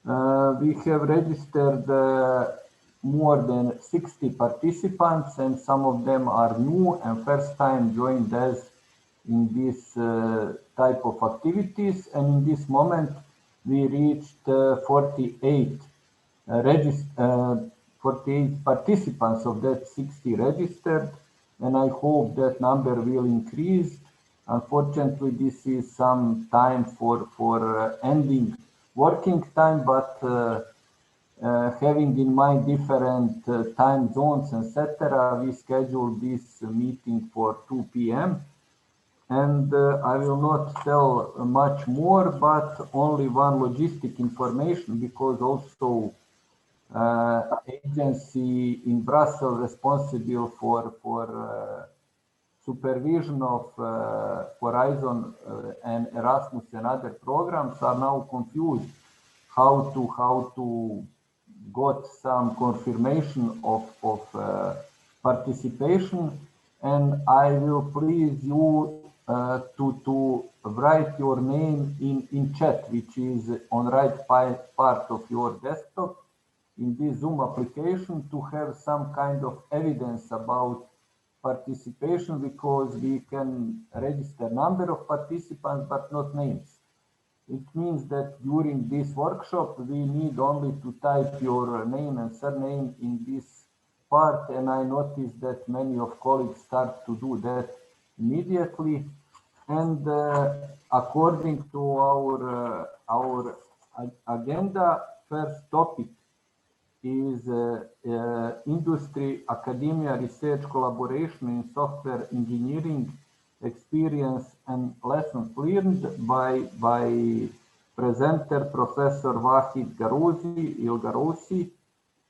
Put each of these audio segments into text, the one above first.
We have registered more than 60 participants, and some of them are new and first time joined us in this type of activities. And in this moment, we reached 48 48 participants of that 60 registered, and I hope that number will increase. Unfortunately, this is some time for ending working time, but having in mind different time zones, etc., we scheduled this meeting for 2 p.m. And I will not tell much more, but only one logistic information, because also agency in Brussels responsible for supervision of Horizon and Erasmus and other programs are now confused how to got some confirmation of participation, and I will please you to write your name in chat, which is on right part of your desktop in this Zoom application, to have some kind of evidence about participation, because we can register number of participants but not names. It means that during this workshop we need only to type your name and surname in this part, and I noticed that many of colleagues start to do that immediately. And according to our agenda, first topic is industry academia research collaboration in software engineering experience and lessons learned by presenter Professor Wahid Garoussi,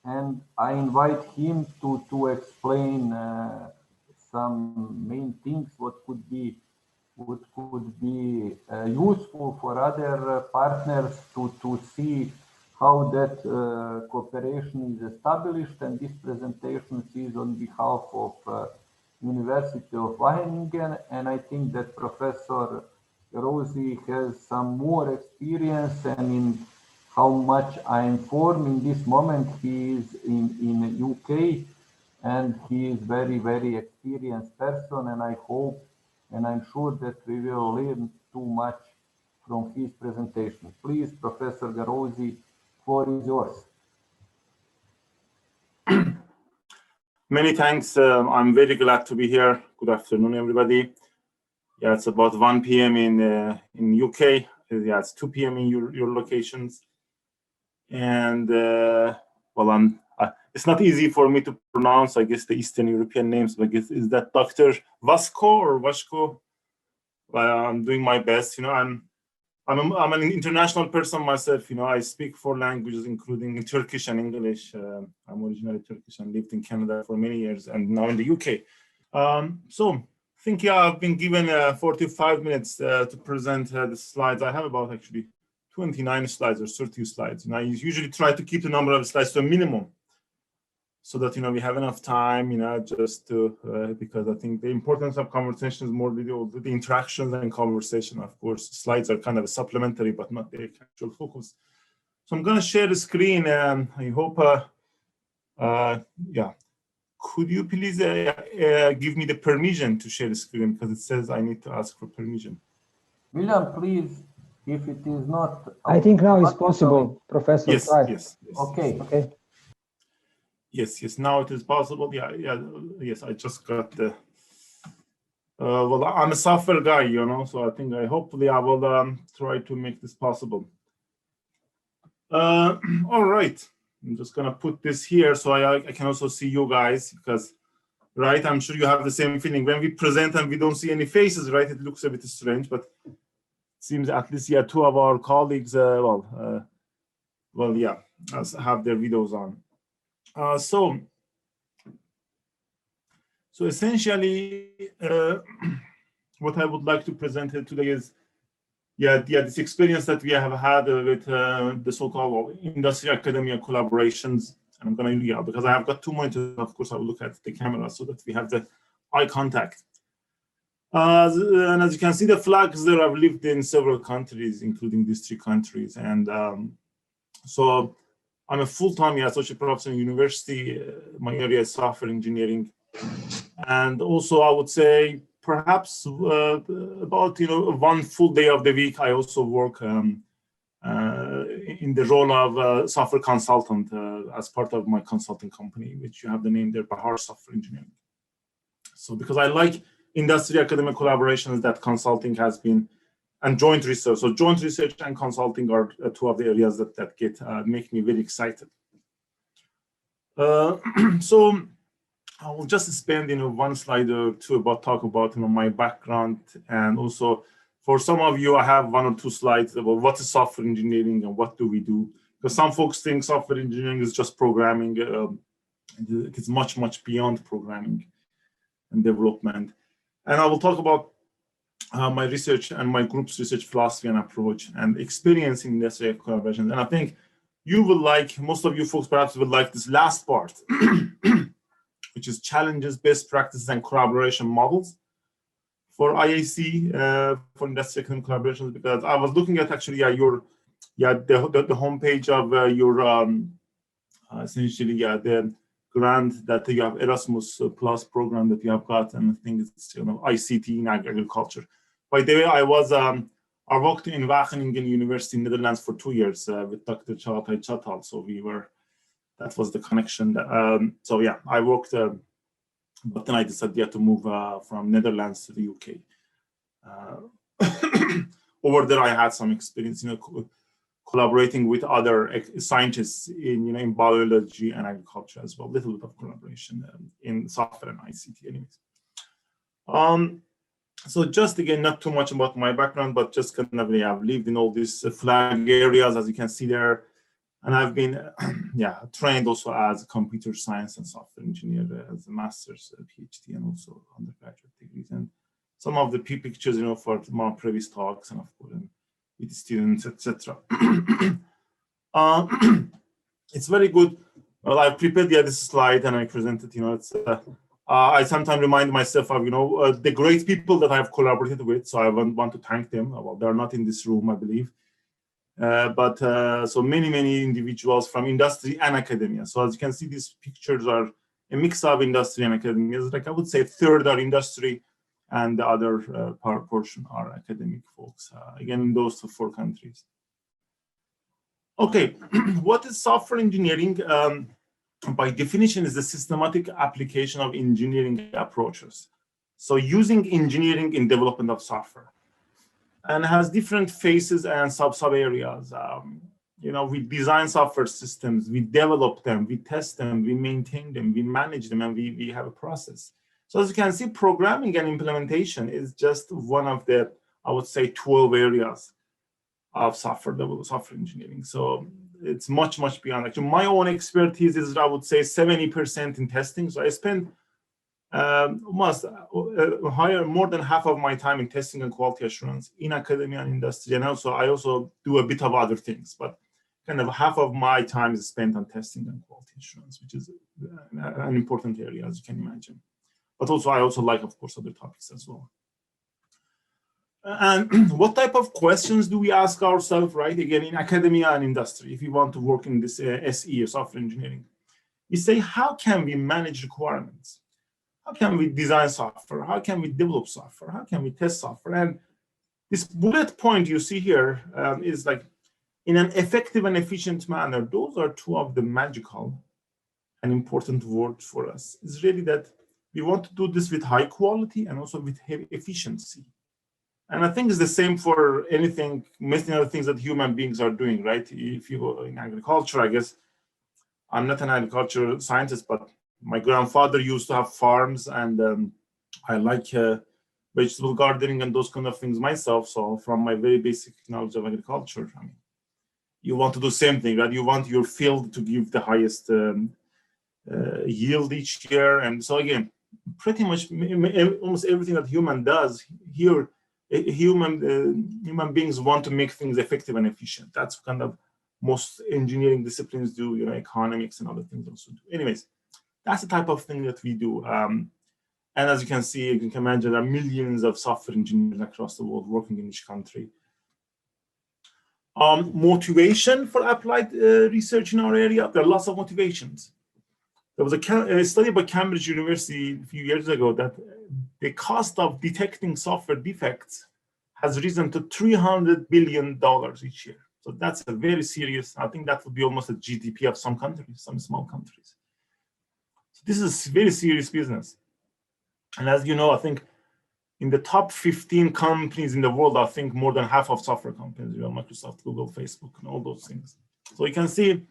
and I invite him to explain some main things what could be useful for other partners to see how that cooperation is established. And this presentation is on behalf of University of Wageningen, and I think that Professor Rosie has some more experience, and in how much I inform in this moment, he is in UK, and he is very experienced person, and I hope and I'm sure that we will learn too much from his presentation. Please, Professor Garosi, floor is yours. Many thanks. I'm very glad to be here. Good afternoon, everybody. Yeah, it's about 1 p.m. in UK. Yeah, it's 2 p.m. in your locations. And well, it's not easy for me to pronounce, I guess, the Eastern European names. But I guess, is that Dr. Vasco or Vasco? I'm doing my best. You know, I'm an international person myself. You know, I speak 4 languages, including Turkish and English. I'm originally Turkish and lived in Canada for many years, and now in the UK. So I think, yeah, I've been given 45 minutes to present the slides. I have about actually 29 slides or 30 slides, and I usually try to keep the number of slides to a minimum, so that, you know, we have enough time, you know, just to, because I think the importance of conversation is more the interactions and conversation. Of course, slides are kind of a supplementary, but not the actual focus. So I'm going to share the screen, and I hope, yeah, could you please give me the permission to share the screen, because it says I need to ask for permission. William, please, if it is not... I think now it's possible, Professor. Yes, yes. Okay. Yes, now it is possible. Yeah, yes, I just got the, well, I'm a software guy, you know, so hopefully I will try to make this possible. All right, I'm just gonna put this here so I can also see you guys, because, right, I'm sure you have the same feeling. When we present and we don't see any faces, right, it looks a bit strange, but it seems at least, yeah, 2 of our colleagues, well, yeah, have their videos on. So essentially, what I would like to present here today is, this experience that we have had with the so-called industry academia collaborations. And I'm going to, because I have got 2 monitors, of course, I will look at the camera so that we have the eye contact. And as you can see, the flags there, I've lived in several countries, including these 3 countries. And So I'm a full-time associate professor in university. My area is software engineering. And also I would say perhaps about, one full day of the week, I also work in the role of software consultant as part of my consulting company, which you have the name there, Bahar Software Engineering. So because I like industry academic collaborations that consulting has been, and joint research. So joint research and consulting are two of the areas that make me very excited. So I will just spend one slide or two talk about my background, and also for some of you I have one or two slides about what is software engineering and what do we do, because some folks think software engineering is just programming. It is much beyond programming and development. And I will talk about my research and my group's research philosophy and approach and experience in industry collaborations. And I think you will like, most of you folks perhaps will like this last part, which is challenges, best practices, and collaboration models for IAC, for industry academic collaborations, because I was looking at actually the homepage of your essentially the grant that you have, Erasmus Plus program that you have got, and I think it's ICT in agriculture. By the way, I worked in Wageningen University in Netherlands for 2 years with Dr. Çağatay Çatal. So that was the connection. So yeah, I worked, but then I decided to move from Netherlands to the UK. Over there, I had some experience, collaborating with other scientists in biology and agriculture as well. A little bit of collaboration in software and ICT, anyways. So just again, not too much about my background, but just kind of I've lived in all these flag areas, as you can see there, and I've been trained also as a computer science and software engineer, as a master's, PhD, and also undergraduate degrees. And some of the pictures, for my previous talks, and of course with students, etc. It's very good. Well, I prepared this slide and I presented. It's I sometimes remind myself of the great people that I have collaborated with. So I want to thank them. Well, they're not in this room, I believe, but so many individuals from industry and academia. So as you can see, these pictures are a mix of industry and academia. Like I would say, a third are industry, and the other portion are academic folks. Again, in those 4 countries. Okay, what is software engineering? By definition, is the systematic application of engineering approaches. So using engineering in development of software, and has different phases and sub areas. We design software systems, we develop them, we test them, we maintain them, we manage them, and we have a process. So as you can see, programming and implementation is just one of the, I would say, 12 areas of software engineering. So it's much beyond. Actually, my own expertise is, I would say, 70% in testing. So I spend more than half of my time in testing and quality assurance in academia and industry. And also, I also do a bit of other things, but kind of half of my time is spent on testing and quality assurance, which is an important area, as you can imagine. But also, I also like, of course, other topics as well. And what type of questions do we ask ourselves, right? Again, in academia and industry, if you want to work in this SE, software engineering, we say, how can we manage requirements? How can we design software? How can we develop software? How can we test software? And this bullet point you see here is like, in an effective and efficient manner. Those are 2 of the magical and important words for us. It's really that we want to do this with high quality and also with heavy efficiency. And I think it's the same for anything, many other things that human beings are doing, right? If you go in agriculture, I guess, I'm not an agricultural scientist, but my grandfather used to have farms, and I like vegetable gardening and those kind of things myself. So from my very basic knowledge of agriculture, I mean, you want to do the same thing, right? You want your field to give the highest yield each year. And so again, pretty much almost everything that human does here, human beings want to make things effective and efficient. That's kind of most engineering disciplines do, economics and other things also do. Anyways, that's the type of thing that we do. And as you can see, you can imagine there are millions of software engineers across the world working in each country. Motivation for applied research in our area. There are lots of motivations. There was a study by Cambridge University a few years ago that the cost of detecting software defects has risen to $300 billion each year. So that's a very serious, I think that would be almost a GDP of some countries, some small countries. So this is a very serious business. And as you know, I think in the top 15 companies in the world, I think more than half of software companies, you know, Microsoft, Google, Facebook, and all those things. So you can see,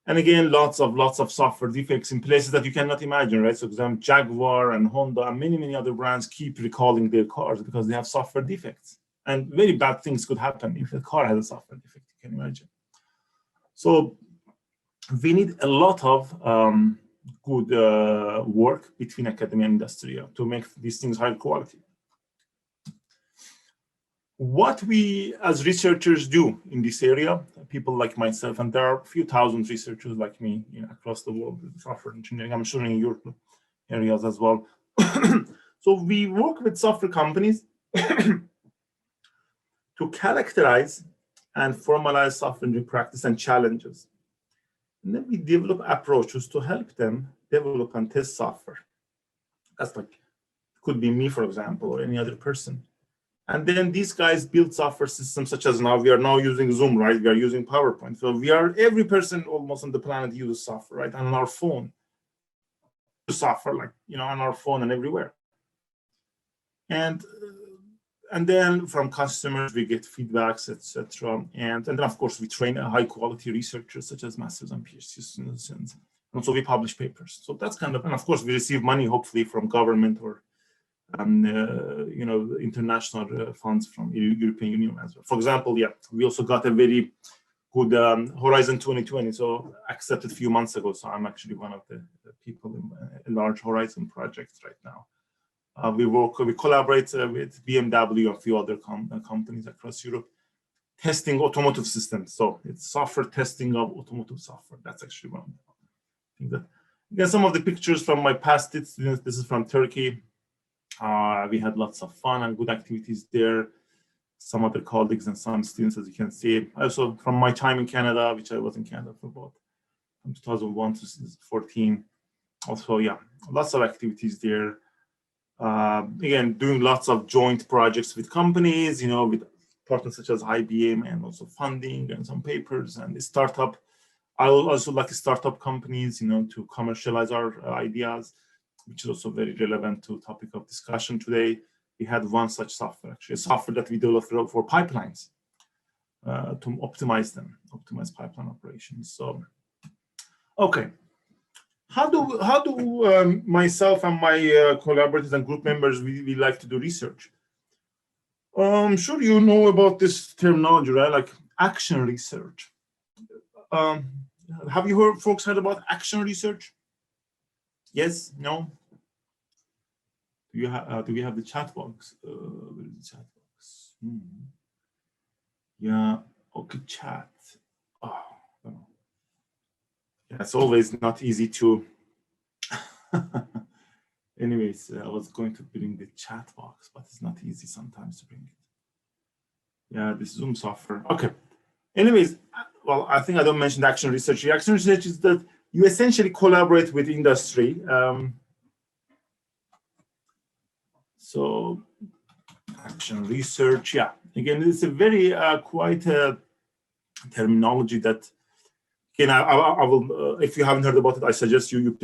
and again, lots of software defects in places that you cannot imagine, right? So for example, Jaguar and Honda and many other brands keep recalling their cars because they have software defects. And very bad things could happen if a car has a software defect, you can imagine. So we need a lot of good work between academia and industry to make these things high quality. What we as researchers do in this area, people like myself, and there are a few thousand researchers like me, you know, across the world with software engineering, I'm sure in your areas as well. So we work with software companies to characterize and formalize software engineering practice and challenges. And then we develop approaches to help them develop and test software. That's like, could be me, for example, or any other person. And then these guys build software systems such as now, we are now using Zoom, right? We are using PowerPoint. So every person almost on the planet uses software, right? And on our phone, software, like, you know, on our phone and everywhere. And then from customers, we get feedbacks, etc. And then, of course, we train high quality researchers such as masters and PhD students. And also we publish papers. So that's kind of, and of course, we receive money, hopefully from government or you know, international funds from European Union as well. For example, yeah, we also got a very good Horizon 2020, so accepted a few months ago. So I'm actually one of the people in a large Horizon project right now. We collaborate with BMW and a few other companies across Europe, testing automotive systems. So it's software testing of automotive software. That's actually one of the things that. Again, some of the pictures from my past students. This is from Turkey. We had lots of fun and good activities there. Some other colleagues and some students, as you can see. Also from my time in Canada, which I was in Canada for about from 2001 to 2014. Also, yeah, lots of activities there. Again, doing lots of joint projects with companies, you know, with partners such as IBM, and also funding and some papers and the startup. I also like startup companies, you know, to commercialize our ideas, which is also very relevant to topic of discussion today. We had one such software, actually, a software that we developed for pipelines to optimize them, optimize pipeline operations. So, okay, how do myself and my collaborators and group members we like to do research? I'm sure you know about this terminology, right? Like action research. Have you folks heard about action research? Yes, no? Do we have the chat box? Where is the chat box? Yeah, okay, chat. Oh, no. Yeah, it's always not easy to. Anyways, I was going to bring the chat box, but it's not easy sometimes to bring it. Yeah, this Zoom software. Okay. Anyways, well, I think I don't mention action research. The action research is that you essentially collaborate with industry. So action research, yeah. Again, it's a very quite a terminology that, again, I will, if you haven't heard about it, I suggest you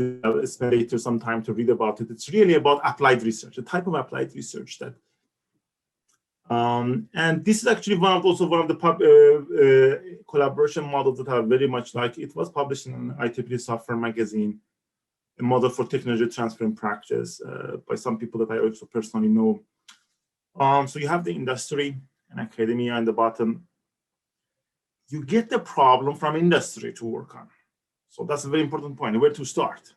spend later some time to read about it. It's really about applied research, a type of applied research that, and this is actually one of the collaboration models that I very much like. It was published in an IEEE software magazine, a model for technology transfer in practice by some people that I also personally know. So you have the industry and academia on the bottom. You get the problem from industry to work on. So that's a very important point, where to start.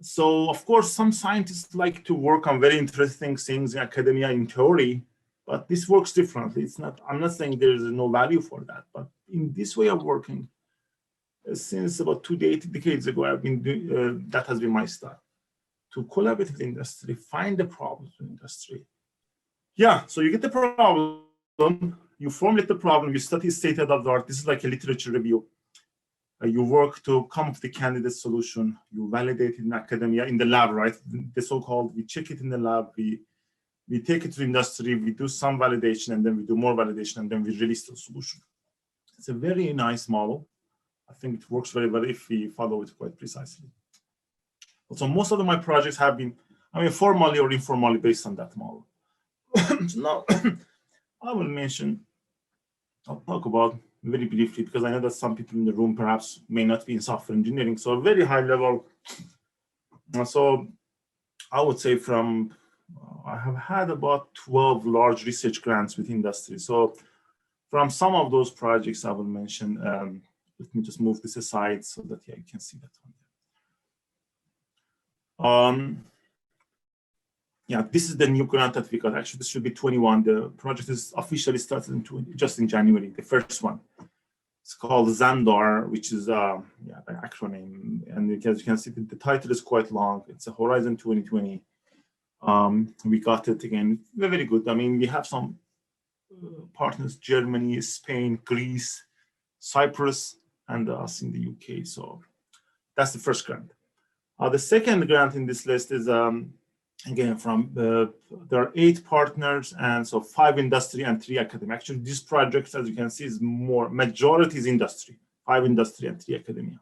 So of course, some scientists like to work on very interesting things in academia in theory, but this works differently. It's not, I'm not saying there's no value for that, but in this way of working, since about 2 decades ago, I've been doing, that has been my style, to collaborate with industry, find the problems in industry. Yeah, so you get the problem, you formulate the problem, you study state of the art. This is like a literature review. You work to come up with the candidate solution. You validate it in academia, in the lab, right? The so-called, we check it in the lab, we take it to the industry, we do some validation, and then we do more validation, and then we release the solution. It's a very nice model. I think it works very well if we follow it quite precisely. So most of my projects have been, formally or informally based on that model. So now, I'll talk about very briefly, because I know that some people in the room perhaps may not be in software engineering. So very high level. So I would say I have had about 12 large research grants with industry. So from some of those projects I will mention, let me just move this aside so that you can see that one. This is the new grant that we got. Actually, this should be 21. The project is officially started just in January, the first one. It's called Xandar, which is an acronym. And as you can see, the title is quite long. It's a Horizon 2020. We got it again. We're very good. We have some partners: Germany, Spain, Greece, Cyprus, and us in the UK. So that's the first grant. The second grant in this list is again there are 8 partners, and so 5 industry and 3 academia. Actually, these projects, as you can see, is majority is industry, 5 industry and 3 academia.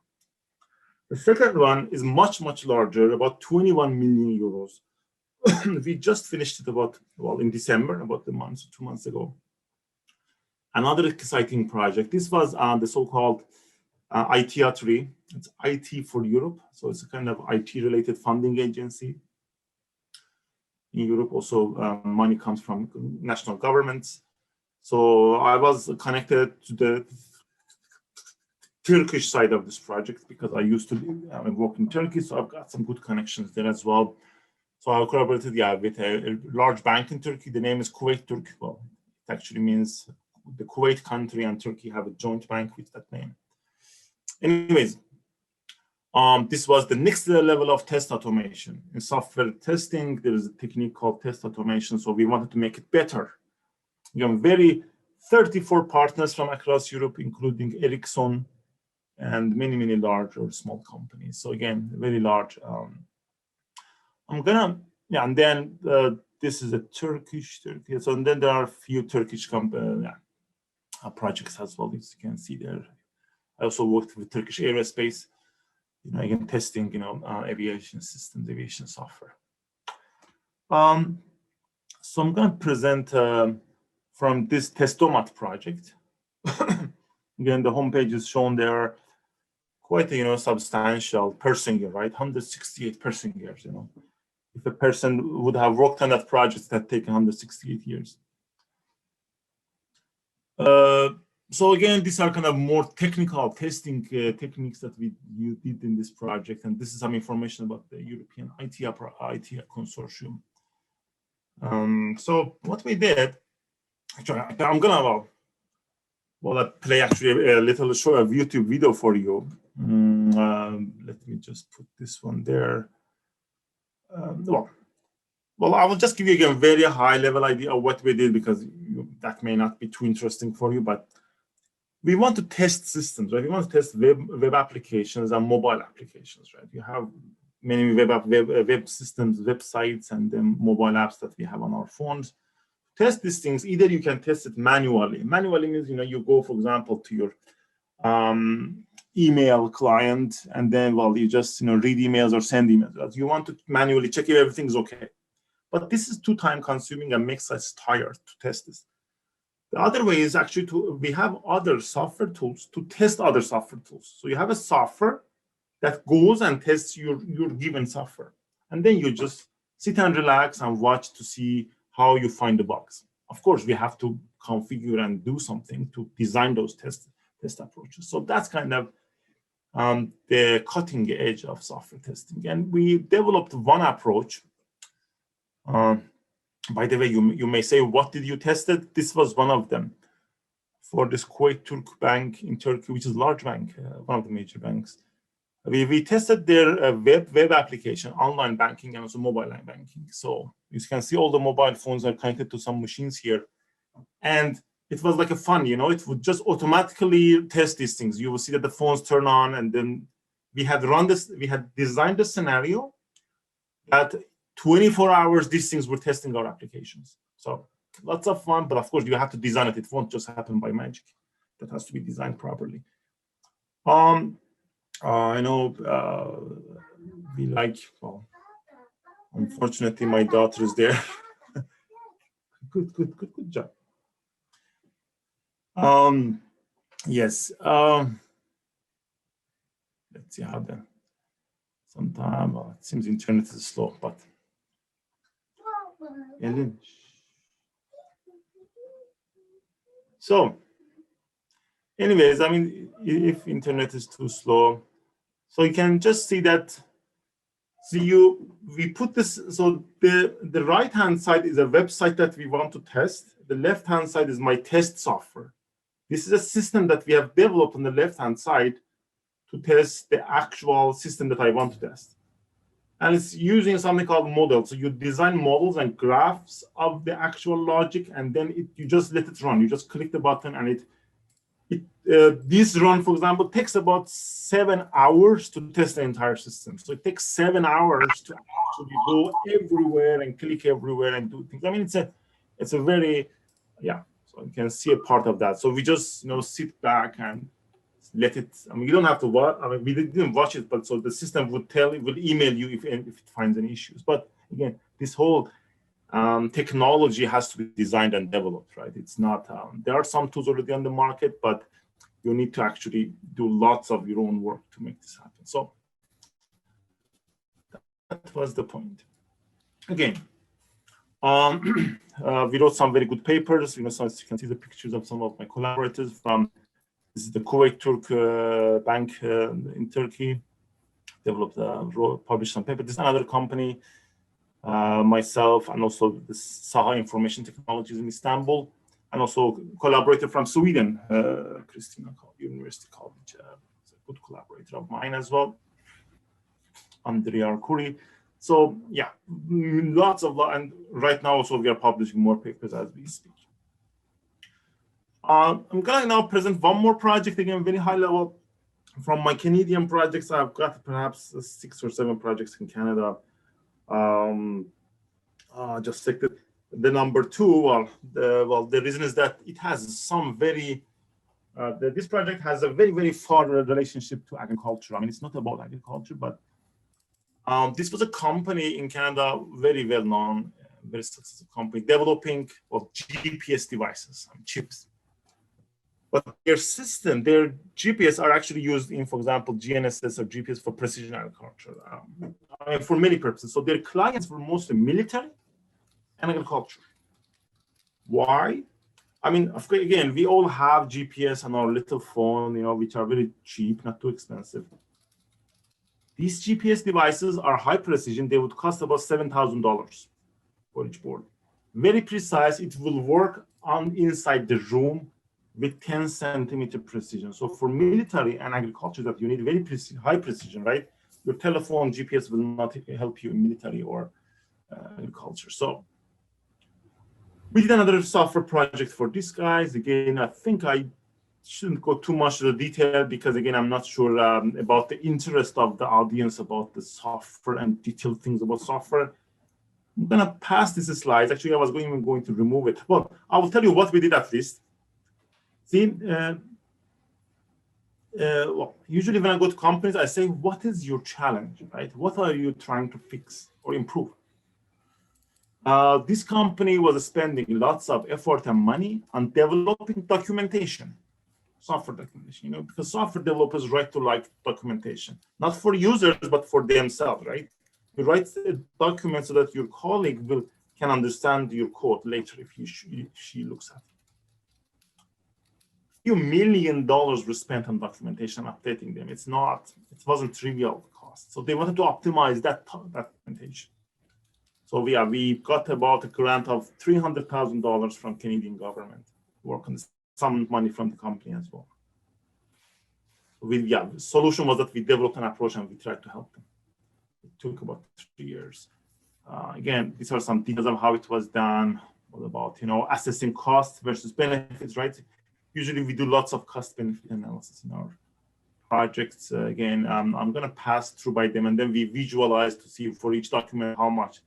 The second one is much larger, about 21 million euros. We just finished it in December, about 2 months ago. Another exciting project. This was the so-called Introductory. It's IT for Europe. So it's a kind of IT-related funding agency. In Europe, also money comes from national governments. So I was connected to the Turkish side of this project because I used to work in Turkey, so I've got some good connections there as well. So I collaborated with a large bank in Turkey. The name is Kuwait Turk. Well, it actually means the Kuwait country and Turkey have a joint bank with that name. Anyways, this was the next level of test automation. In software testing, there is a technique called test automation. So we wanted to make it better. 34 partners from across Europe, including Ericsson and many large or small companies. So again, very large. And then this is a Turkish. So and then there are a few Turkish projects as well, as you can see there. I also worked with Turkish Aerospace, again, testing, aviation systems, aviation software. So I'm going to present from this Testomat project. Again, the homepage is shown there. Quite a, substantial person year, right? 168 person years, If a person would have worked on that project, that taken 168 years. So again, these are kind of more technical testing techniques that we did in this project, and this is some information about the European IT consortium. So what we did, actually, I'm gonna play actually a little short YouTube video for you. Let me just put this one there. Well, I will just give you again a very high level idea of what we did, because that may not be too interesting for you, but we want to test systems, right? We want to test web applications and mobile applications, right? You have many web systems, websites, and then mobile apps that we have on our phones. Test these things. Either you can test it manually. Manually means, you go, for example, to your email client, and then, you just, read emails or send emails. Right? You want to manually check if everything's okay. But this is too time consuming and makes us tired to test this. The other way is actually we have other software tools to test other software tools. So you have a software that goes and tests your given software. And then you just sit and relax and watch to see how you find the bugs. Of course, we have to configure and do something to design those test approaches. So that's kind of the cutting edge of software testing. And we developed one approach. By the way, you may say, what did you test it? This was one of them for this Kuwait Turk bank in Turkey, which is a large bank, one of the major banks. We tested their web application, online banking, and also mobile banking. So you can see all the mobile phones are connected to some machines here. And it was like a fun, you know, it would just automatically test these things. You will see that the phones turn on, and then we had designed the scenario that 24 hours, these things were testing our applications. So lots of fun, but of course you have to design it. It won't just happen by magic. That has to be designed properly. I know we like, well, unfortunately my daughter is there. Good job. Yes. Let's see how the sometime it seems internet is slow, but Ellen. So anyways, I mean, if internet is too slow, so you can just see that. So we put this, so the right hand side is a website that we want to test. The left hand side is my test software. This is a system that we have developed on the left hand side to test the actual system that I want to test. And it's using something called models. So you design models and graphs of the actual logic, and then you just let it run. You just click the button, and this run, for example, takes about 7 hours to test the entire system. So it takes 7 hours to actually go everywhere and click everywhere and do things. I mean, it's a very, yeah. So you can see a part of that. So we just, you know, sit back and let it. I mean, you don't have to watch. I mean, we didn't watch it, but so the system would email you if it finds any issues. But again, this whole technology has to be designed and developed, right? It's not. There are some tools already on the market, but you need to actually do lots of your own work to make this happen. So that was the point. Again, we wrote some very good papers. You know, so as you can see the pictures of some of my collaborators from. This is the Kuwait Turk Bank in Turkey. Developed, published some paper. This is another company, myself, and also the Saha Information Technologies in Istanbul, and also collaborator from Sweden, Christina University College, a good collaborator of mine as well, Andrea Arcuri. So yeah, and right now also we are publishing more papers as we speak. I'm going to now present one more project, again, very high level. From my Canadian projects, I've got perhaps 6 or 7 projects in Canada. Just take the number 2. The reason is that it has some very, this project has a very, very far relationship to agriculture. I mean, it's not about agriculture, but this was a company in Canada, very well known, very successful company, developing GPS devices, chips. But their system, their GPS are actually used in, for example, GNSS or GPS for precision agriculture, for many purposes. So their clients were mostly military and agriculture. Why? I mean, again, we all have GPS on our little phone, you know, which are very cheap, not too expensive. These GPS devices are high precision. They would cost about $7,000 for each board. Very precise. It will work inside the room with 10 centimeter precision. So for military and agriculture, that you need very high precision, right? Your telephone GPS will not help you in military or agriculture. So we did another software project for these guys. Again, I think I shouldn't go too much into the detail because, again, I'm not sure about the interest of the audience about the software and detailed things about software. I'm going to pass these slides. Actually, I was even going to remove it. Well, I will tell you what we did at least. See, well, usually when I go to companies, I say, what is your challenge, right? What are you trying to fix or improve? This company was spending lots of effort and money on developing documentation, software documentation, you know, because software developers write to like documentation, not for users, but for themselves, right? You write a document so that your colleague can understand your code later if she looks at it. Few $1 million were spent on documentation, updating them. It wasn't trivial cost. So they wanted to optimize that documentation. So we got about a grant of $300,000 from Canadian government, work on some money from the company as well. The solution was that we developed an approach and we tried to help them. It took about 3 years. Again, these are some details of how it was done. What about, assessing costs versus benefits, right? Usually we do lots of cost benefit analysis in our projects. Again, I'm going to pass through by them, and then we visualize to see for each document how much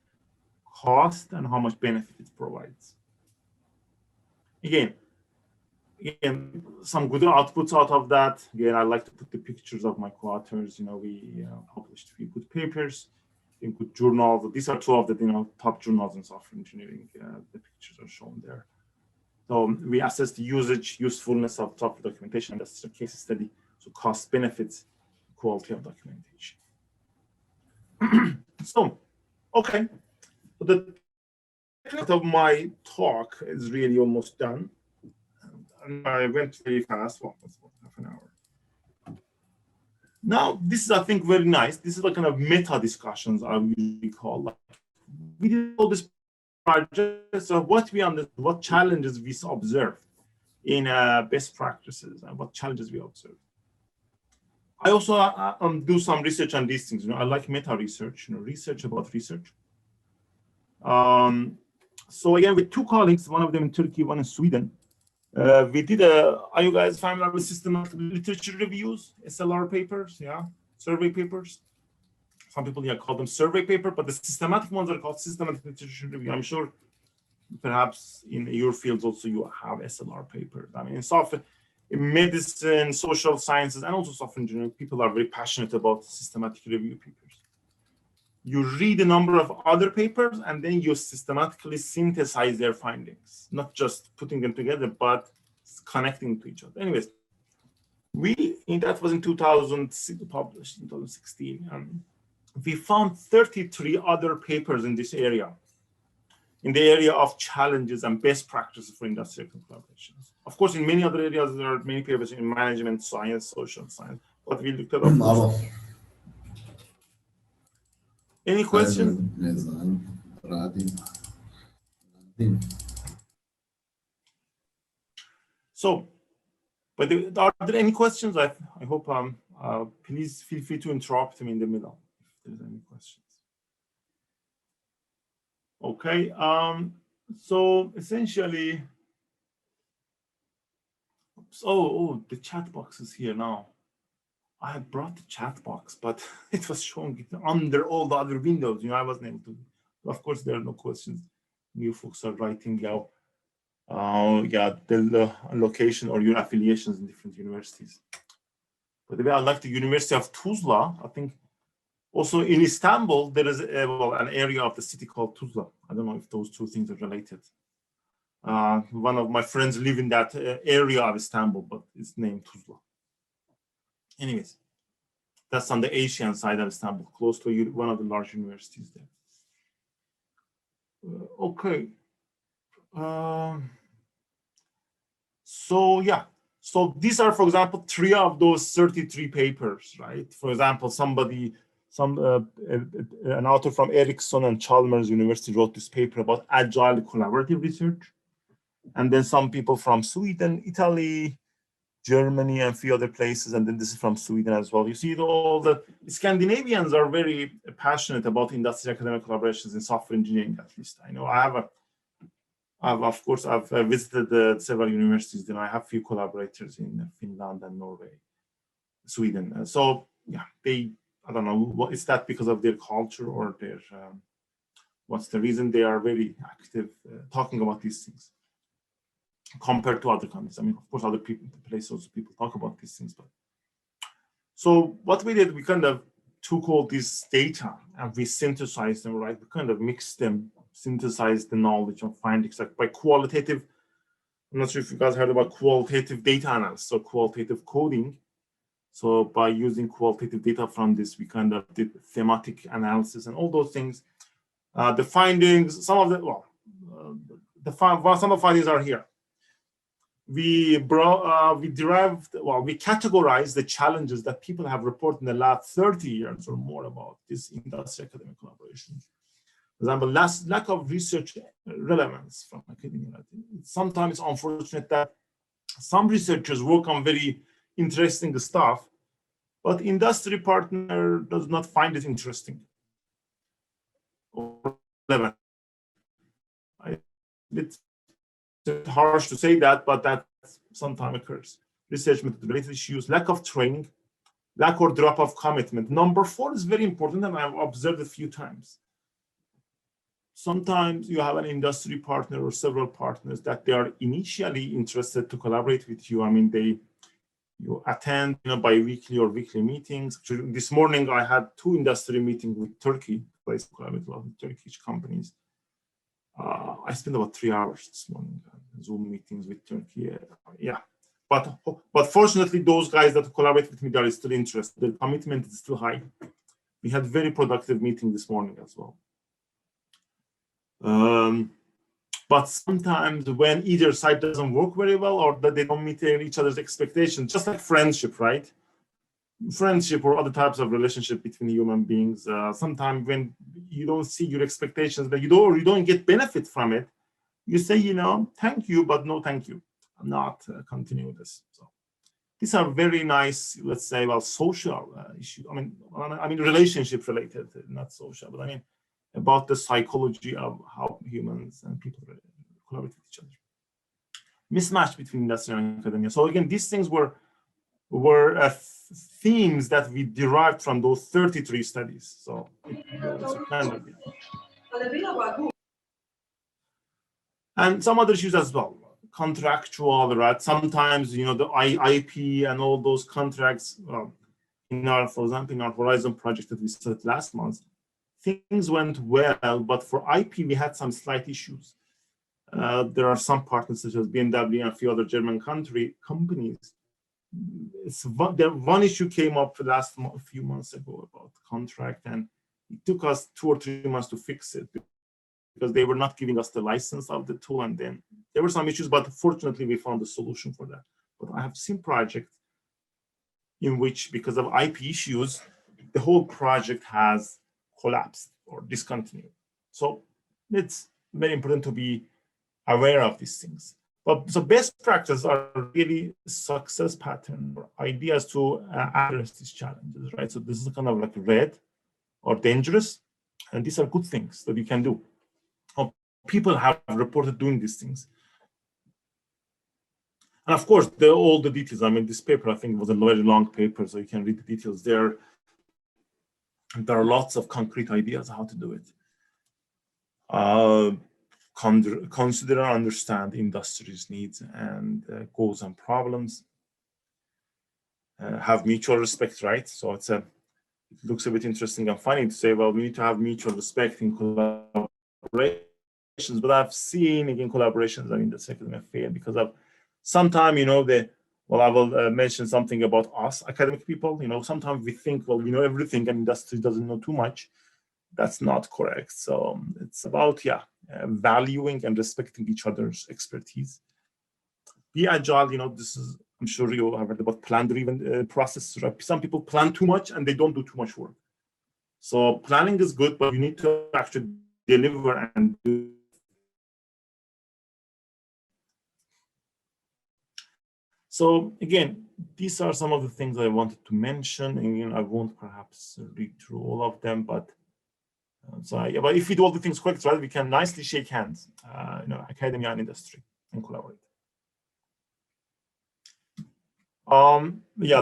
cost and how much benefit it provides. Again, some good outputs out of that. Again, I like to put the pictures of my co-authors. We published a few good papers in good journals. These are two of the top journals in software engineering. The pictures are shown there. So we assess the usefulness of software documentation. That's a case study. So cost, benefits, quality of documentation. So, okay. So the part of my talk is really almost done. And I went very fast. Well, that's about half an hour. Now, this is, I think, very nice. This is the kind of meta discussions I usually call. Like, we did all this project, so what we understood, what challenges we observed in best practices, and what challenges we observed. I also do some research on these things. I like meta research, research about research. So again, with two colleagues, one of them in Turkey, one in Sweden, we did are you guys familiar with systematic literature reviews, SLR papers, survey papers? Some people call them survey paper, but the systematic ones are called systematic literature review. I'm sure perhaps in your fields also you have SLR papers. I mean, in software, in medicine, social sciences, and also software engineering, people are very passionate about systematic review papers. You read a number of other papers, and then you systematically synthesize their findings, not just putting them together, but connecting to each other. Anyways, that was in 2006, published in 2016. We found 33 other papers in this area, in the area of challenges and best practices for industrial collaborations. Of course, in many other areas, there are many papers in management science, social science, but we looked at up. Any questions? So, but are there any questions? I hope, please feel free to interrupt me in the middle if there's any questions. Okay, so essentially, the chat box is here now. I had brought the chat box, but it was showing under all the other windows. I wasn't able to. Of course, there are no questions. You folks are writing now. The location or your affiliations in different universities. By the way, I like the University of Tuzla. I think also in Istanbul, there is an area of the city called Tuzla. I don't know if those two things are related. One of my friends live in that area of Istanbul, but it's named Tuzla. Anyways, that's on the Asian side of Istanbul, close to one of the large universities there. Okay. So these are, for example, 3 of those 33 papers, right? For example, an author from Ericsson and Chalmers University wrote this paper about agile collaborative research. And then some people from Sweden, Italy, Germany, and a few other places. And then this is from Sweden as well. You see, all the Scandinavians are very passionate about industrial academic collaborations in software engineering, at least. I know of course, I've visited several universities, then I have a few collaborators in Finland and Norway, Sweden. So yeah, I don't know, is that because of their culture or their, what's the reason they are very active talking about these things compared to other countries? I mean, of course, other places people talk about these things, but. So what we did, we kind of took all this data and we synthesized them, right? We kind of mixed them, synthesized the knowledge of findings like by qualitative. I'm not sure if you guys heard about qualitative data analysis or qualitative coding. So by using qualitative data from this, we kind of did thematic analysis and all those things. The findings, some of the findings are here. We categorized the challenges that people have reported in the last 30 years or more about this industrial academic collaboration. For example, lack of research relevance from academia. Sometimes it's unfortunate that some researchers work on very interesting stuff, but industry partner does not find it interesting or relevant. bit harsh to say that, but that sometimes occurs. Research methodology issues, lack of training, lack or drop of commitment. Number 4 is very important, and I've observed a few times. Sometimes you have an industry partner or several partners that they are initially interested to collaborate with you. I mean, you attend bi-weekly or weekly meetings. This morning I had 2 industry meetings with Turkey. I collaborate with a lot of Turkish companies. I spent about 3 hours this morning on Zoom meetings with Turkey. Yeah, but fortunately, those guys that collaborate with me, they are still interested. The commitment is still high. We had very productive meeting this morning as well. But sometimes when either side doesn't work very well or that they don't meet each other's expectations, just like friendship, right? Friendship or other types of relationship between human beings, sometimes when you don't see your expectations, that you don't get benefit from it, you say, thank you, but no thank you. I'm not continuing this. So these are very nice, let's say, social issues. I mean relationship related, not social, but I mean about the psychology of how humans and people collaborate with each other. Mismatch between industry and academia. So again, these things were themes that we derived from those 33 studies. So it's kind of it. And some other issues as well. Contractual, right? Sometimes, the IP and all those contracts, for example, in our Horizon project that we started last month, things went well, but for IP, we had some slight issues. There are some partners such as BMW and a few other German companies. One issue came up a few months ago about contract, and it took us 2 or 3 months to fix it because they were not giving us the license of the tool, and then there were some issues, but fortunately we found a solution for that. But I have seen projects in which, because of IP issues, the whole project has collapsed or discontinued. So it's very important to be aware of these things. But so best practices are really success pattern or ideas to address these challenges, right? So this is kind of like red or dangerous, and these are good things that you can do. People have reported doing these things. And of course, all the details. I mean, this paper, I think, was a very long paper, so you can read the details there. And there are lots of concrete ideas how to do it. Consider and understand industry's needs and goals and problems. Have mutual respect, right? So it looks a bit interesting and funny to say, well, we need to have mutual respect in collaboration. But I've seen again collaborations in the academic fail because of sometimes I will mention something about us academic people. Sometimes we think, well, we know everything and industry doesn't know too much. That's not correct. So it's about valuing and respecting each other's expertise. Be agile. This is, I'm sure you have heard about plan-driven process. Right? Some people plan too much and they don't do too much work. So planning is good, but you need to actually deliver and do. So again, these are some of the things I wanted to mention. Again, I won't perhaps read through all of them, but but if we do all the things correct, right, we can nicely shake hands, academia and industry, and collaborate.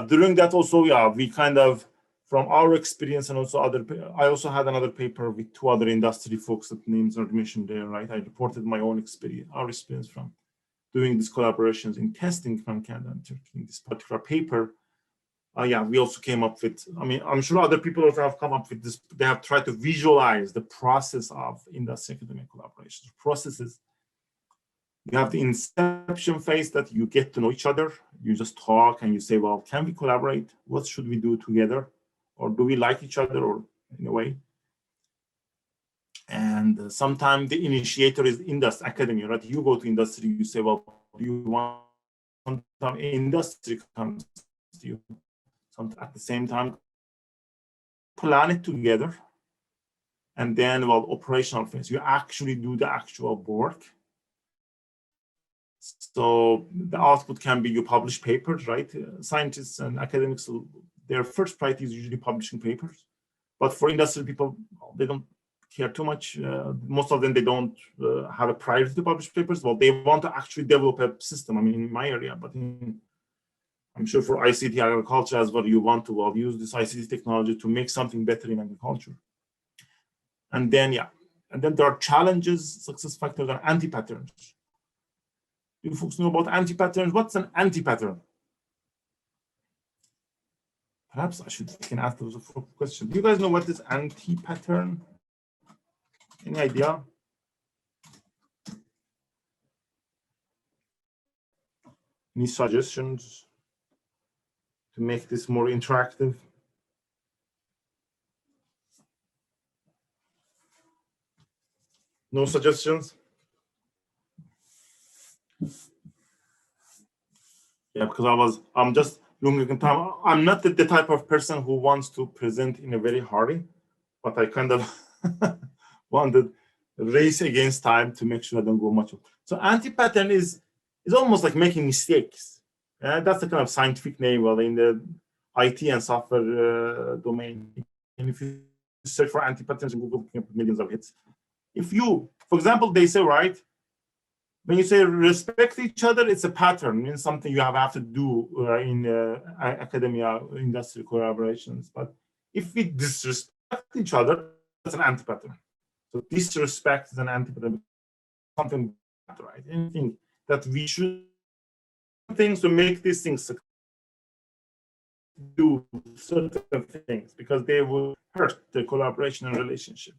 During that also, we kind of, from our experience and also I also had another paper with 2 other industry folks that names are mentioned there, right? I reported my own experience, our experience from doing these collaborations in testing from Canada and Turkey in this particular paper. We also came up with, I'm sure other people also have come up with this. They have tried to visualize the process of industry academic collaborations. Processes, you have the inception phase that you get to know each other. You just talk and you say, well, can we collaborate? What should we do together? Or do we like each other, or in a way? And sometimes the initiator is industry academia, right? You go to industry, you say, well, do you want some industry comes to you? At the same time, plan it together, and then, operational phase, you actually do the actual work. So the output can be you publish papers, right? Scientists and academics, their first priority is usually publishing papers. But for industry people, they don't care too much. Most of them, they don't have a priority to publish papers. Well, they want to actually develop a system. I mean, in my area, but I'm sure for ICT agriculture as well, you want to use this ICT technology to make something better in agriculture. And then, and then there are challenges, success factors, and anti-patterns. Do you folks know about anti-patterns? What's an anti-pattern? Perhaps I can ask those questions. Do you guys know what is anti-pattern? Any idea? Any suggestions to make this more interactive? No suggestions? Yeah, because I'm just looking at time. I'm not the type of person who wants to present in a very hurry, but I kind of wanted to race against time to make sure I don't go much. So anti-pattern is almost like making mistakes. That's the kind of scientific name, well, in the IT and software domain. And if you search for anti-patterns in Google, you can put millions of hits. If you, for example, they say, right, when you say respect each other, it's a pattern. It means something you have to do in academia, industry collaborations. But if we disrespect each other, that's an anti-pattern. So disrespect is an anti-pattern. Something bad, right? Anything that we should things to make these things do certain things because they will hurt the collaboration and relationship.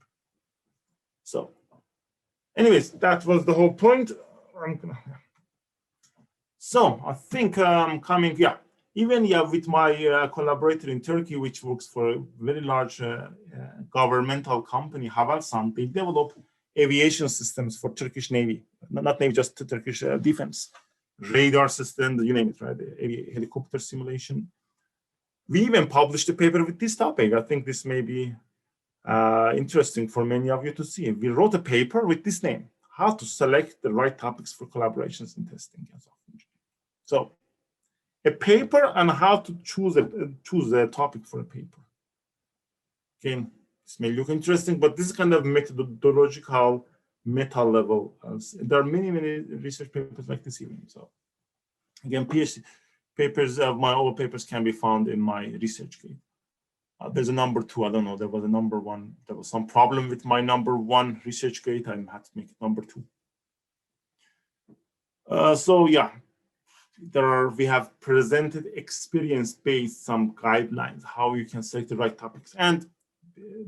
So, anyways, that was the whole point. So I think coming, even with my collaborator in Turkey, which works for a very large governmental company, Havelsan, they develop aviation systems for Turkish Navy, not Navy, just Turkish defense, radar system, you name it, right? Helicopter simulation. We even published a paper with this topic. I think this may be interesting for many of you to see. We wrote a paper with this name, how to select the right topics for collaborations and testing. So a paper on how to choose a topic for a paper. Again, this may look interesting, but this is kind of methodological, meta level. There are many research papers like this even. So again, PhD papers, my old papers can be found in my research guide. There's a number 2. I don't know. There was a number 1. There was some problem with my number 1 research guide. I had to make it number 2. So yeah, we have presented experience-based some guidelines how you can select the right topics, and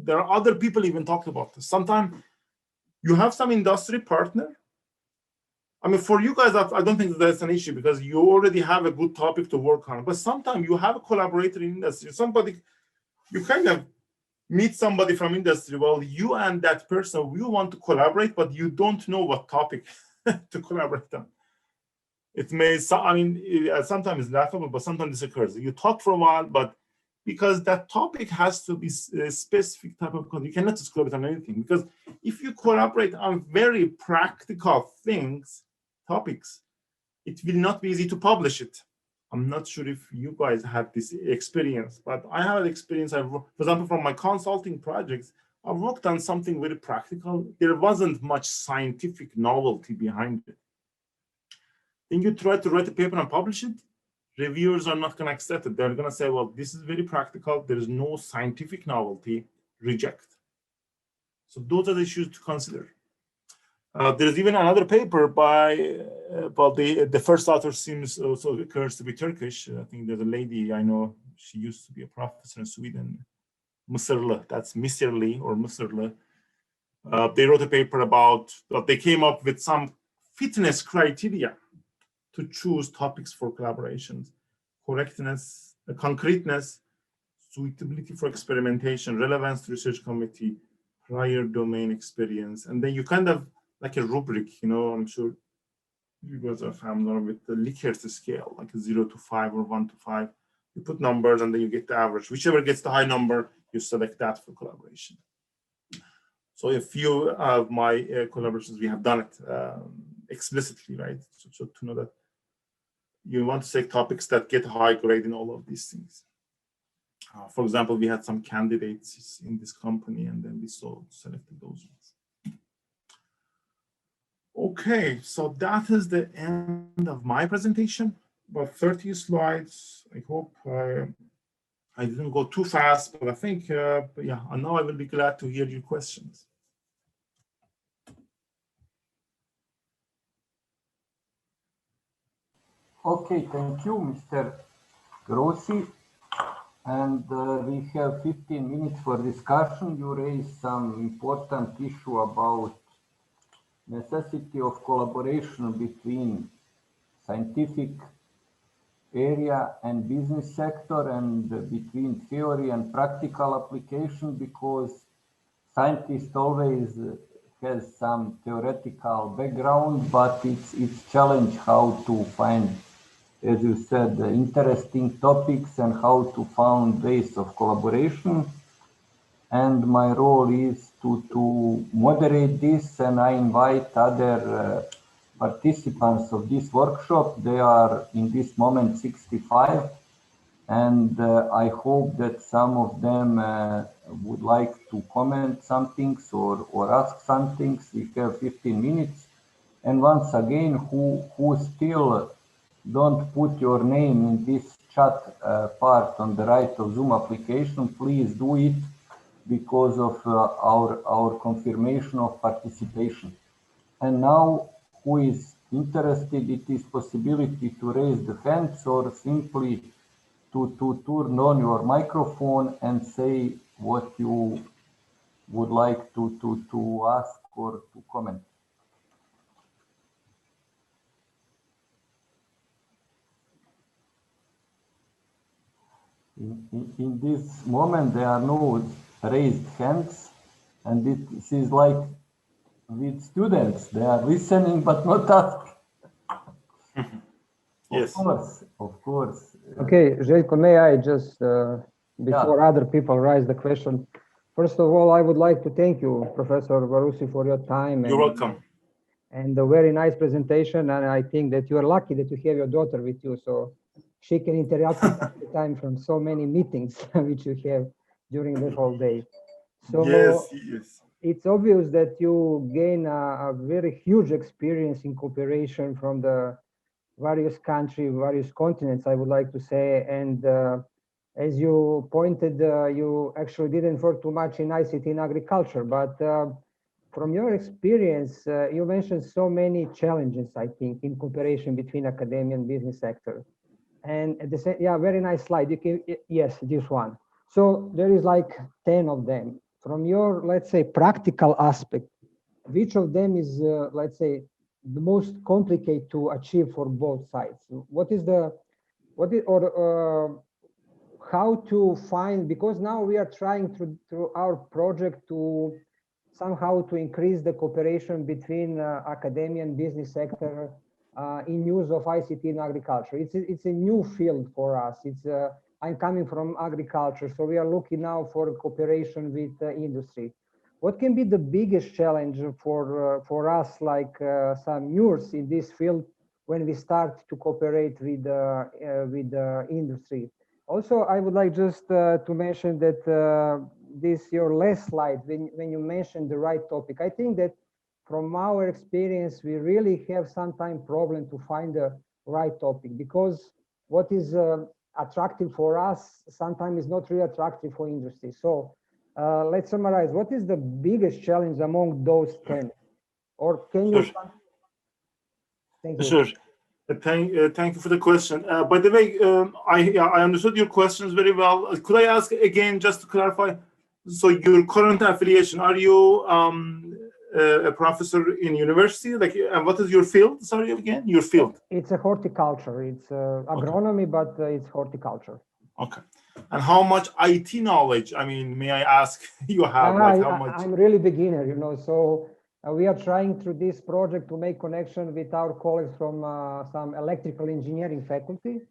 there are other people even talk about this. Sometimes you have some industry partner. I mean, for you guys, I don't think that's an issue because you already have a good topic to work on. But sometimes you have a collaborator in industry. You kind of meet somebody from industry. Well, you and that person will want to collaborate, but you don't know what topic to collaborate on. It may, I mean, sometimes it's laughable, but sometimes this occurs. You talk for a while, but because that topic has to be a specific type of content, you cannot just collaborate on anything. Because if you collaborate on very practical topics, it will not be easy to publish it. I'm not sure if you guys have this experience, but I have an experience. For example, from my consulting projects, I worked on something very practical. There wasn't much scientific novelty behind it. Then you try to write a paper and publish it, reviewers are not going to accept it. They're going to say, well, this is very practical. There is no scientific novelty, reject. So those are the issues to consider. There's even another paper by, the first author seems also occurs to be Turkish. I think there's a lady I know, she used to be a professor in Sweden, Mısırlı, that's Mısırlı or Mısırlı. They wrote a paper about, they came up with some fitness criteria to choose topics for collaborations: correctness, concreteness, suitability for experimentation, relevance to research committee, prior domain experience. And then you kind of, like a rubric, I'm sure you guys are familiar with the Likert scale, like a 0 to 5 or 1 to 5. You put numbers and then you get the average. Whichever gets the high number, you select that for collaboration. So a few of my collaborations, we have done it explicitly, right? So to know that you want to select topics that get high grade in all of these things. For example, we had some candidates in this company, and then we selected those ones. Okay, so that is the end of my presentation. About 30 slides. I hope I didn't go too fast, but I think, yeah, and now I will be glad to hear your questions. Okay, thank you, Mr. Grossi. And we have 15 minutes for discussion. You raised some important issue about necessity of collaboration between scientific area and business sector, and between theory and practical application, because scientists always has some theoretical background, but it's challenge how to find, as you said, interesting topics and how to find ways of collaboration. And my role is to moderate this, and I invite other participants of this workshop. They are in this moment 65, and I hope that some of them would like to comment some things or ask some things. We have 15 minutes. And once again, who still don't put your name in this chat part on the right of Zoom application, please do it, because of our confirmation of participation. And now, who is interested, it is possibility to raise the hands or simply to turn on your microphone and say what you would like to ask or to comment. In this moment, there are no raised hands, and it is like with students, they are listening but not asking. Yes. Of course. Okay, Željko, may I just, before other people raise the question, first of all, I would like to thank you, Professor Barussi, for your time. You're welcome. And a very nice presentation. And I think that you are lucky that you have your daughter with you, so she can interact with the time from so many meetings which you have during the whole day. So yes. It's obvious that you gain a very huge experience in cooperation from the various countries, various continents, I would like to say. And as you pointed, you actually didn't work too much in ICT in agriculture, but from your experience, you mentioned so many challenges, I think, in cooperation between academia and business sector. And at the same, very nice slide. You can, yes, this one. So there is like 10 of them. From your, let's say, practical aspect, which of them is, let's say, the most complicated to achieve for both sides? How to find, because now we are trying through our project to somehow to increase the cooperation between academia and business sector in use of ICT in agriculture. It's a new field for us. I'm coming from agriculture, so we are looking now for cooperation with industry. What can be the biggest challenge for us, like some news in this field, when we start to cooperate with the industry? Also, I would like just to mention that this your last slide, when you mentioned the right topic, I think that from our experience, we really have sometimes problem to find the right topic, because what is attractive for us sometimes is not really attractive for industry. So let's summarize. What is the biggest challenge among those 10? Or can you? Thank you. Sure. Thank you for the question. By the way, I understood your questions very well. Could I ask again, just to clarify? So your current affiliation, are you a professor in university? Like, and what is your field? Sorry, again, your field. It's a horticulture. It's agronomy, okay. But it's horticulture. Okay. And how much IT knowledge? I mean, may I ask you have? Like, how much? I'm really beginner, you know. So we are trying through this project to make connection with our colleagues from some electrical engineering faculty,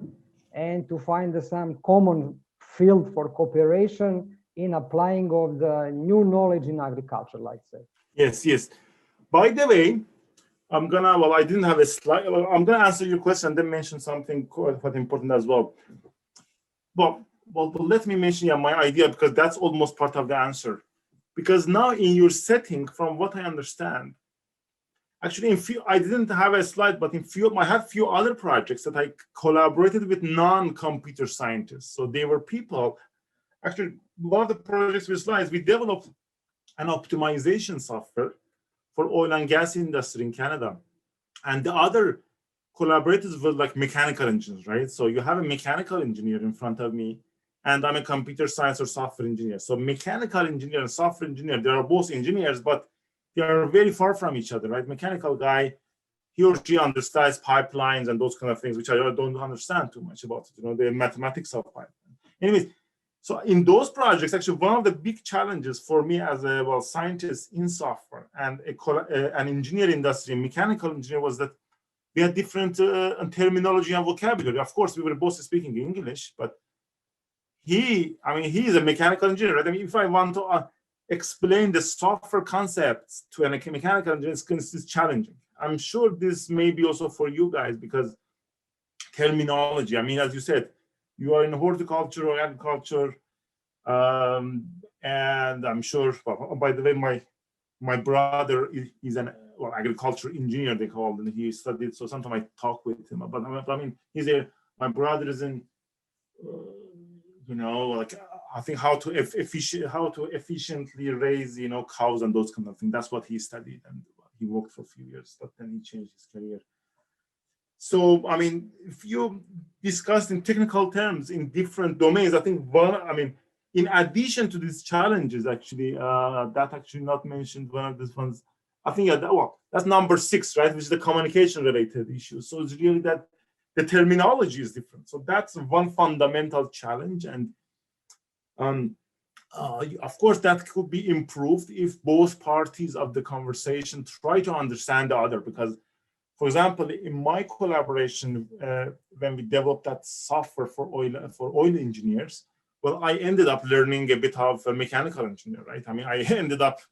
and to find some common field for cooperation in applying of the new knowledge in agriculture, let's say. Yes. By the way, I didn't have a slide. I'm gonna answer your question and then mention something quite important as well. Well, well, let me mention my idea, because that's almost part of the answer. Because now in your setting, from what I understand, actually, I didn't have a slide, but I had few other projects that I collaborated with non-computer scientists. So they were people. Actually, one of the projects with slides, we developed an optimization software for oil and gas industry in Canada. And the other collaborators were like mechanical engineers, right? So you have a mechanical engineer in front of me, and I'm a computer science or software engineer. So mechanical engineer and software engineer, they are both engineers, but they are very far from each other, right? Mechanical guy, he or she understands pipelines and those kind of things, which I don't understand too much about, the mathematics of pipeline. Anyways, so in those projects, actually, one of the big challenges for me as a scientist in software and an engineer industry, mechanical engineer, was that we had different terminology and vocabulary. Of course, we were both speaking English, but he is a mechanical engineer, right? I mean, if I want to explain the software concepts to a mechanical engineer, it's challenging. I'm sure this may be also for you guys, because terminology, I mean, as you said, you are in horticulture or agriculture, and I'm sure, well, by the way, my brother is an agriculture engineer, they call him. He studied, so sometimes I talk with him. But I mean, my brother is in, I think how to efficiently raise, cows and those kind of things. That's what he studied, and he worked for a few years, but then he changed his career. So, I mean, if you discussed in technical terms in different domains, I think in addition to these challenges, actually, that actually not mentioned, one of these ones, I think, that's number 6, right, which is the communication related issue. So it's really that the terminology is different. So that's one fundamental challenge. And of course, that could be improved if both parties of the conversation try to understand the other. Because, for example, in my collaboration, when we developed that software for oil engineers, well, I ended up learning a bit of a mechanical engineer, right? I mean, I ended up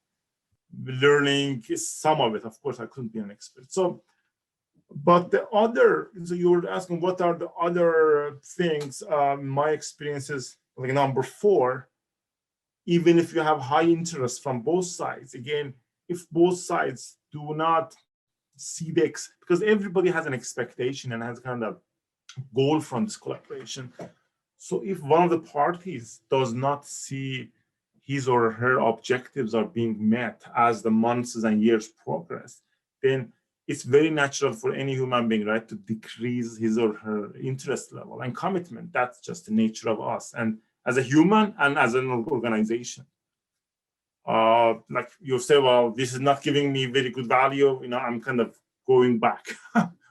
learning some of it. Of course, I couldn't be an expert. So, but so you were asking what are the other things? My experiences, like number 4, even if you have high interest from both sides, again, if both sides do not see because everybody has an expectation and has kind of goal from this collaboration. So if one of the parties does not see his or her objectives are being met as the months and years progress, then it's very natural for any human being, right, to decrease his or her interest level and commitment. That's just the nature of us, and as a human and as an organization. Like you say, well, this is not giving me very good value. I'm kind of going back.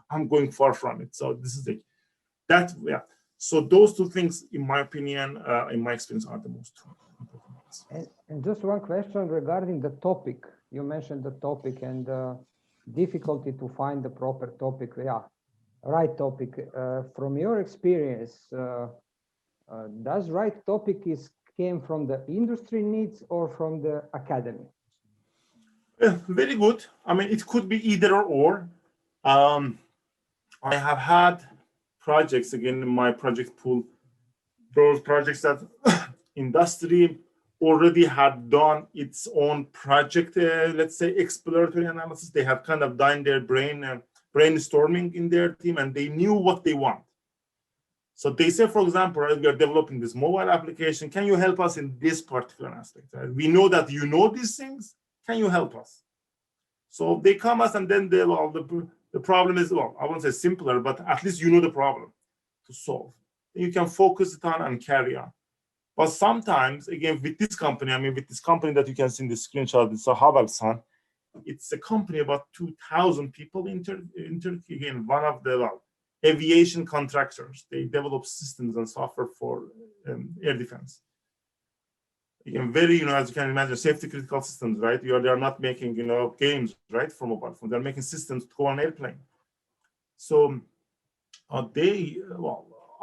I'm going far from it. So this is yeah. So those 2 things, in my opinion, in my experience, are the most important. And just one question regarding the topic. You mentioned the topic and difficulty to find the proper topic. Yeah, right topic. From your experience, does right topic came from the industry needs or from the academy? Very good. I mean, it could be either or. I have had projects, again, in my project pool, those projects that industry already had done its own project, let's say exploratory analysis. They have kind of done their brainstorming in their team, and they knew what they want. So they say, for example, right, we are developing this mobile application. Can you help us in this particular aspect? Right? We know that you know these things. Can you help us? So they come us, and then the problem is, well, I won't say simpler, but at least you know the problem to solve. You can focus it on and carry on. But sometimes, again, with this company, with this company that you can see in the screenshot, it's a Havelsan. It's a company about 2,000 people in Turkey. Again, one of the aviation contractors. They develop systems and software for air defense. Again, very, as you can imagine, safety critical systems, right? They are not making, games, right, for mobile phone. They're making systems to go on airplane. So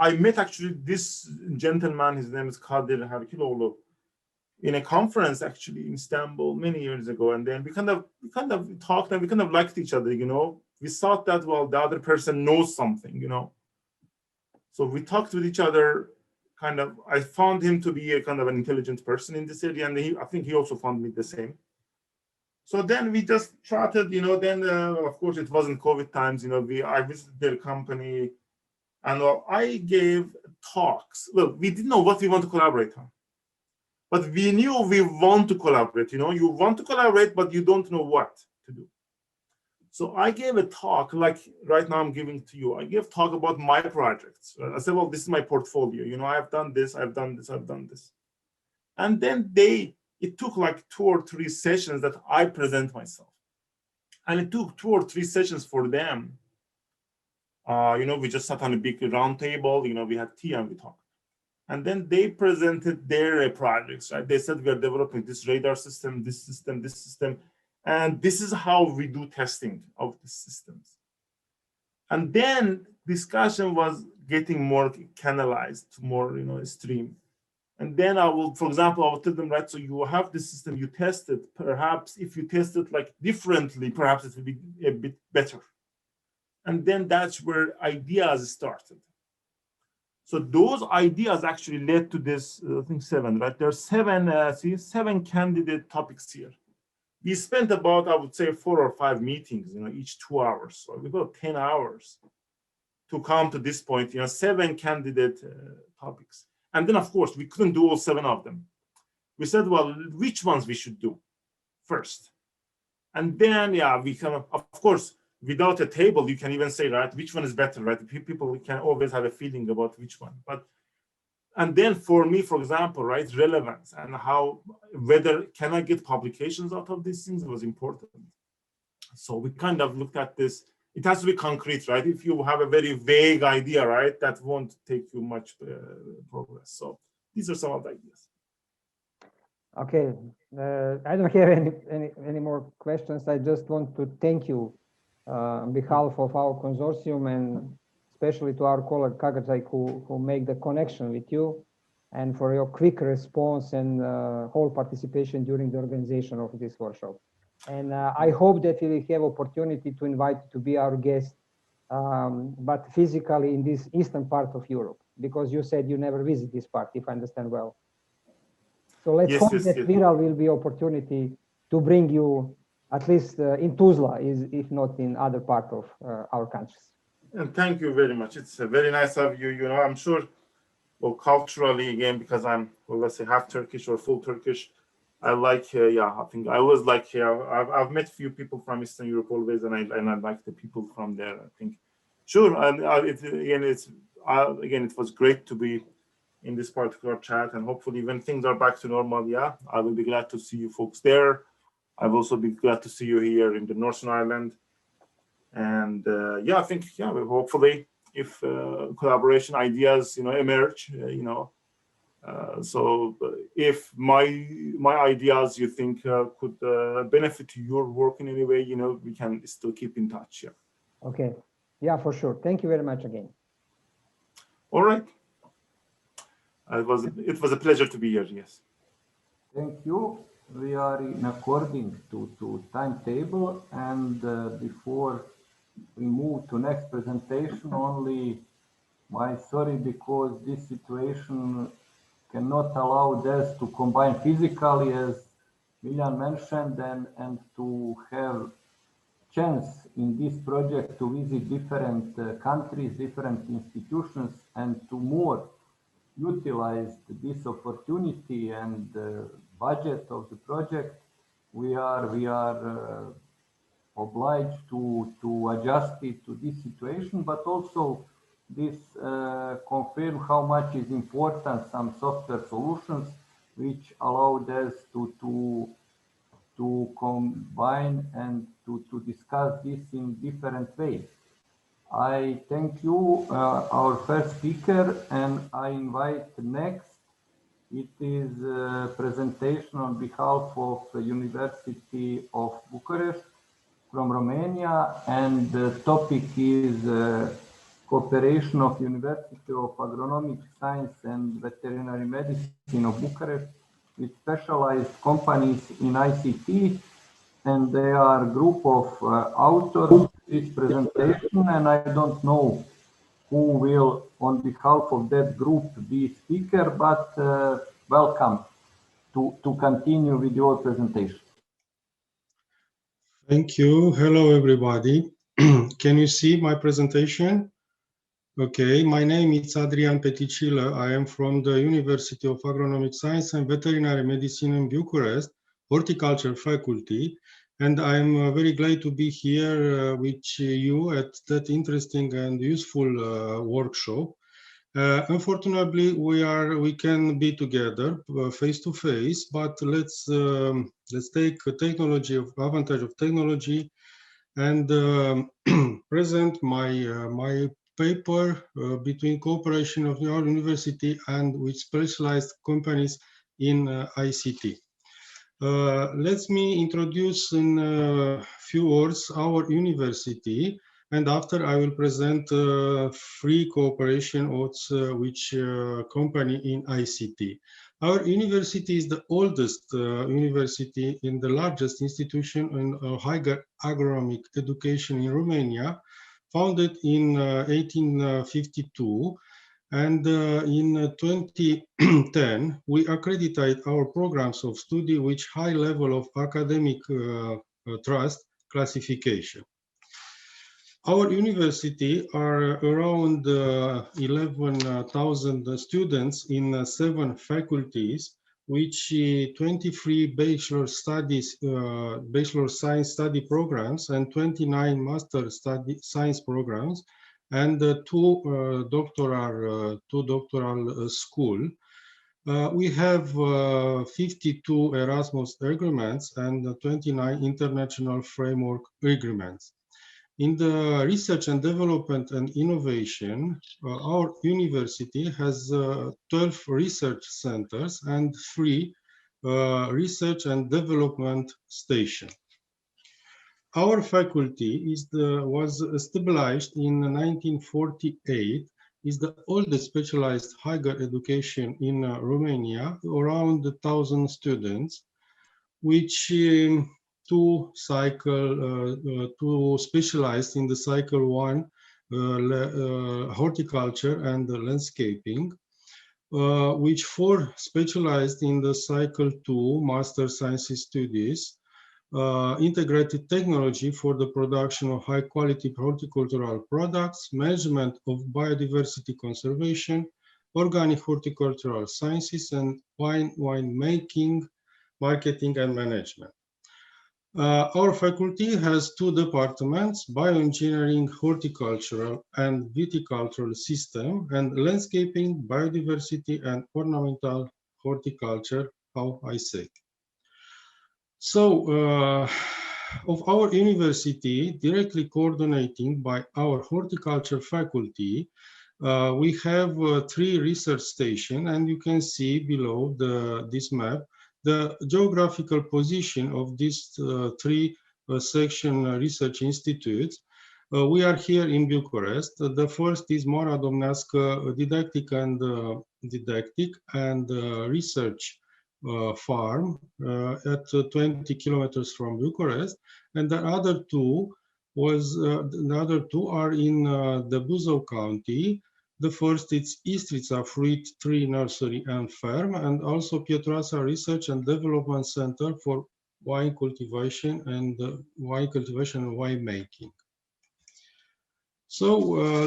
I met actually this gentleman, his name is Kadir Harkiloğlu, in a conference actually in Istanbul many years ago. And then we kind of talked, and we kind of liked each other, We thought that, well, the other person knows something, So we talked with each other, I found him to be a kind of an intelligent person in this area, and I think he also found me the same. So then we just chatted, then of course it wasn't COVID times, I visited their company, and I gave talks. Well, we didn't know what we want to collaborate on, but we knew we want to collaborate. You want to collaborate, but you don't know what to do. So I gave a talk, like right now I'm giving to you. I gave talk about my projects. I said, well, this is my portfolio. I've done this, I've done this, I've done this. And then it took like 2 or 3 sessions that I present myself. And it took 2 or 3 sessions for them. We just sat on a big round table, we had tea and we talked. And then they presented their projects, right? They said, we are developing this radar system, this system, this system. And this is how we do testing of the systems. And then discussion was getting more canalized, more, stream. And then for example, I will tell them, right, so you have this system, you test it. Perhaps if you test it like differently, perhaps it will be a bit better. And then that's where ideas started. So those ideas actually led to this, I think 7, right? There are 7 candidate topics here. We spent about, I would say, 4 or 5 meetings, each 2 hours. So we got 10 hours to come to this point, 7 candidate topics. And then, of course, we couldn't do all 7 of them. We said, well, which ones we should do first? And then, we can, of course, without a table, you can even say, right, which one is better, right? People can always have a feeling about which one. And then for me, for example, right, relevance and whether can I get publications out of these things was important. So we kind of looked at this. It has to be concrete, right? If you have a very vague idea, right, that won't take you much progress. So these are some of the ideas. Okay, I don't have any more questions. I just want to thank you on behalf of our consortium, and especially to our colleague Kagatai, who make the connection with you, and for your quick response and whole participation during the organization of this workshop. And I hope that we will have opportunity to invite you to be our guest, but physically in this eastern part of Europe, because you said you never visit this part, if I understand well. So let's hope that Viral will be opportunity to bring you at least in Tuzla, if not in other part of our countries. And thank you very much. It's very nice of you. I'm sure, well, culturally, again, because I'm, well, let's say half Turkish or full Turkish, I like, I think I always like, I've met few people from Eastern Europe always, and I like the people from there, I think. Sure, and again, it was great to be in this particular chat, and hopefully when things are back to normal, I will be glad to see you folks there. I will also be glad to see you here in the Northern Ireland. And I think, hopefully if collaboration ideas, emerge, so if my ideas you think could benefit your work in any way, we can still keep in touch. Okay. Yeah, for sure. Thank you very much again. All right. It was a pleasure to be here. Yes. Thank you. We are in according to timetable, and before we move to next presentation, only my sorry, because this situation cannot allow us to combine physically, as Miljan mentioned, and to have chance in this project to visit different countries, different institutions, and to more utilize this opportunity and budget of the project. We are obliged to adjust it to this situation, but also this confirm how much is important some software solutions which allowed us to combine and to discuss this in different ways. I thank you, our first speaker, and I invite next. It is a presentation on behalf of the University of Bucharest from Romania, and the topic is cooperation of University of Agronomic Science and Veterinary Medicine of Bucharest with specialized companies in ICT, and they are a group of authors of this presentation, and I don't know who will, on behalf of that group, be speaker, but welcome to continue with your presentation. Thank you. Hello, everybody. Can you see my presentation? Okay, my name is Adrian Peticilă. I am from the University of Agronomic Science and Veterinary Medicine in Bucharest, Horticulture Faculty, and I'm very glad to be here with you at that interesting and useful workshop. Unfortunately, we can be together face to face, but let's take advantage of technology and present my paper between cooperation of our university and with specialized companies in ICT. Let me introduce in a few words our university, and after I will present free cooperation with which company in ICT. Our university is the oldest university in the largest institution in higher agronomic education in Romania, founded in 1852. And in 2010, we accredited our programs of study with high level of academic trust classification. Our university are around 11,000 students in 7 faculties, which 23 bachelor science study programs and 29 master science programs, and two doctoral school. We have 52 Erasmus agreements and 29 international framework agreements. In the research and development and innovation, our university has 12 research centers and 3 research and development stations. Our faculty was established in 1948, is the oldest specialized higher education in Romania, around 1,000 students, which two specialized in the cycle 1, horticulture and landscaping, which 4 specialized in the cycle 2, master sciences studies, integrated technology for the production of high quality horticultural products, management of biodiversity conservation, organic horticultural sciences, and wine making, marketing and management. Our faculty has 2 departments, bioengineering, horticultural and viticultural system, and landscaping, biodiversity and ornamental horticulture, how I say. So, of our university, directly coordinating by our horticulture faculty, we have 3 research stations, and you can see below this map the geographical position of these 3 section research institutes. We are here in Bucharest. The first is Mora Domnească Didactic and Research farm at 20 kilometers from Bucharest, and the other 2 are in the Buzău County. The first is Istrița Fruit Tree Nursery and Farm, and also Pietroasa Research and Development Center for wine cultivation and wine making. So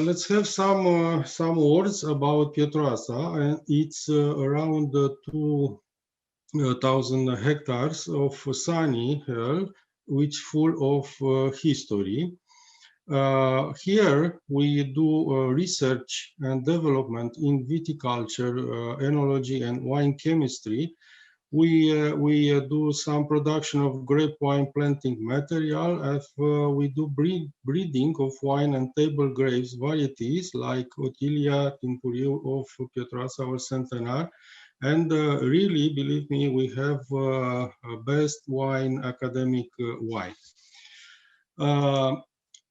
let's have some words about Pietroasa, and it's around 2,000 hectares of sunny hill, which full of history. Here we do research and development in viticulture, enology and wine chemistry. We do some production of grape wine planting material. We do breeding of wine and table grapes varieties like Otilia, Timpuriu of Pietroasa or Centenar. And really, believe me, we have best wine, academic wine.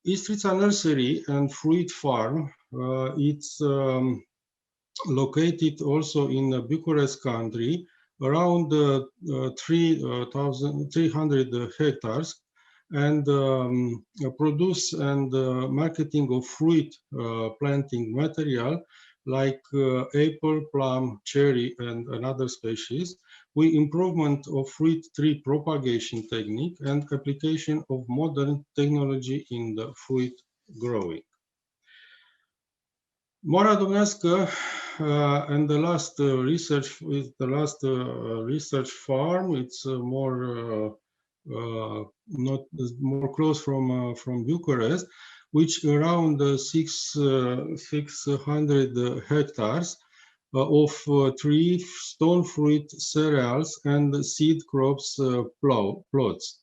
Istrița Nursery and Fruit Farm, it's located also in Bucharest country, around 300 hectares. and produce and marketing of fruit planting material like apple, plum, cherry, and another species, with improvement of fruit tree propagation technique and application of modern technology in the fruit growing. Moara Domnească and the last research with the last research farm, it's more not more close from Bucharest, which around 600 hectares of tree, stone fruit cereals and seed crops plots.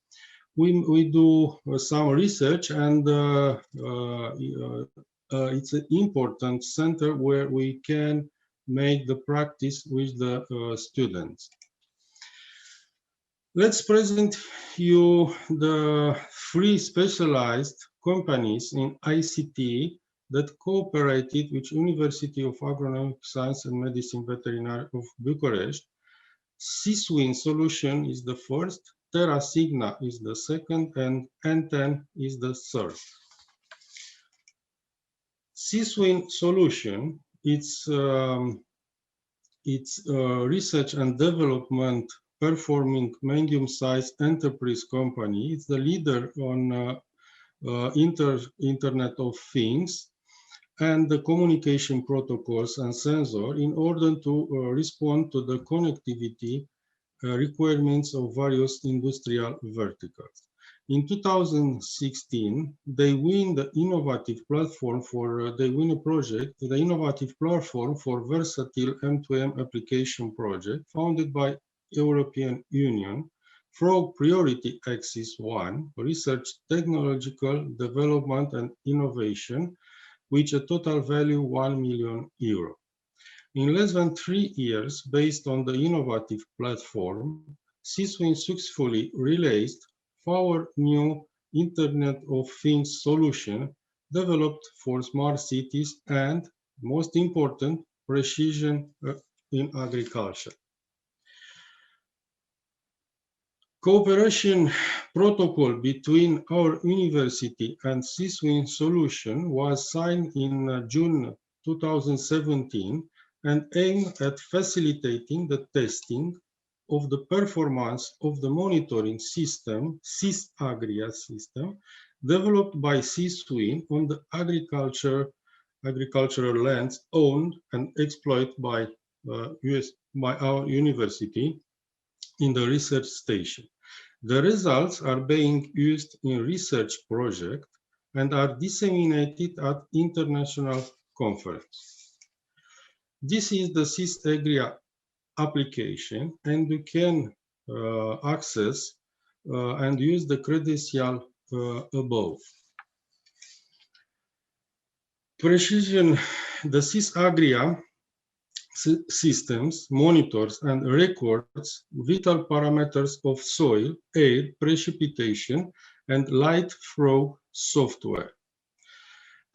We do some research, and it's an important center where we can make the practice with the students. Let's present you the 3 specialized companies in ICT that cooperated with University of Agronomic Science and Medicine Veterinary of Bucharest. Siswin Solution is the first, Terra Signa is the second, and N10 is the third. Siswin Solution, it's research and development performing medium-sized enterprise company. It's the leader on Internet of Things and the communication protocols and sensor in order to respond to the connectivity requirements of various industrial verticals. In 2016, they win the innovative platform for they win a project, the innovative platform for versatile M2M application project founded by European Union for Priority Axis 1, Research, Technological Development and Innovation, with a total value €1 million. In less than 3 years, based on the innovative platform, Siswin successfully released 4 new Internet of Things solution developed for smart cities and, most important, precision in agriculture. Cooperation protocol between our university and Siswin Solution was signed in June 2017 and aimed at facilitating the testing of the performance of the monitoring system, SysAgria system, developed by Siswin on the agricultural lands owned and exploited by our university in the research station. The results are being used in research projects and are disseminated at international conferences. This is the SysAgria application, and you can access and use the credential above. Precision, the SysAgria systems monitors and records vital parameters of soil, air, precipitation, and light flow software,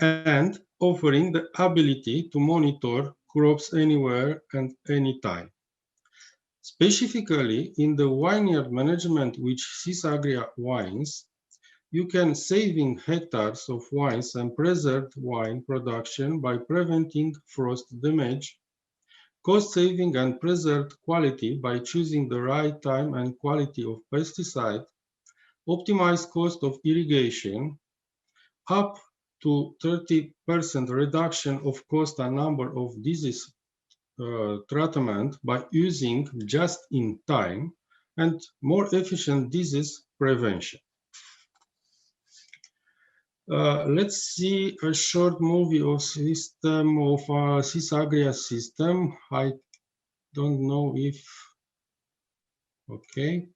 and offering the ability to monitor crops anywhere and anytime. Specifically, in the vineyard management which SysAgria wines, you can saving hectares of wines and preserve wine production by preventing frost damage, cost saving and preserved quality by choosing the right time and quality of pesticide, optimized cost of irrigation, up to 30% reduction of cost and number of disease treatment by using just in time, and more efficient disease prevention. Let's see a short movie of system of SysAgria system. I don't know if, okay.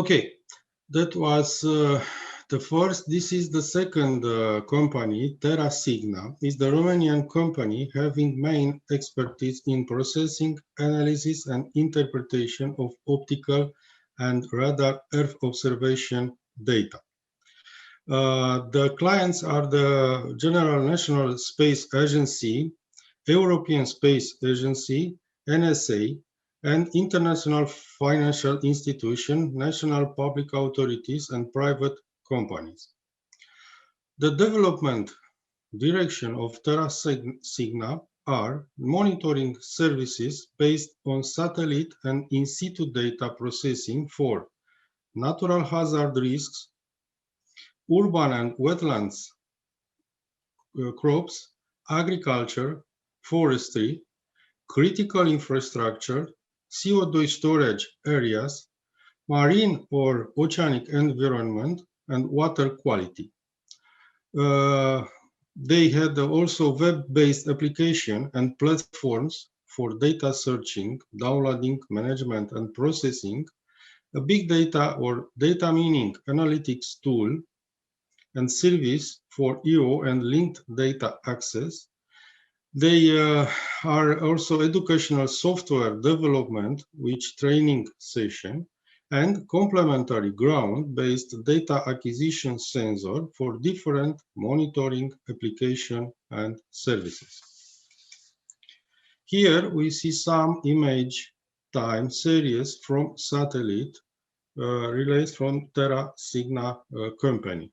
Okay, that was the first. This is the second company, Terra Signa, is the Romanian company having main expertise in processing, analysis, and interpretation of optical and radar Earth observation data. The clients are the General National Space Agency, European Space Agency, NSA, and international financial institutions, national public authorities, and private companies. The development direction of Terra Signa are monitoring services based on satellite and in situ data processing for natural hazard risks, urban and wetlands crops, agriculture, forestry, critical infrastructure, CO2 storage areas, marine or oceanic environment, and water quality. They had also web-based application and platforms for data searching, downloading, management, and processing, a big data or data mining analytics tool, and service for EO and linked data access. They are also educational software development, which training session, and complementary ground-based data acquisition sensor for different monitoring application and services. Here we see some image time series from satellite relays from Terra Signa company.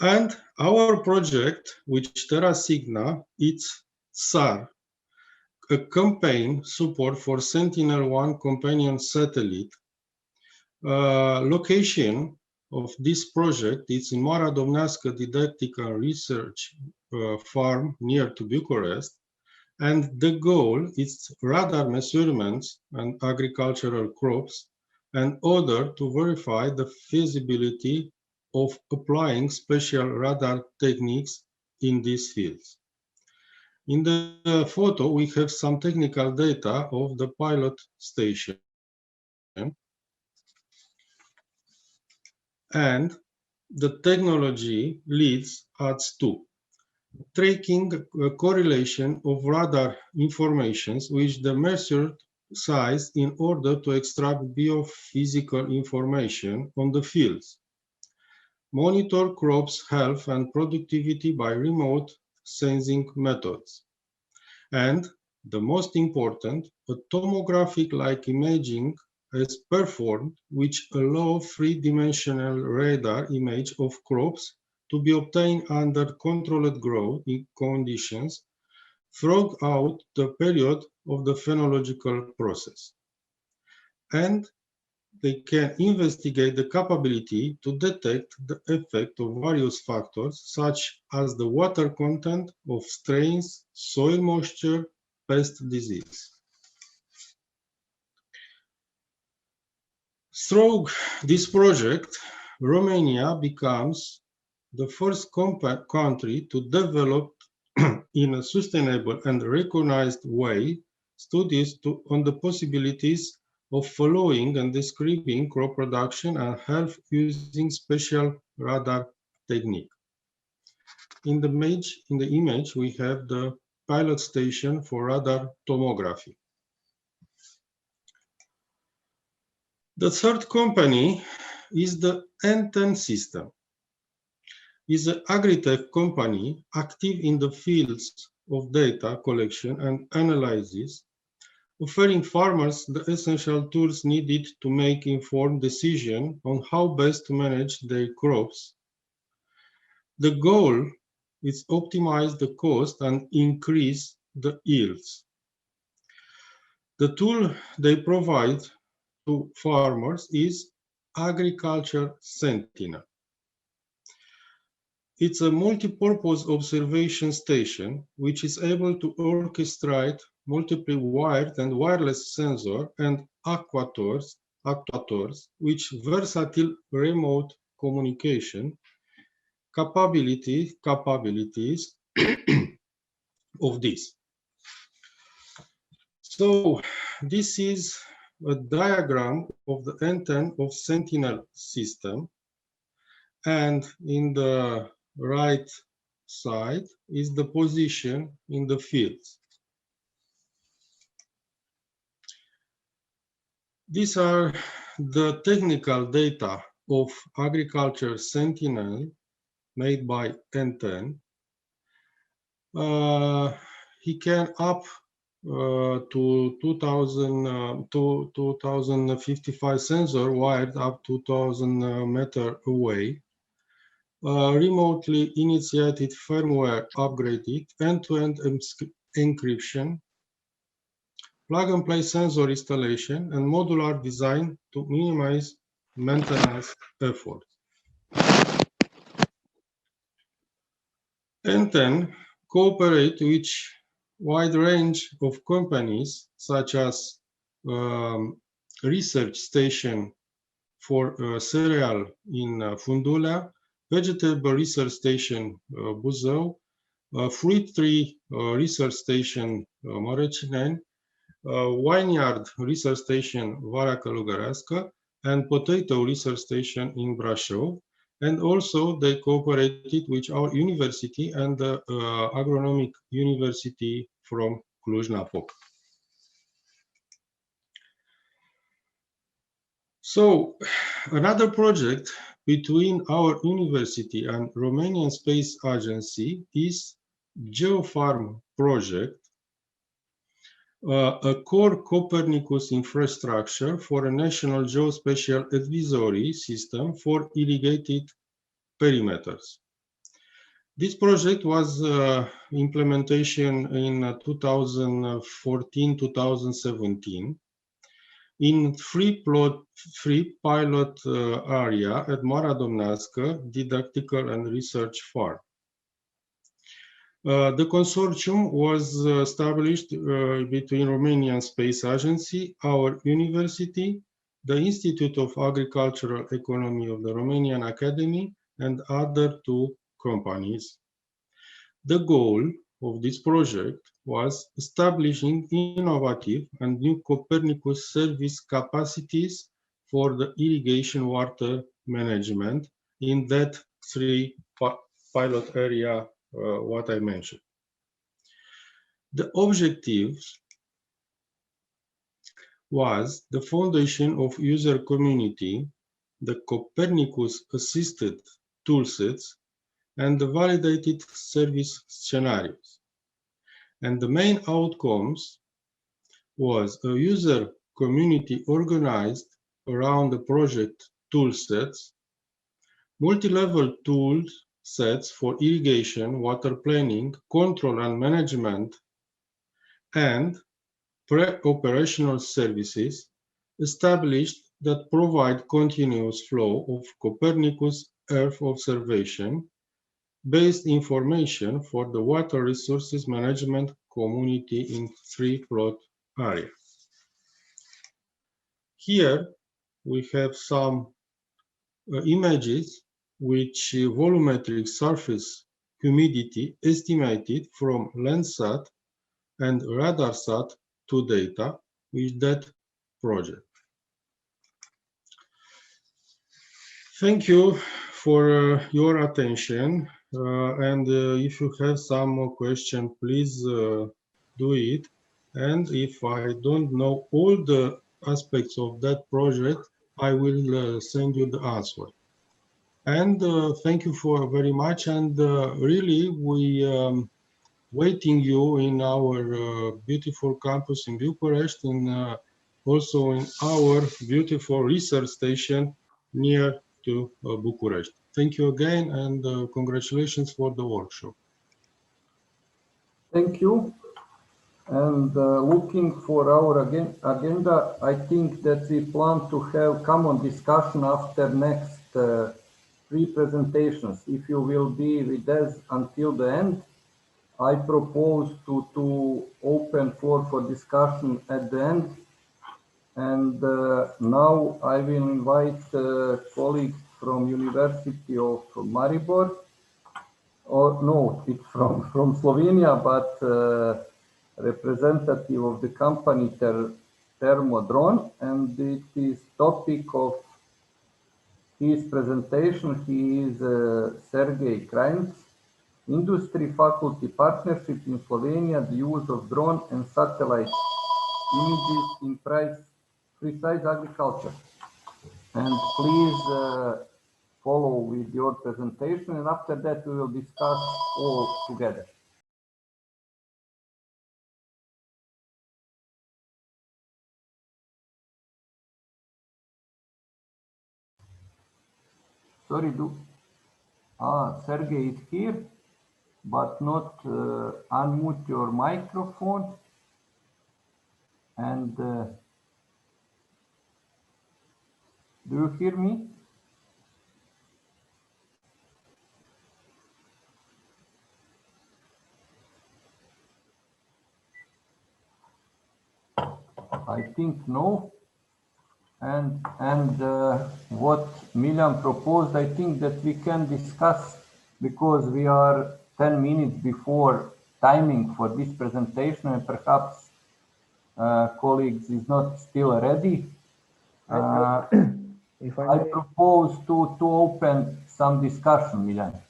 And our project, which Terra Signa, it's SAR, a campaign support for Sentinel-1 companion satellite. Location of this project is in Marea Domnească Didactic and Research Farm near to Bucharest. And the goal is radar measurements and agricultural crops in order to verify the feasibility of applying special radar techniques in these fields. In the photo, we have some technical data of the pilot station. And the technology leads us to tracking a correlation of radar informations which the measured size in order to extract biophysical information on the fields. Monitor crops' health and productivity by remote sensing methods. And the most important, a tomographic-like imaging is performed, which allow three-dimensional radar image of crops to be obtained under controlled growth conditions throughout the period of the phenological process. And they can investigate the capability to detect the effect of various factors, such as the water content of strains, soil moisture, pest disease. Through this project, Romania becomes the first country to develop in a sustainable and recognized way studies on the possibilities of following and describing crop production and health using special radar technique. In the image, we have the pilot station for radar tomography. The third company is the N10 system. It's an agri-tech company active in the fields of data collection and analysis, offering farmers the essential tools needed to make informed decisions on how best to manage their crops. The goal is to optimize the cost and increase the yields. The tool they provide to farmers is Agriculture Sentinel. It's a multi-purpose observation station which is able to orchestrate multiple wired and wireless sensors and actuators which versatile remote communication capabilities of this. So this is a diagram of the antenna of Sentinel system, and in the right side is the position in the fields. These are the technical data of Agriculture Sentinel made by N10. He can up to 2055 sensor wired up to 2000 meter away. Remotely initiated firmware upgraded, end-to-end encryption, plug-and-play sensor installation, and modular design to minimize maintenance effort. N10 cooperate with wide range of companies such as research station for cereal in Fundula, vegetable research station Buzău, fruit tree research station Mărăcineni, vineyard research station Valea Călugărească, and potato research station in Brașov. And also they cooperated with our university and the agronomic university from Cluj-Napoca. So another project between our university and Romanian Space Agency is GeoFarm project, a core Copernicus infrastructure for a national geospatial advisory system for irrigated perimeters. This project was implementation in 2014-2017 in free pilot area at Marea Domnească Didactical and Research Farm. The consortium was established between Romanian Space Agency, our university, the Institute of Agricultural Economy of the Romanian Academy, and other two companies. The goal of this project was establishing innovative and new Copernicus service capacities for the irrigation water management in that three pilot area what I mentioned. The objectives was the foundation of user community, the Copernicus assisted toolsets, and the validated service scenarios. And the main outcomes was a user community organized around the project toolsets, multi-level tools sets for irrigation, water planning, control and management, and pre-operational services established that provide continuous flow of Copernicus Earth observation based information for the water resources management community in three plot area. Here we have some images which volumetric surface humidity estimated from Landsat and RadarSat 2 data with that project. Thank you for your attention. And if you have some more questions, please do it. And if I don't know all the aspects of that project, I will send you the answer. And thank you for very much. And really, we waiting you in our beautiful campus in Bucharest, and also in our beautiful research station near to Bucharest. Thank you again, and congratulations for the workshop. Thank you. And looking for our agenda, I think that we plan to have common discussion after next three presentations. If you will be with us until the end, I propose to open floor for discussion at the end. And now I will invite colleagues from University of Maribor. Or no, it's from Slovenia, but representative of the company Thermodrone, and it is topic of his presentation. He is Sergey Krajnc, Industry Faculty Partnership in Slovenia, the use of drone and satellite images in precise agriculture. And please follow with your presentation, and after that we will discuss all together. Sorry, Sergey is here, but not unmute your microphone. And do you hear me? I think no. And what Miljan proposed, I think that we can discuss, because we are 10 minutes before timing for this presentation, and perhaps colleagues is not still ready. If I propose to open some discussion, Miljan.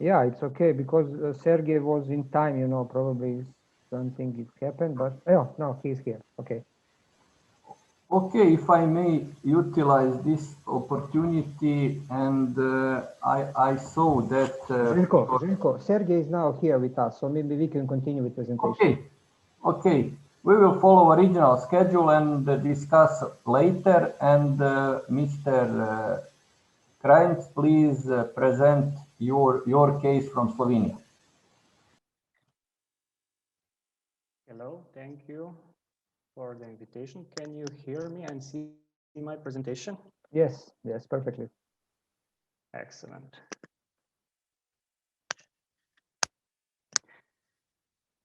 Yeah, it's okay, because Sergey was in time, you know, probably something it happened, but oh, no, he's here. Okay. Okay, if I may utilize this opportunity, and I saw that... Željko, Sergey is now here with us, so maybe we can continue with presentation. Okay. We will follow original schedule and discuss later. And Mr. Krajnc, please present your case from Slovenia. Hello, thank you for the invitation. Can you hear me and see my presentation? Yes, perfectly. Excellent.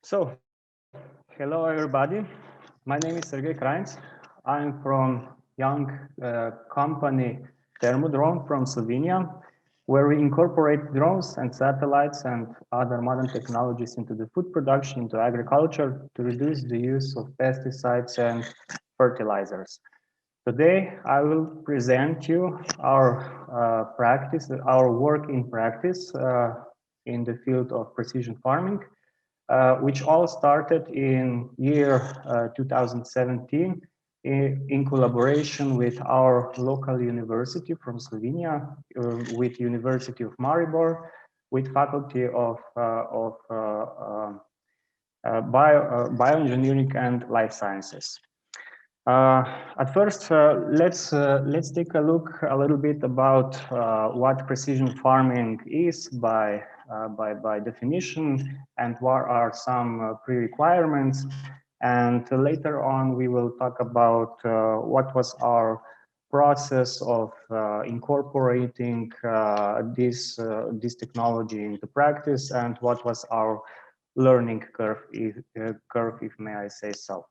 So, hello everybody. My name is Sergey Krajnc. I'm from young company Thermodrone from Slovenia, where we incorporate drones and satellites and other modern technologies into the food production, into agriculture, to reduce the use of pesticides and fertilizers. Today, I will present you our practice, our work in practice in the field of precision farming, which all started in year 2017 in collaboration with our local university from Slovenia, with University of Maribor, with Faculty of Bioengineering and Life Sciences. At first, let's take a look a little bit about what precision farming is by definition, and what are some pre-requirements. And later on, we will talk about what was our process of incorporating this technology into practice, and what was our learning curve, if may I say so.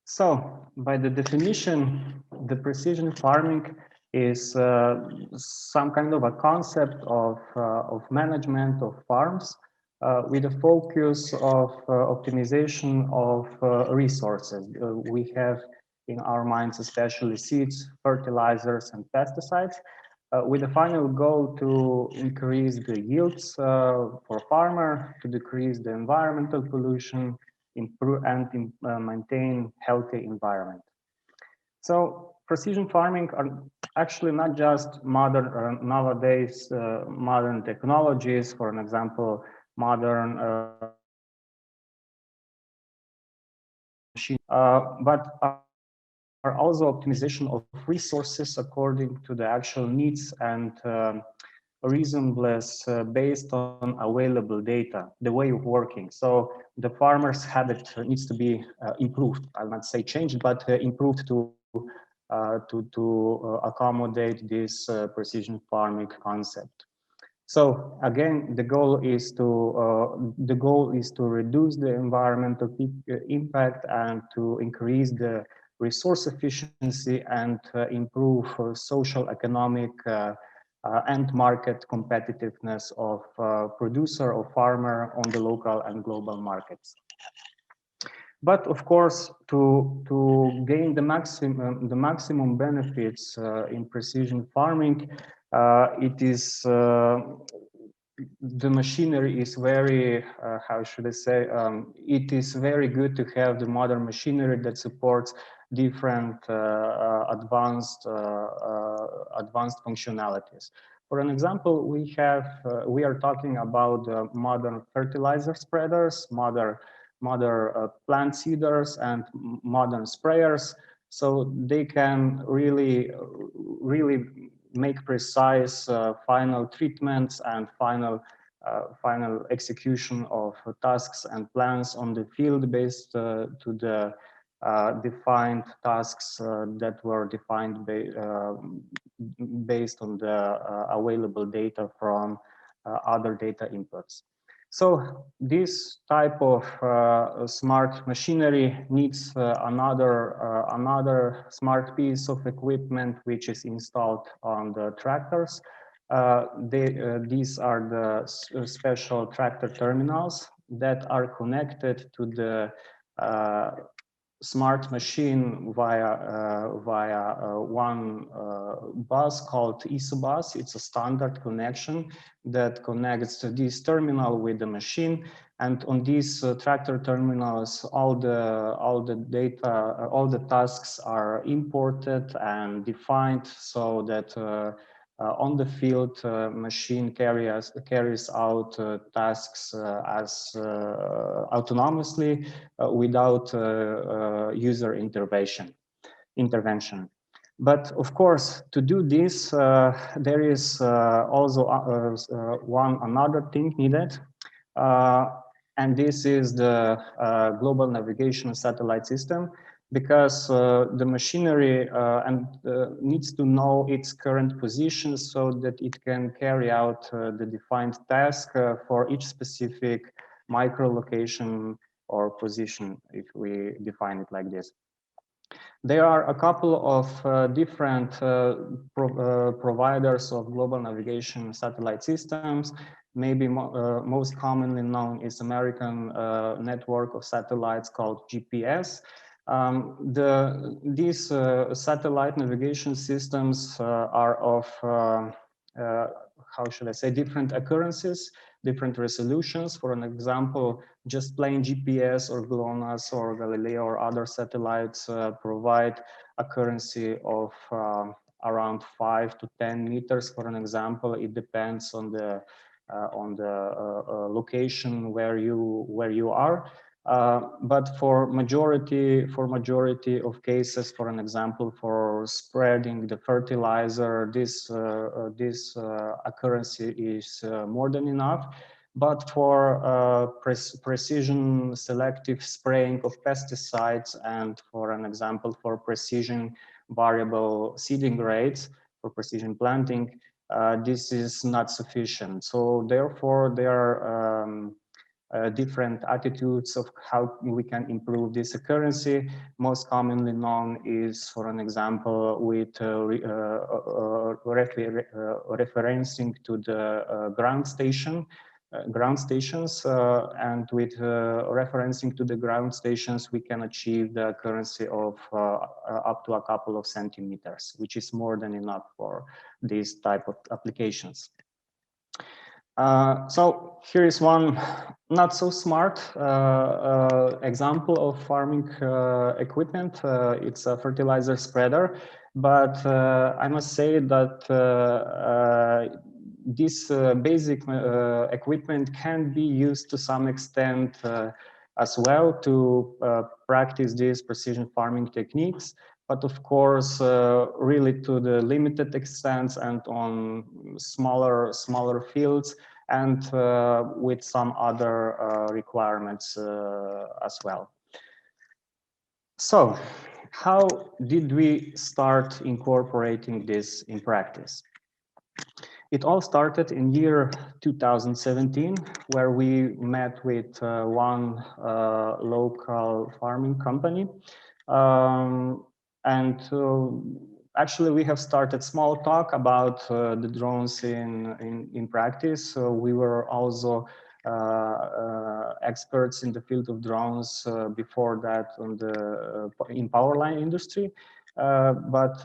So, by the definition, the precision farming is some kind of a concept of management of farms with a focus of optimization of resources. We have in our minds especially seeds, fertilizers, and pesticides, with the final goal to increase the yields for farmer, to decrease the environmental pollution, improve and maintain healthy environment. So precision farming are actually not just modern nowadays modern technologies, for an example, modern machine, but are also optimization of resources according to the actual needs and reasonableness based on available data, the way of working. So the farmer's habit needs to be improved. I'll not say changed, but improved to accommodate this precision farming concept. So again, the goal is to reduce the environmental impact and to increase the resource efficiency and improve social economic and market competitiveness of producer or farmer on the local and global markets. But of course, to gain the maximum benefits in precision farming, it is the machinery is very, how should I say, it is very good to have the modern machinery that supports different advanced functionalities. For an example, we are talking about modern fertilizer spreaders, modern plant seeders, and modern sprayers. So they can really make precise final treatments and final execution of tasks and plans on the field based to the defined tasks that were defined based on the available data from other data inputs. So this type of smart machinery needs another smart piece of equipment which is installed on the tractors. These are the special tractor terminals that are connected to the smart machine via one bus called ISO-bus. It's a standard connection that connects this terminal with the machine, and on these tractor terminals, all the data, all the tasks are imported and defined so that on the field, machine carries out tasks as autonomously without user intervention. But of course, to do this, there is also another thing needed, and this is the global navigation satellite system, because the machinery needs to know its current position so that it can carry out the defined task for each specific micro location or position, if we define it like this. There are a couple of different providers of global navigation satellite systems. Maybe most commonly known is American network of satellites called GPS. These satellite navigation systems are of, how should I say, different occurrences, different resolutions. For an example, just plain GPS or GLONASS or Galileo or other satellites provide accuracy of around 5 to 10 meters. For an example, it depends on the location where you are. But for majority of cases, for an example, for spreading the fertilizer, this accuracy is more than enough. But for precision selective spraying of pesticides, and for an example, for precision variable seeding rates, for precision planting, this is not sufficient. So therefore, there are different attitudes of how we can improve this accuracy. Most commonly known is, for an example, with referencing to the ground stations, and with referencing to the ground stations, we can achieve the accuracy of up to a couple of centimeters, which is more than enough for these type of applications. So here is one not so smart example of farming equipment. It's a fertilizer spreader, but I must say that this basic equipment can be used to some extent as well to practice these precision farming techniques. But of course, really to the limited extent and on smaller fields, and with some other requirements as well. So, how did we start incorporating this in practice? It all started in year 2017, where we met with one local farming company. And actually, we have started small talk about the drones in practice. So we were also experts in the field of drones before that on the in power line industry. But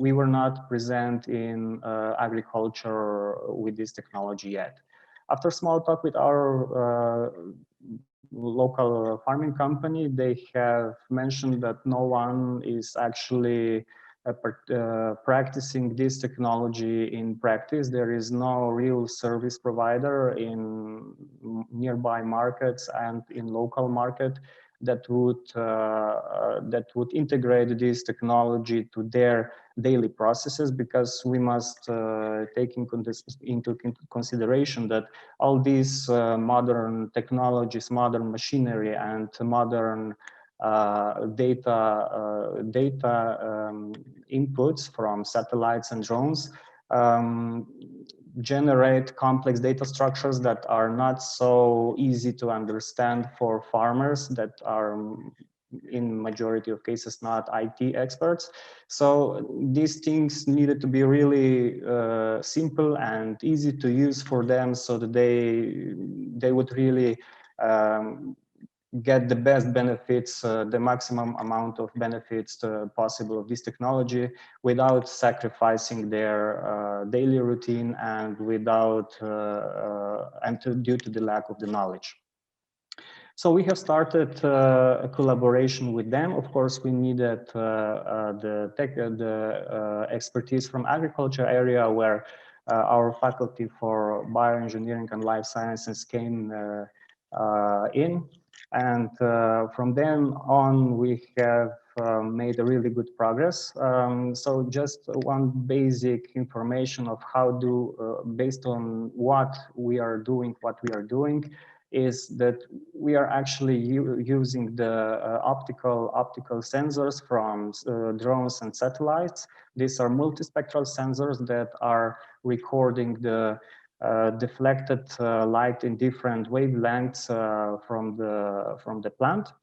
we were not present in agriculture with this technology yet. After small talk with our local farming company, they have mentioned that no one is actually practicing this technology in practice. There is no real service provider in nearby markets and in local market that would integrate this technology to their daily processes, because we must take into consideration that all these modern technologies, modern machinery, and modern data inputs from satellites and drones generate complex data structures that are not so easy to understand for farmers that are in majority of cases not IT experts. So these things needed to be really simple and easy to use for them, so that they would really get the best benefits, the maximum amount of benefits possible of this technology, without sacrificing their daily routine and without due to the lack of the knowledge. So we have started a collaboration with them. Of course, we needed the expertise from agriculture area, where our faculty for bioengineering and life sciences came in. And from then on, we have made a really good progress. So just one basic information of how based on what we are doing, is that we are actually using the optical sensors from drones and satellites. These are multispectral sensors that are recording the deflected light in different wavelengths from the plant.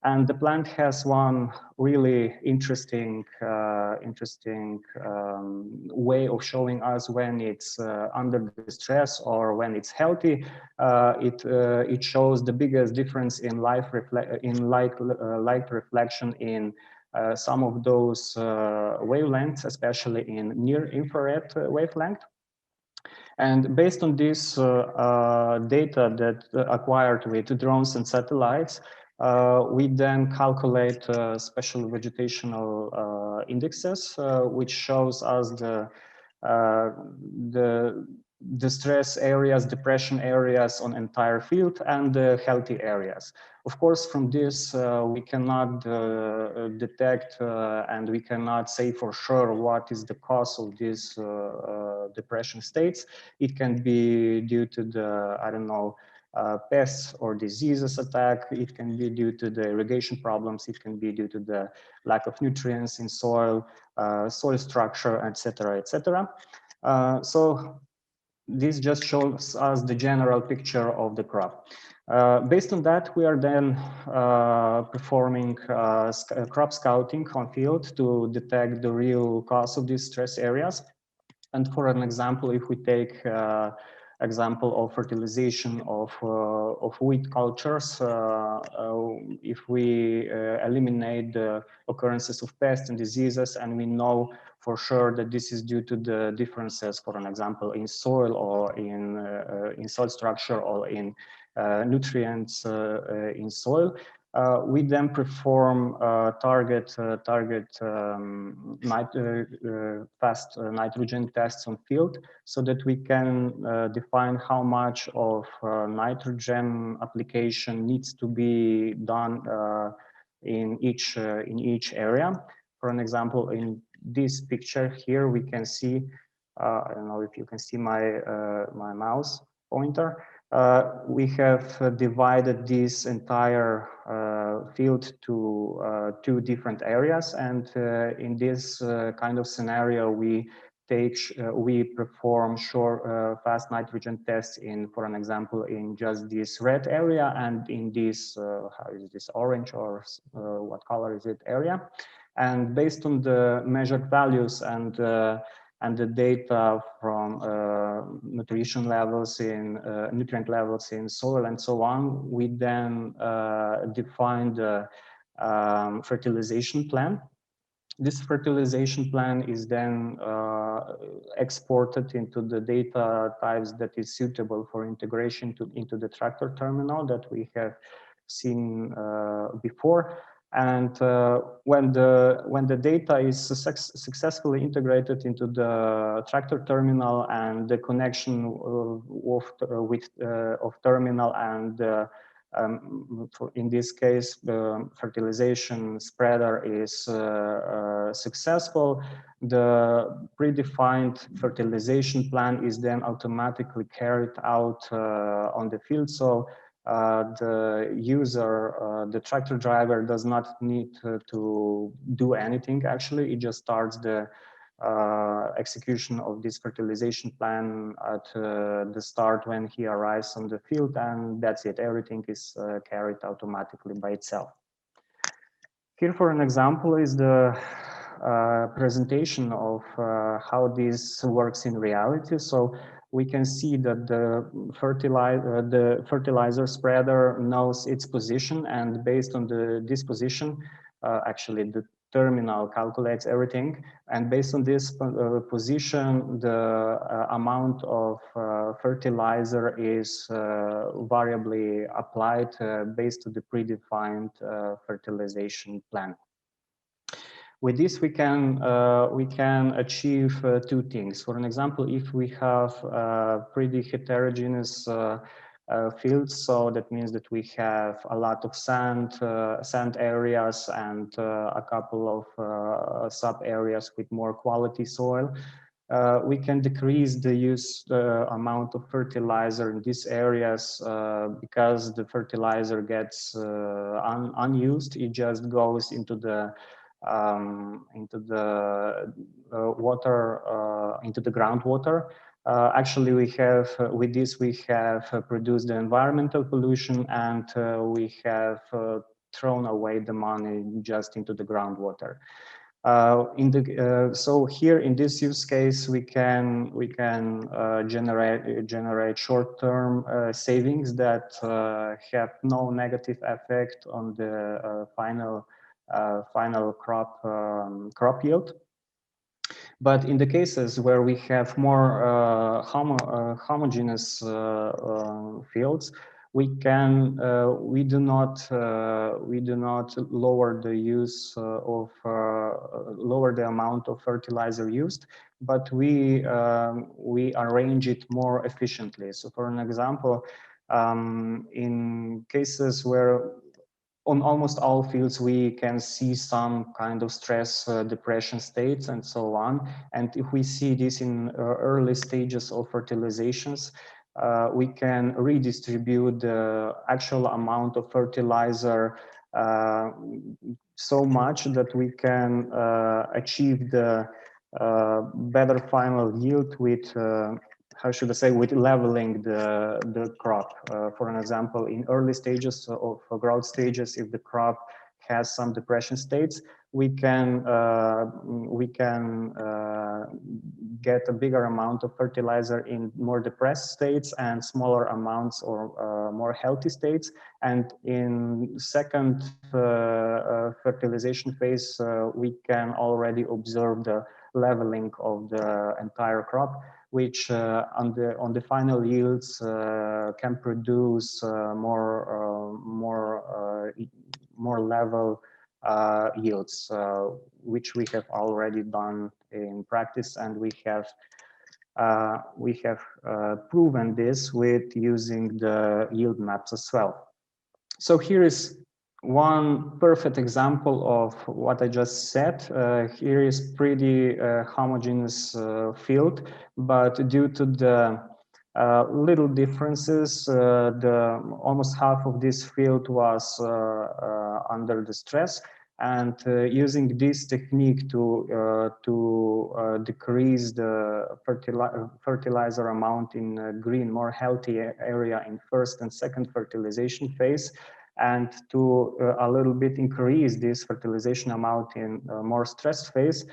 And the plant has one really interesting way of showing us when it's under distress or when it's healthy. It shows the biggest difference in light reflection in some of those wavelengths, especially in near infrared wavelength. And based on this data that acquired with drones and satellites, we then calculate special vegetational indexes, which shows us the stress areas, depression areas on entire field, and the healthy areas. Of course, from this, we cannot detect and we cannot say for sure what is the cause of these depression states. It can be due to the, I don't know, pests or diseases attack. It can be due to the irrigation problems. It can be due to the lack of nutrients in soil, soil structure, etc., etc. So this just shows us the general picture of the crop. Based on that, we are then performing crop scouting on field to detect the real cause of these stress areas. And for an example, if we take example of fertilization of wheat cultures, if we eliminate the occurrences of pests and diseases, and we know for sure that this is due to the differences, for an example, in soil or in soil structure or in nutrients in soil, we then perform fast nitrogen tests on field, so that we can define how much of nitrogen application needs to be done in each area. For an example, in this picture here, we can see, I don't know if you can see my mouse pointer. We have divided this entire field to two different areas, and in this kind of scenario, we perform short, fast nitrogen tests in, for an example, in just this red area and in this, how is this, orange or what color is it area. And based on the measured values and the data from nutrition levels in nutrient levels in soil and so on, we then defined a fertilization plan. This fertilization plan is then exported into the data types that is suitable for integration into the tractor terminal that we have seen before. And when the data is successfully integrated into the tractor terminal and the connection of terminal and in this case, the fertilization spreader is successful, the predefined fertilization plan is then automatically carried out on the field. So the user, the tractor driver, does not need to do anything. Actually, it just starts the execution of this fertilization plan at the start when he arrives on the field, and that's it. Everything is carried automatically by itself. Here, for an example, is the presentation of how this works in reality. So we can see that the fertilizer spreader knows its position, and based on this position, actually the terminal calculates everything, and based on this position, the amount of fertilizer is variably applied based on the predefined fertilization plan. With this, we can achieve two things. For an example, if we have pretty heterogeneous fields, so that means that we have a lot of sand areas and a couple of sub areas with more quality soil. We can decrease the amount of fertilizer in these areas because the fertilizer gets unused. It just goes into the water, into the groundwater. Actually, we have with this we have produced the environmental pollution, and we have thrown away the money just into the groundwater. So here in this use case, we can generate short-term savings that have no negative effect on the final crop yield. But in the cases where we have more homogeneous fields, we do not lower the use of lower the amount of fertilizer used, but we arrange it more efficiently. So, for an example, in cases where on almost all fields we can see some kind of stress depression states and so on, and if we see this in early stages of fertilizations, we can redistribute the actual amount of fertilizer so much that we can achieve the better final yield with how should I say, with leveling the crop. For an example, in early stages of growth stages, if the crop has some depression states, we can get a bigger amount of fertilizer in more depressed states and smaller amounts or more healthy states. And in second fertilization phase, we can already observe the leveling of the entire crop, which on the final yields can produce more level yields, which we have already done in practice, and we have proven this with using the yield maps as well. So here is one perfect example of what I just said. Here is pretty homogeneous field, but due to the little differences, almost half of this field was under the stress. And using this technique to decrease the fertilizer amount in green, more healthy area in first and second fertilization phase, And to a little bit increase this fertilization amount in a more stressed phase,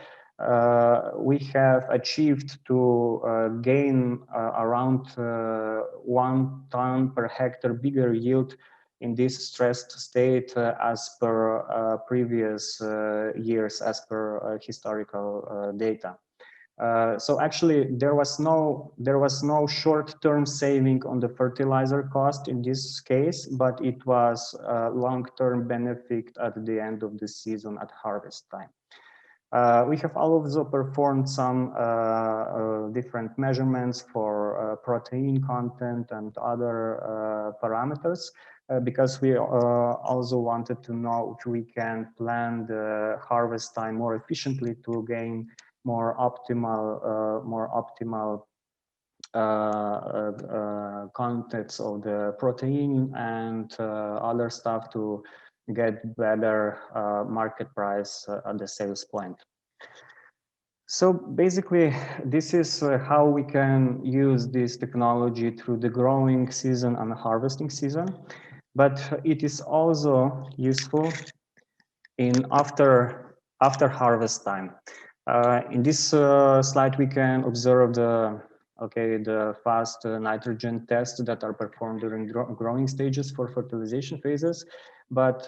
we have achieved to gain around 1 ton per hectare bigger yield in this stressed state as per previous years, as per historical data. So actually, there was no short-term saving on the fertilizer cost in this case, but it was a long-term benefit at the end of the season at harvest time. We have also performed some different measurements for protein content and other parameters because we also wanted to know if we can plan the harvest time more efficiently to gain more optimal contents of the protein and other stuff to get better market price at the sales point. So basically, this is how we can use this technology through the growing season and harvesting season, but it is also useful in after harvest time. In this slide, we can observe the fast nitrogen tests that are performed during growing stages for fertilization phases. But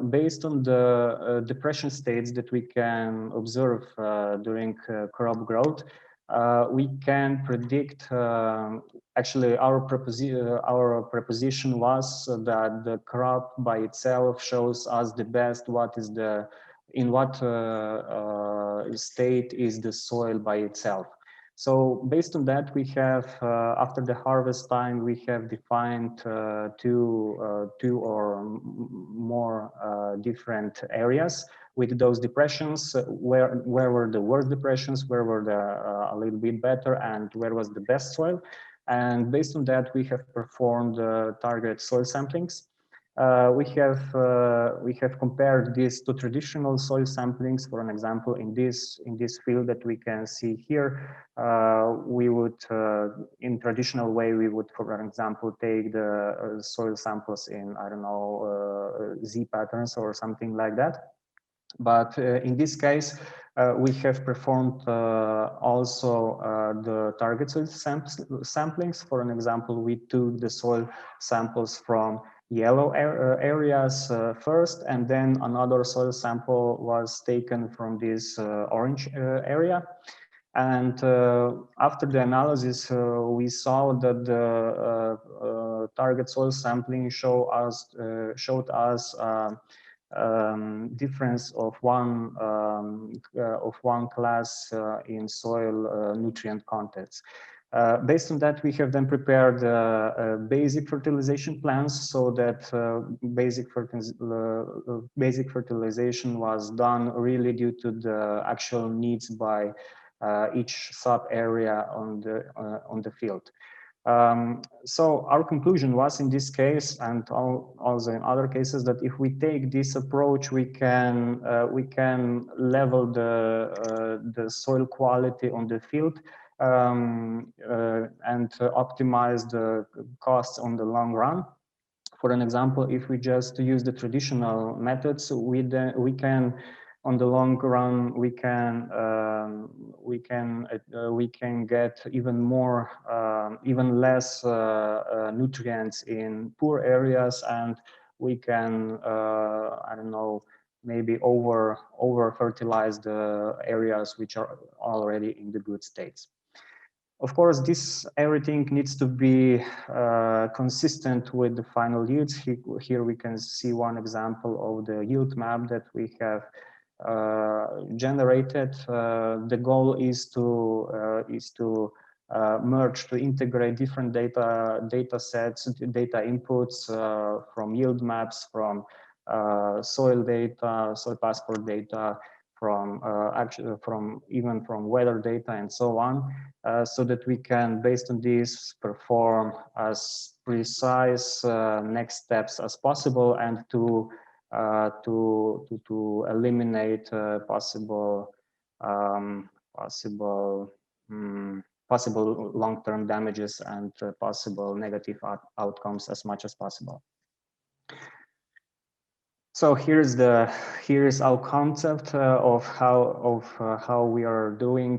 based on the depression states that we can observe during crop growth, we can predict, actually our proposition was that the crop by itself shows us the best in what state is the soil by itself. So based on that, we have, after the harvest time, we have defined two or more different areas with those depressions, where were the worst depressions, where were the a little bit better, and where was the best soil. And based on that, we have performed target soil samplings. We have compared this to traditional soil samplings. For an example, in this field that we can see here, we would, in traditional way, we would, for example, take the soil samples in, I don't know, Z patterns or something like that. But in this case, we have performed also the target soil samplings. For an example, we took the soil samples from yellow areas first, and then another soil sample was taken from this orange area. And after the analysis, we saw that the target soil sampling showed us difference of one class in soil nutrient contents. Based on that, we have then prepared basic fertilization plans, so that basic fertilization was done really due to the actual needs by each sub area on the field. So our conclusion was in this case, and also in other cases, that if we take this approach, we can level the soil quality on the field and optimize the costs on the long run. For an example, if we just use the traditional methods, we can, on the long run, we can get even less nutrients in poor areas, and we can I don't know, maybe over fertilize the areas which are already in the good states. Of course, everything needs to be consistent with the final yields. Here we can see one example of the yield map that we have generated. The goal is to merge, to integrate different data sets, data inputs from yield maps, from soil data, soil passport data, from even from weather data and so on, so that we can, based on this, perform as precise next steps as possible, and to eliminate possible long-term damages and possible negative outcomes as much as possible. So here's our concept of how we are doing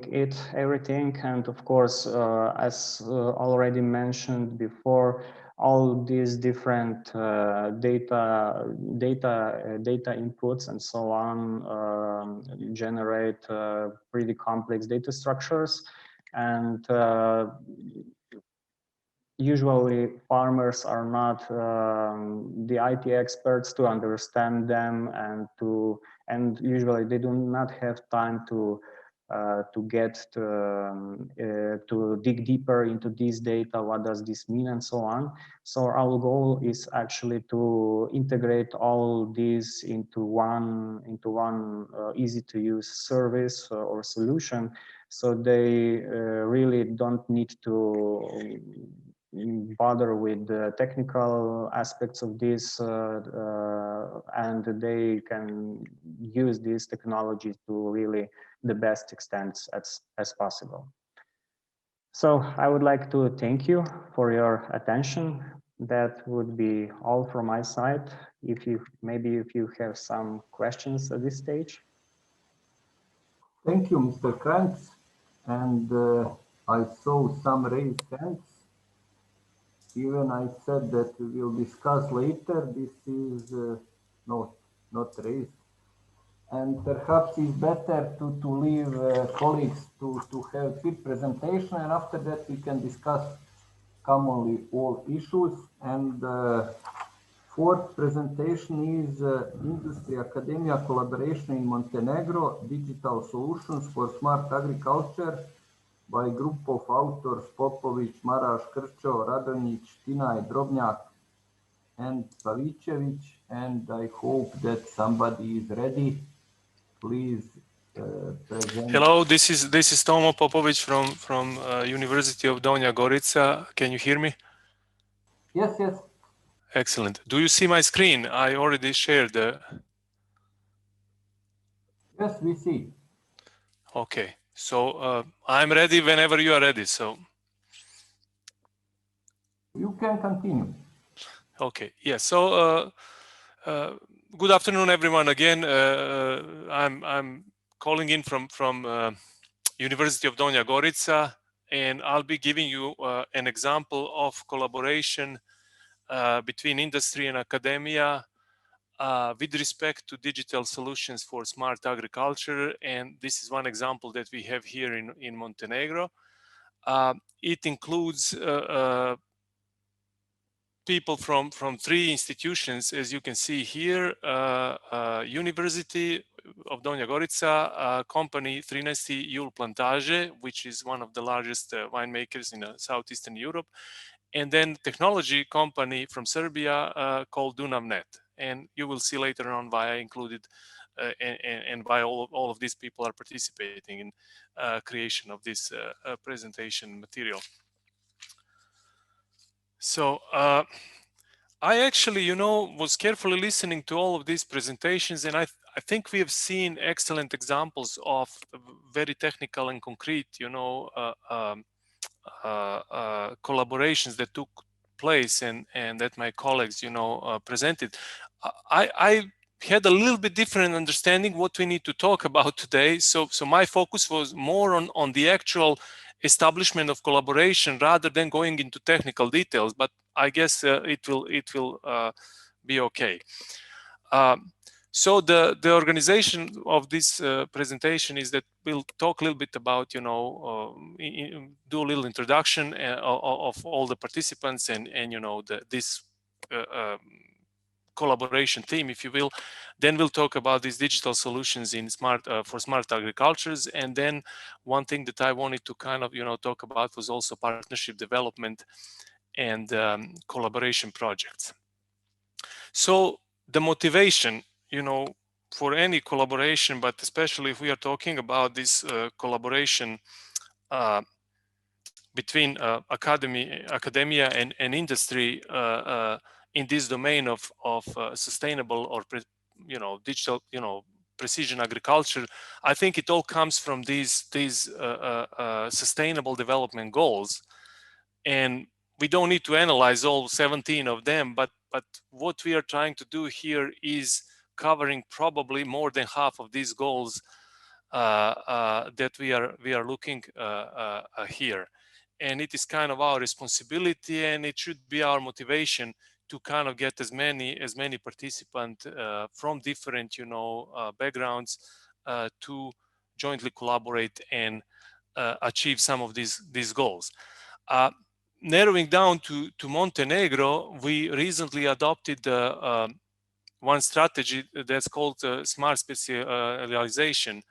everything, and of course, as already mentioned before, all these different data inputs and so on generate pretty complex data structures, and usually farmers are not the IT experts to understand them, and usually they do not have time to dig deeper into this data. What does this mean, and so on. So our goal is actually to integrate all these into one easy to use service or solution, so they really don't need to bother with the technical aspects of this, and they can use these technologies to really the best extent as possible. So I would like to thank you for your attention. That would be all from my side. If you have some questions at this stage. Thank you, Mr. Krantz. And I saw some raised hands. Even I said that we will discuss later. This is not raised. And perhaps it's better to leave colleagues to have quick presentation, and after that we can discuss commonly all issues. And fourth presentation is Industry Academia Collaboration in Montenegro, Digital Solutions for Smart Agriculture by a group of authors Popovic, Maraš, Krčo, Radonjić, Tinaj, Drobnjak, and Pavicevic. And I hope that somebody is ready. Please present. Hello, this is Tomo Popovic from University of Donja Gorica. Can you hear me? Yes, yes. Excellent. Do you see my screen? I already shared the. Yes, we see. Okay, so I'm ready whenever you are ready. So you can continue. Okay. Yeah. So good afternoon, everyone. Again, I'm calling in from University of Donja Gorica, and I'll be giving you an example of collaboration between industry and academia with respect to digital solutions for smart agriculture. And this is one example that we have here in Montenegro. It includes people from three institutions, as you can see here: University of Donja Gorica, company 13 Jul Plantage, which is one of the largest winemakers in southeastern Europe, and then technology company from Serbia called Dunavnet. And you will see later on why I included and why all of these people are participating in creation of this presentation material. So I actually, was carefully listening to all of these presentations, and I think we have seen excellent examples of very technical and concrete, collaborations that took place and that my colleagues, presented. I had a little bit different understanding what we need to talk about today. So my focus was more on the actual establishment of collaboration rather than going into technical details, but I guess it will be okay. So the organization of this presentation is that we'll talk a little bit about, do a little introduction of all the participants and this collaboration theme, if you will. Then we'll talk about these digital solutions in for smart agricultures. And then one thing that I wanted to kind of talk about was also partnership development and collaboration projects. So the motivation, for any collaboration, but especially if we are talking about this collaboration between academia and industry in this domain of sustainable or digital precision agriculture, I think it all comes from these sustainable development goals, and we don't need to analyze all 17 of them, but what we are trying to do here is covering probably more than half of these goals that we are looking here. And it is kind of our responsibility, and it should be our motivation to kind of get as many participants from different backgrounds to jointly collaborate and achieve some of these goals. Narrowing down to Montenegro, we recently adopted one strategy that's called smart specialization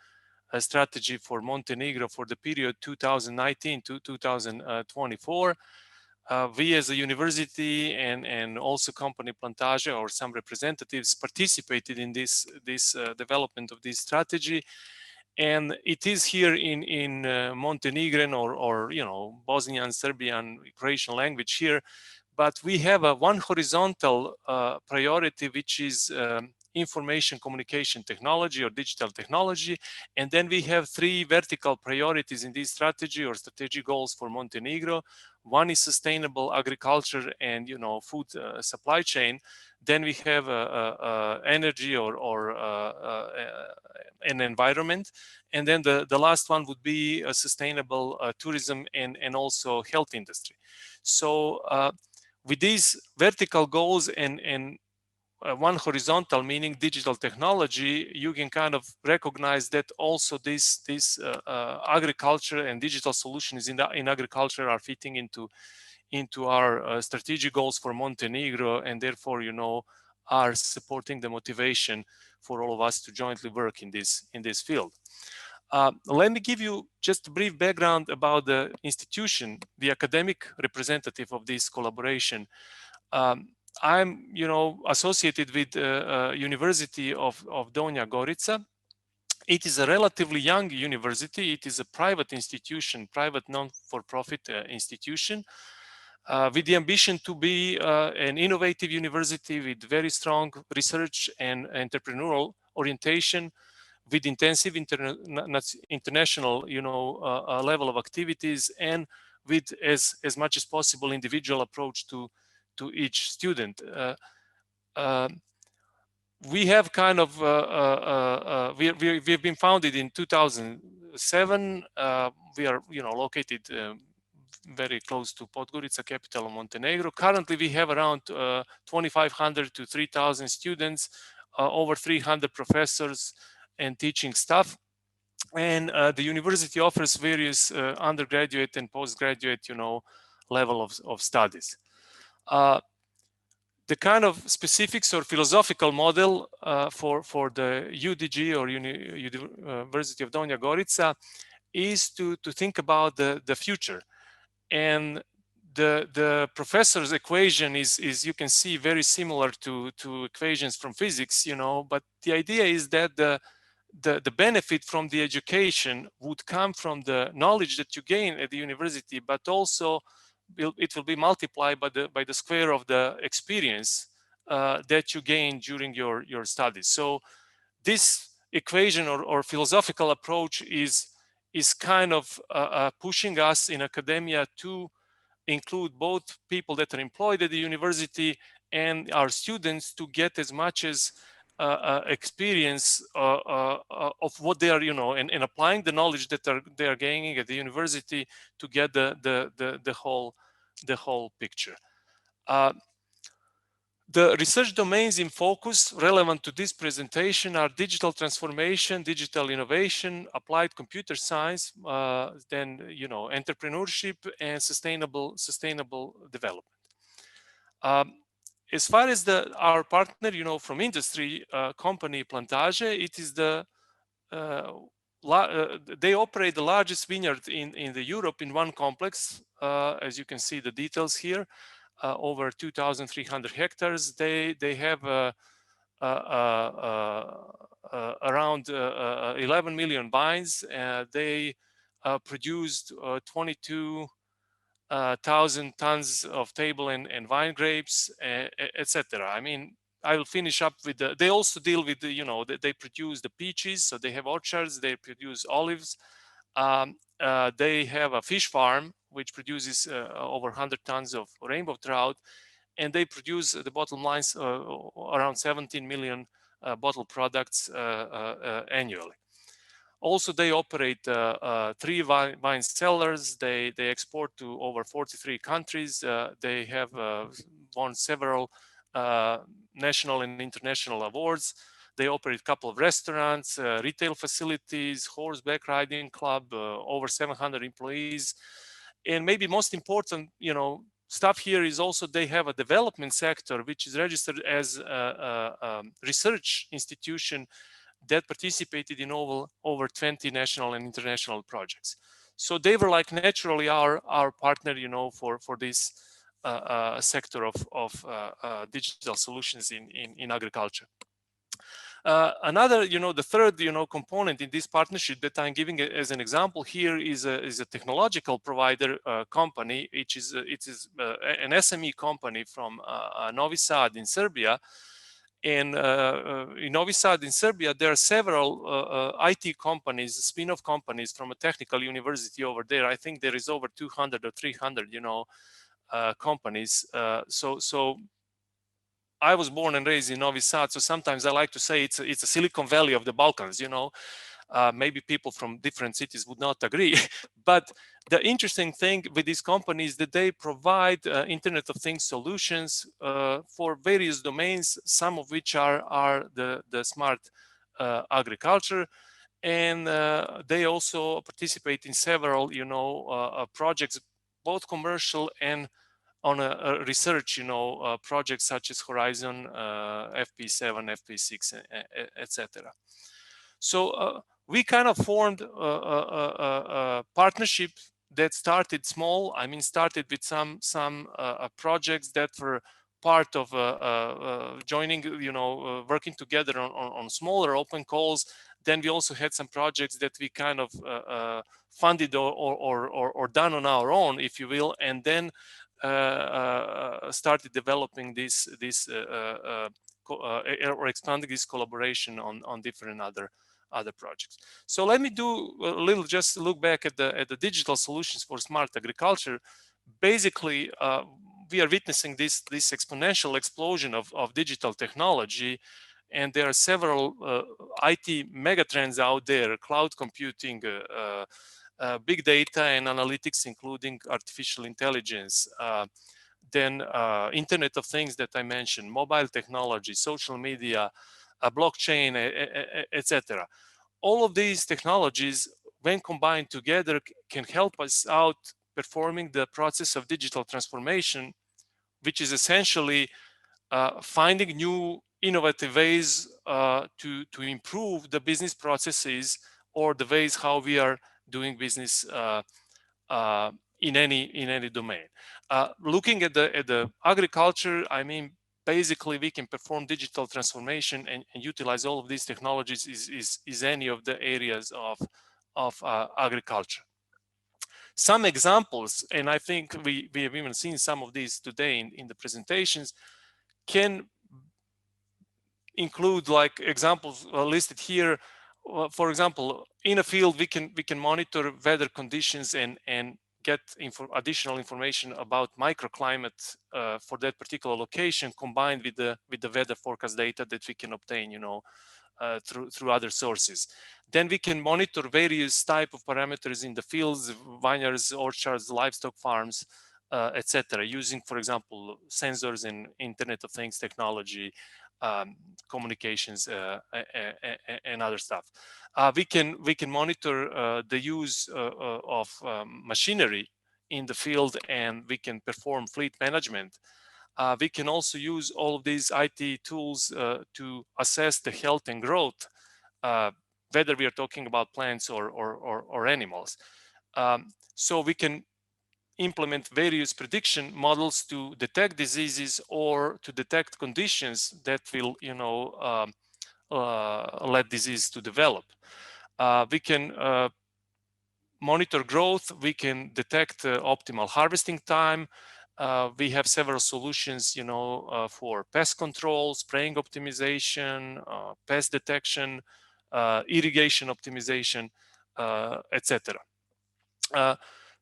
strategy for Montenegro for the period 2019 to 2024. We as a university and also company Plantage or some representatives participated in this development of this strategy. And it is here in Montenegrin or Bosnian, Serbian, Croatian language here, but we have one horizontal priority, which is information communication technology or digital technology, and then we have 3 vertical priorities in this strategy or strategic goals for Montenegro. One is sustainable agriculture and food supply chain. Then we have energy or an environment, and then the last one would be a sustainable tourism and also health industry. So with these vertical goals and one horizontal, meaning digital technology, you can kind of recognize that also this agriculture and digital solutions in agriculture are fitting into our strategic goals for Montenegro, and therefore are supporting the motivation for all of us to jointly work in this field. Let me give you just a brief background about the institution, the academic representative of this collaboration. I'm, associated with University of Donja Gorica. It is a relatively young university. It is a private institution, private non-for-profit institution, with the ambition to be an innovative university with very strong research and entrepreneurial orientation, with intensive international, level of activities, and with as much as possible individual approach to each student. We have kind of we've been founded in 2007. We are located very close to Podgorica, capital of Montenegro. Currently, we have around 2,500 to 3,000 students, over 300 professors and teaching staff. And the university offers various undergraduate and postgraduate, level of studies. The kind of specifics or philosophical model for the UDG or University of Donja Gorica is to think about the future. And the professor's equation is you can see very similar to equations from physics, but the idea is that the benefit from the education would come from the knowledge that you gain at the university, but also it will be multiplied by the square of the experience that you gain during your studies. So this equation or philosophical approach is kind of pushing us in academia to include both people that are employed at the university and our students to get as much as experience of what they are, and applying the knowledge that they are gaining at the university to get the whole picture. The research domains in focus relevant to this presentation are digital transformation, digital innovation, applied computer science, then entrepreneurship and sustainable development. As far as our partner, from industry company Plantage, it is they operate the largest vineyard in the Europe in one complex. As you can see the details here. Over 2,300 hectares. They have around 11 million vines. They produced 22,000 tons of table and vine grapes, etc. I mean, I will finish up with they also deal with they produce the peaches, so they have orchards. They produce olives. They have a fish farm which produces over 100 tons of rainbow trout, and they produce the bottom lines around 17 million bottled products annually. Also, they operate 3 wine cellars. They export to over 43 countries. They have won several national and international awards. They operate a couple of restaurants, retail facilities, horseback riding club, over 700 employees. And maybe most important, stuff here is also they have a development sector, which is registered as a research institution that participated in over 20 national and international projects. So they were like naturally our partner, for this sector of digital solutions in agriculture. Another, the third, component in this partnership that I'm giving as an example here is a technological provider company. It is an SME company from Novi Sad in Serbia. And in Novi Sad in Serbia, there are several IT companies, spin-off companies from a technical university over there. I think there is over 200 or 300, companies. So I was born and raised in Novi Sad, so sometimes I like to say it's a Silicon Valley of the Balkans. Maybe people from different cities would not agree, but the interesting thing with these companies is that they provide Internet of Things solutions for various domains, some of which are the smart agriculture, and they also participate in several, projects, both commercial and on a research, projects such as Horizon, FP7, FP6, etc. So we kind of formed a partnership that started small. I mean, started with some projects that were part of joining, working together on smaller open calls. Then we also had some projects that we kind of funded or done on our own, if you will, and then started developing this or expanding this collaboration on different other projects. So let me do a little, just look back at the digital solutions for smart agriculture. Basically, we are witnessing this exponential explosion of digital technology, and there are several IT megatrends out there: cloud computing, big data and analytics, including artificial intelligence, then Internet of Things that I mentioned, mobile technology, social media, blockchain, etc. All of these technologies, when combined together, can help us out performing the process of digital transformation, which is essentially finding new innovative ways to improve the business processes or the ways how we are doing business in any domain. Looking at the agriculture, I mean, basically we can perform digital transformation and utilize all of these technologies is any of the areas of agriculture. Some examples, and I think we have even seen some of these today in the presentations, can include like examples listed here. For example, in a field, we can monitor weather conditions and get additional information about microclimate for that particular location, combined with the weather forecast data that we can obtain, through other sources. Then we can monitor various type of parameters in the fields, vineyards, orchards, livestock farms, etc., using, for example, sensors and Internet of Things technology, communications, and other stuff. We can monitor the use of machinery in the field, and we can perform fleet management. We can also use all of these IT tools to assess the health and growth, whether we are talking about plants or animals. So we can implement various prediction models to detect diseases or to detect conditions that will, let disease to develop. We can monitor growth. We can detect optimal harvesting time. We have several solutions, for pest control, spraying optimization, pest detection, irrigation optimization, etc.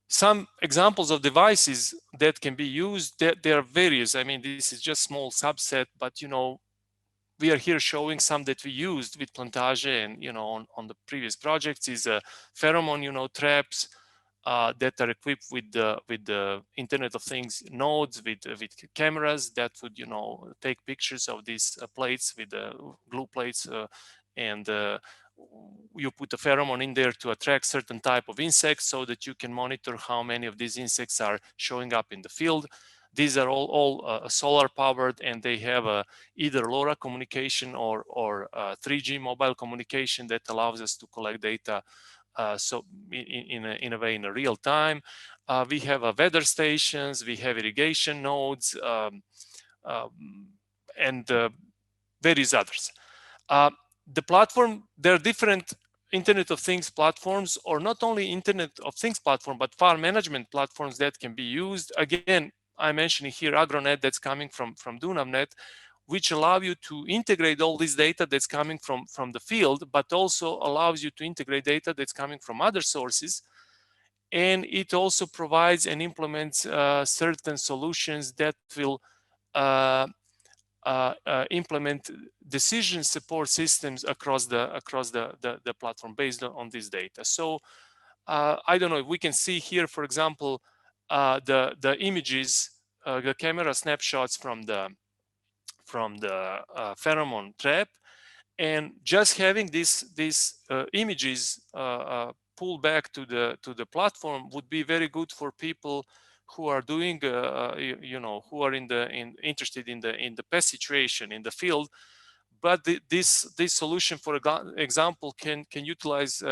Some examples of devices that can be used, there are various. I mean, this is just small subset, but we are here showing some that we used with Plantage and, you know, on the previous projects is pheromone, you know, traps that are equipped with the Internet of Things nodes, with cameras that would, you know, take pictures of these plates with the glue plates, and you put a pheromone in there to attract certain type of insects so that you can monitor how many of these insects are showing up in the field. These are all solar powered, and they have either LoRa communication or 3G mobile communication that allows us to collect data so in a way in a real time. We have weather stations, we have irrigation nodes, and various others. The platform, there are different Internet of Things platforms, or not only Internet of Things platform, but farm management platforms that can be used. Again, I'm mentioning here Agronet that's coming from DunamNet, which allow you to integrate all this data that's coming from the field, but also allows you to integrate data that's coming from other sources. And it also provides and implements certain solutions that will implement decision support systems across the platform based on this data. So I don't know, we can see here, for example, the images, the camera snapshots from the pheromone trap, and just having these images pulled back to the platform would be very good for people who are doing you know, who are interested in the pest situation in the field. But this solution, for example, can utilize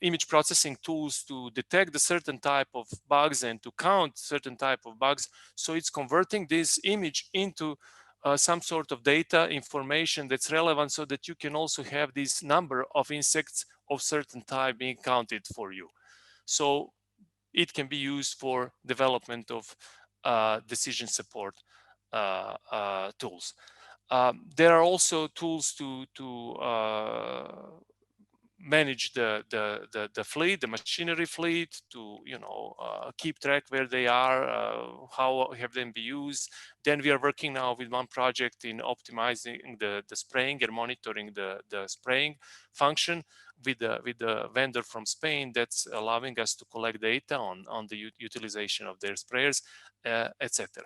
image processing tools to detect a certain type of bugs and to count certain type of bugs. So it's converting this image into some sort of data information that's relevant, so that you can also have this number of insects of certain type being counted for you. So it can be used for development of decision support tools. There are also tools to manage the fleet, the machinery fleet, to, you know, keep track where they are, how have them be used. Then we are working now with one project in optimizing the spraying and monitoring the spraying function with the vendor from Spain that's allowing us to collect data on the utilization of their sprayers, etc.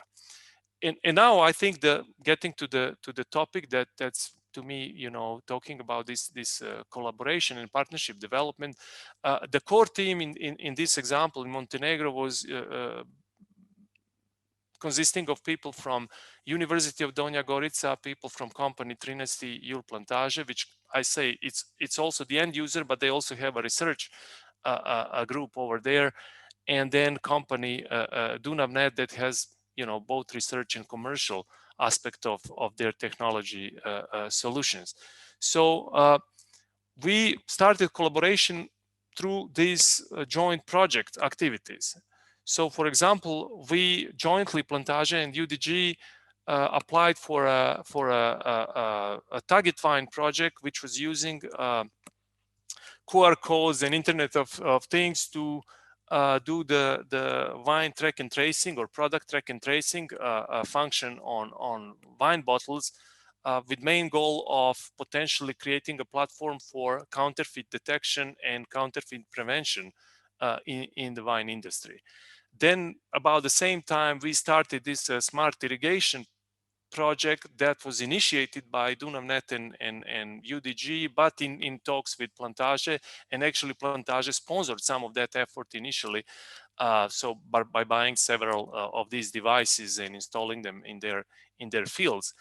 And now I think getting to the topic that's to me, you know, talking about this collaboration and partnership development. The core team in this example in Montenegro was consisting of people from University of Donja Gorica, people from company Trinesti Jul Plantage, which I say it's also the end user, but they also have a research a group over there, and then company DunamNet that has, you know, both research and commercial aspect of their technology solutions. So we started collaboration through these joint project activities. So, for example, we jointly, Plantage and UDG, applied for a target find project, which was using QR codes and Internet of Things to do the wine track and tracing or product track and tracing function on wine bottles, with main goal of potentially creating a platform for counterfeit detection and counterfeit prevention in the wine industry. Then about the same time, we started this smart irrigation project that was initiated by DunamNet and UDG, but in talks with Plantage, and actually Plantage sponsored some of that effort initially. So by buying several of these devices and installing them in their fields.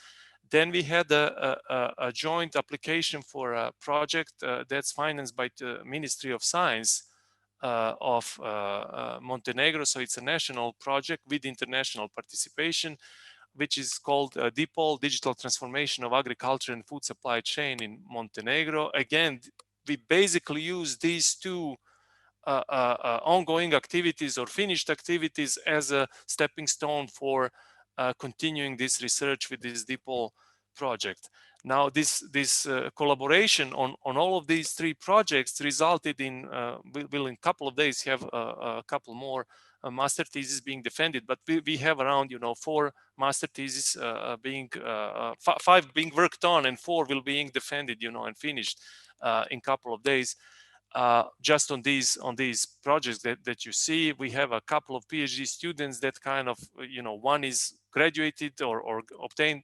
Then we had a joint application for a project that's financed by the Ministry of Science of Montenegro. So it's a national project with international participation, which is called DIPOL, Digital Transformation of Agriculture and Food Supply Chain in Montenegro. Again, we basically use these two ongoing activities or finished activities as a stepping stone for continuing this research with this DIPOL project. Now, this collaboration on all of these three projects resulted in, we'll in a couple of days have a couple more master thesis being defended, but we have around 4 master theses being 5 being worked on, and 4 will being defended and finished in a couple of days. Just on these projects that you see, we have a couple of PhD students that kind of one is graduated or obtained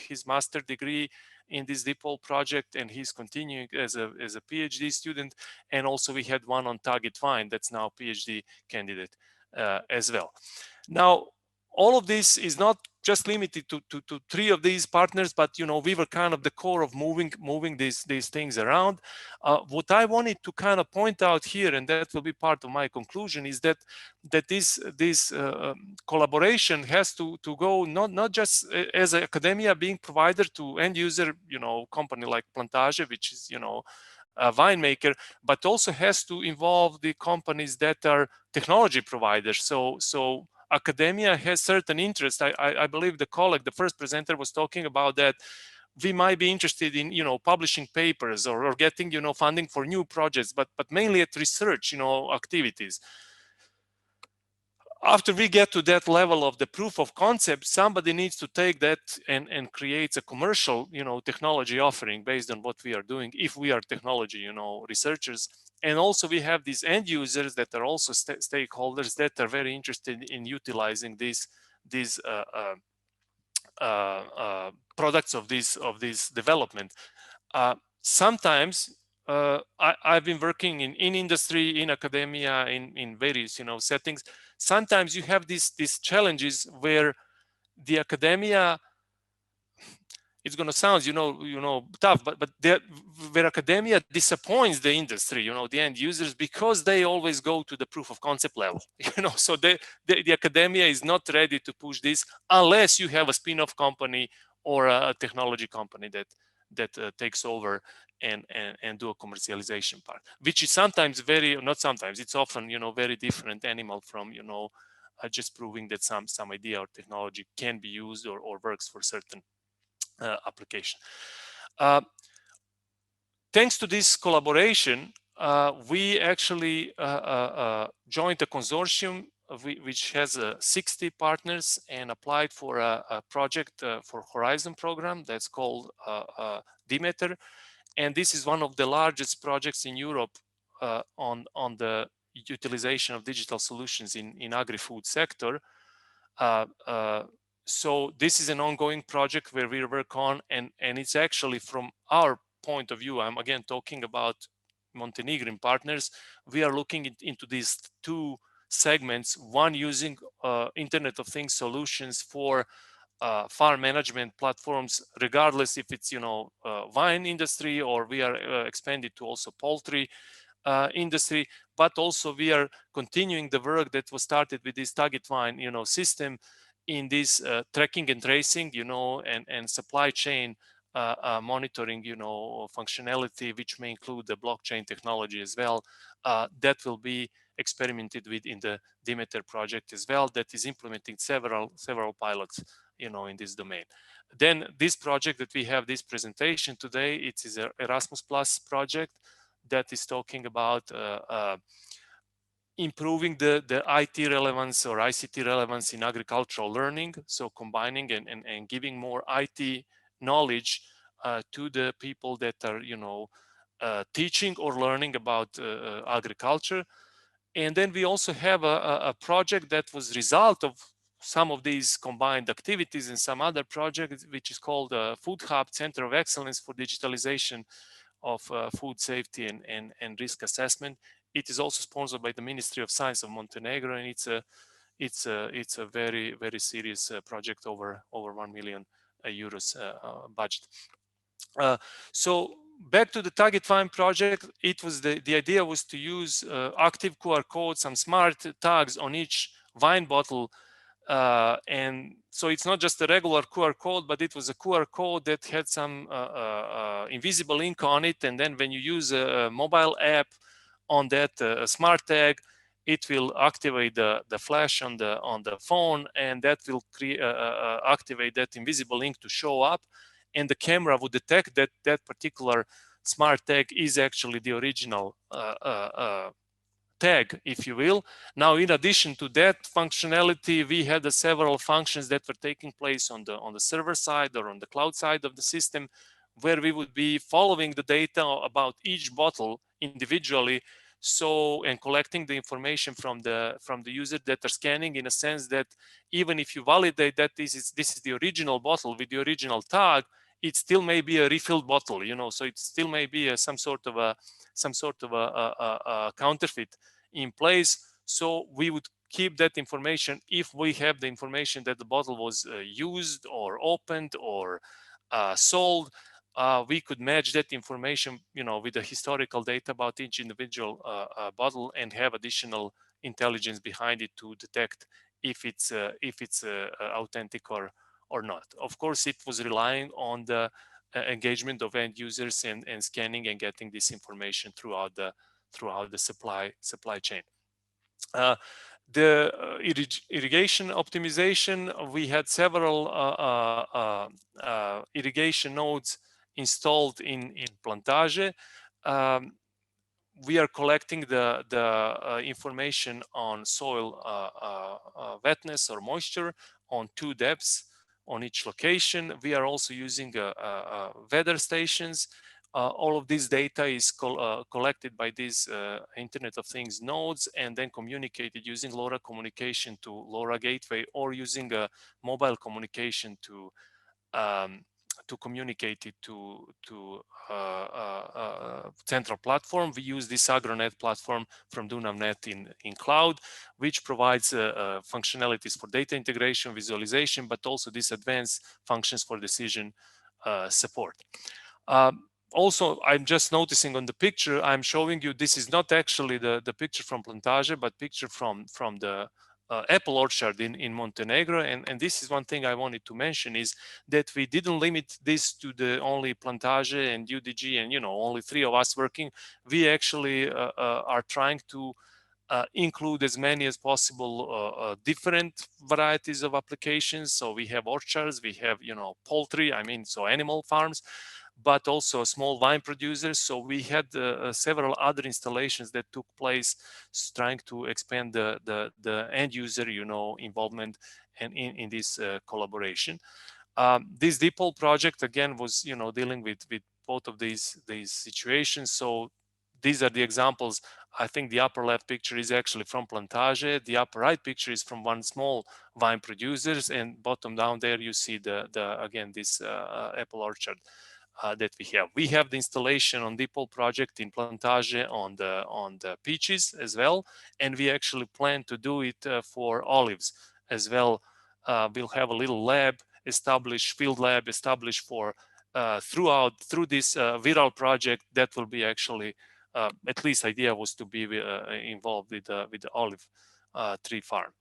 his master degree in this dipole project, and he's continuing as a PhD student. And also we had one on target find that's now PhD candidate as well. Now, all of this is not just limited to 3 of these partners, but we were kind of the core of moving these things around. What I wanted to kind of point out here, and that will be part of my conclusion, is that this collaboration has to go not just as academia being provider to end user, company like Plantage, which is a winemaker, but also has to involve the companies that are technology providers. So academia has certain interest. I believe the first presenter was talking about that. We might be interested in publishing papers or getting funding for new projects, but mainly at research activities. After we get to that level of the proof of concept, somebody needs to take that and create a commercial technology offering based on what we are doing, if we are technology researchers. And also we have these end users that are also stakeholders that are very interested in utilizing these products of this development. Sometimes I've been working in industry, in academia, in various settings. Sometimes you have these challenges where the academia, it's going to sound tough, but where academia disappoints the industry, the end users, because they always go to the proof of concept level. So the academia is not ready to push this unless you have a spin-off company or a technology company that takes over and do a commercialization part, which is sometimes it's often very different animal from just proving that some idea or technology can be used or works for certain application. Thanks to this collaboration, we actually joined a consortium which has 60 partners and applied for a project for Horizon program that's called Demeter. And this is one of the largest projects in Europe on the utilization of digital solutions in agri-food sector. So this is an ongoing project where we work on, and it's actually, from our point of view, I'm again talking about Montenegrin partners, we are looking into these 2 segments, one using Internet of Things solutions for farm management platforms, regardless if it's wine industry, or we are expanded to also poultry industry, but also we are continuing the work that was started with this target wine system in this tracking and tracing and supply chain monitoring functionality, which may include the blockchain technology as well. That will be experimented with in the Demeter project as well, that is implementing several pilots in this domain. Then this project that we have this presentation today, it is an Erasmus Plus project that is talking about improving the IT relevance or ICT relevance in agricultural learning. So combining and giving more IT knowledge to the people that are teaching or learning about agriculture. And then we also have a project that was result of some of these combined activities and some other projects, which is called Food Hub Center of Excellence for Digitalization of Food Safety and Risk Assessment. It is also sponsored by the Ministry of Science of Montenegro, and it's a very, very serious project, over 1 million euros budget. So back to the target find project, it was the idea was to use active QR codes, some smart tags on each wine bottle. And so it's not just a regular QR code, but it was a QR code that had some invisible ink on it. And then when you use a mobile app on that smart tag, it will activate the flash on the phone, and that will activate that invisible ink to show up. And the camera would detect that that particular smart tag is actually the original tag, if you will. Now, in addition to that functionality, we had several functions that were taking place on the server side or on the cloud side of the system, where we would be following the data about each bottle individually, and collecting the information from the user that are scanning, in a sense that even if you validate that this is the original bottle with the original tag, it still may be a refilled bottle, so it still may be some sort of a counterfeit in place. So we would keep that information. If we have the information that the bottle was used or opened or sold, we could match that information, with the historical data about each individual bottle, and have additional intelligence behind it to detect if it's authentic or not. Of course, it was relying on the engagement of end users and scanning and getting this information throughout the supply chain. The irrigation optimization, we had several irrigation nodes installed in Plantage. We are collecting the information on soil wetness or moisture on 2 depths on each location. We are also using weather stations. All of this data is collected by these Internet of Things nodes and then communicated using LoRa communication to LoRa gateway, or using a mobile communication to communicate it to central platform. We use this AgroNet platform from DunamNet in cloud, which provides functionalities for data integration, visualization, but also these advanced functions for decision support. Also, I'm just noticing on the picture, I'm showing you, this is not actually the picture from Plantage, but picture from the apple orchard in Montenegro. And this is one thing I wanted to mention, is that we didn't limit this to the only Plantage and UDG and only 3 of us working. We actually are trying to include as many as possible different varieties of applications. So we have orchards, we have poultry, so animal farms, but also small wine producers. So we had several other installations that took place, trying to expand the end user involvement and in this collaboration. This DeepOL project again was dealing with both of these situations. So these are the examples. I think the upper left picture is actually from Plantage. The upper right picture is from one small wine producers, and bottom down there you see again this apple orchard that we have. We have the installation on DeepOL project in Plantage on the peaches as well, and we actually plan to do it for olives as well. We'll have a little lab established, field lab established for through this viral project that will be actually at least idea was to be involved with the olive tree farm.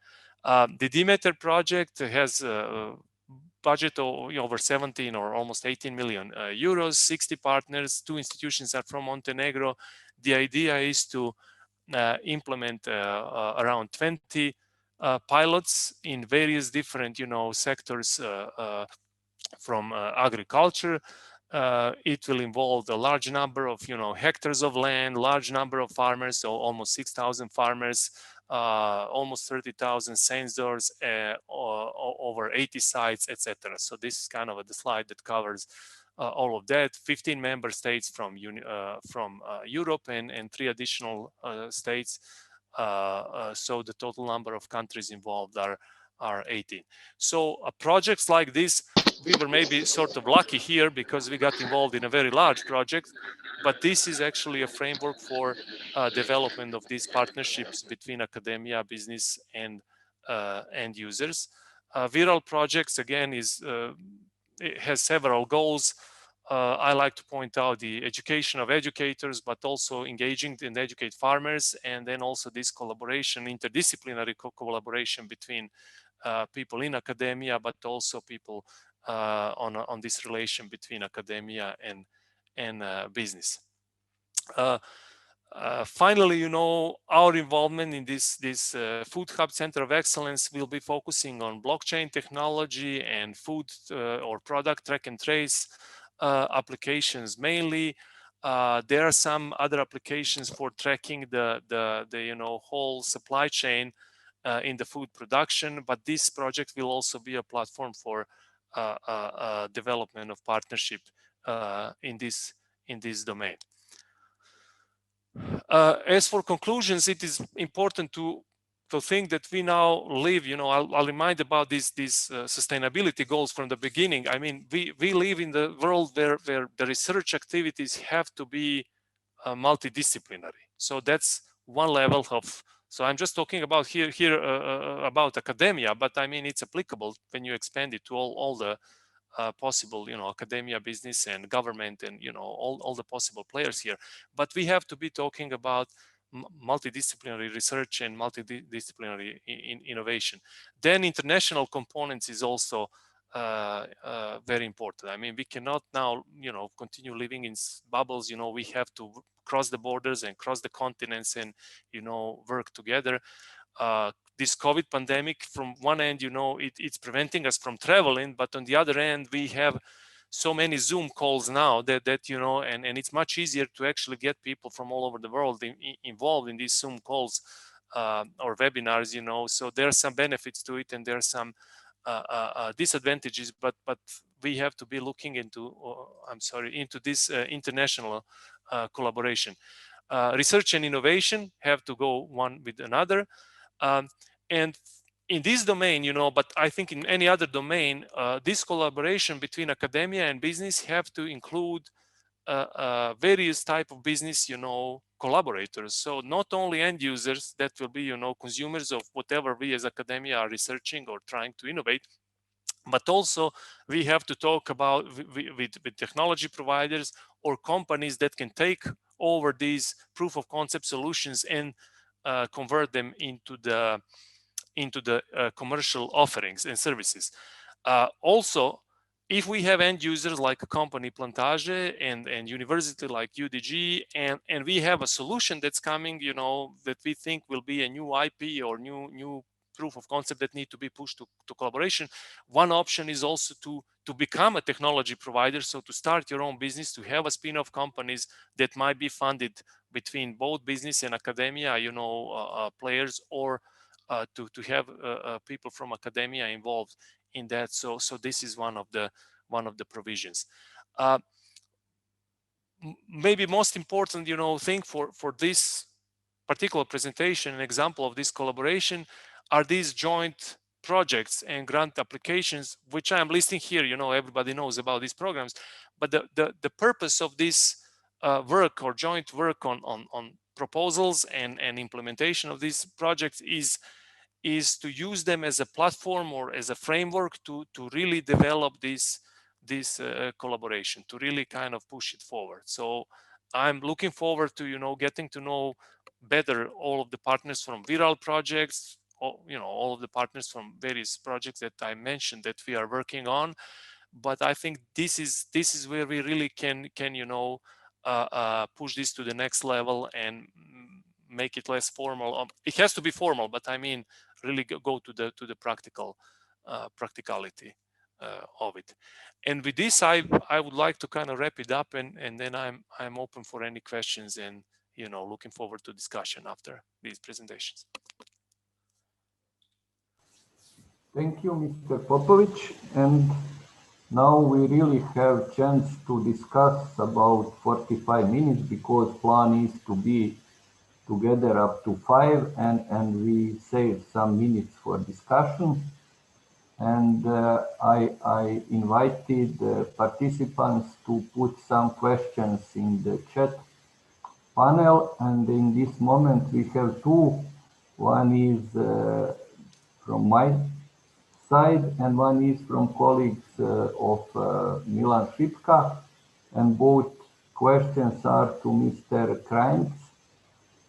The Demeter project has budget over 17 or almost 18 million euros, 60 partners, 2 institutions are from Montenegro. The idea is to implement around 20 pilots in various different sectors from agriculture. It will involve a large number of hectares of land, large number of farmers, so almost 6,000 farmers, almost 30,000 sensors, over 80 sites, etc. So this is kind of the slide that covers all of that. 15 member states from Europe and 3 additional states. So the total number of countries involved are 18. So projects like this, we were maybe sort of lucky here because we got involved in a very large project, but this is actually a framework for development of these partnerships between academia, business, and end users. Viral projects, again, it has several goals. I like to point out the education of educators, but also engaging and educate farmers, and then also this collaboration, interdisciplinary collaboration between people in academia, but also people on this relation between academia and business. Finally, our involvement in this Food Hub Center of Excellence will be focusing on blockchain technology and food or product track and trace applications mainly. There are some other applications for tracking the whole supply chain in the food production, but this project will also be a platform for development of partnership in this domain. As for conclusions, it is important to think that we now live, I'll remind about these sustainability goals from the beginning. I mean, we live in the world where the research activities have to be multidisciplinary. So that's one level of, so I'm just talking about here about academia, but I mean, it's applicable when you expand it to all the possible, academia, business, and government, and all the possible players here. But we have to be talking about multidisciplinary research and multidisciplinary innovation. Then international components is also very important. I mean, we cannot now, continue living in bubbles. We have to cross the borders and cross the continents and, work together. This COVID pandemic, from one end, it's preventing us from traveling, but on the other end, we have so many Zoom calls now that and it's much easier to actually get people from all over the world involved in these Zoom calls or webinars. So there are some benefits to it, and there are some disadvantages, but we have to be looking into into this international collaboration. Research and innovation have to go one with another. And in this domain, but I think in any other domain, this collaboration between academia and business have to include various type of business, collaborators. So not only end users that will be, consumers of whatever we as academia are researching or trying to innovate, but also we have to talk about with technology providers or companies that can take over these proof of concept solutions and convert them into the commercial offerings and services. Also, if we have end users like a company Plantage and university like UDG, and we have a solution that's coming, that we think will be a new IP or new proof of concept that need to be pushed to collaboration, one option is also to become a technology provider. So to start your own business, to have a spin-off companies that might be funded between both business and academia, players, or to have people from academia involved in that. So this is one of the provisions. Maybe most important, thing for this particular presentation, an example of this collaboration, are these joint projects and grant applications, which I am listing here. Everybody knows about these programs, but the purpose of this work or joint work on proposals and implementation of these projects is to use them as a platform or as a framework to really develop this collaboration, to really kind of push it forward. So I'm looking forward to getting to know better all of the partners from Viral projects, all of the partners from various projects that I mentioned that we are working on. But I think this is where we really can push this to the next level and make it less formal. It has to be formal, but I mean really go to the practicality of it. And with this, I would like to kind of wrap it up, and then I'm open for any questions, and looking forward to discussion after these presentations. Thank you, Mr. Popovic. And now we really have chance to discuss about 45 minutes, because plan is to be together up to 5, and we save some minutes for discussion. And I invited participants to put some questions in the chat panel, and in this moment we have two. One is from my side, and one is from colleagues of Milan Šipka, and both questions are to Mr. Krajnc.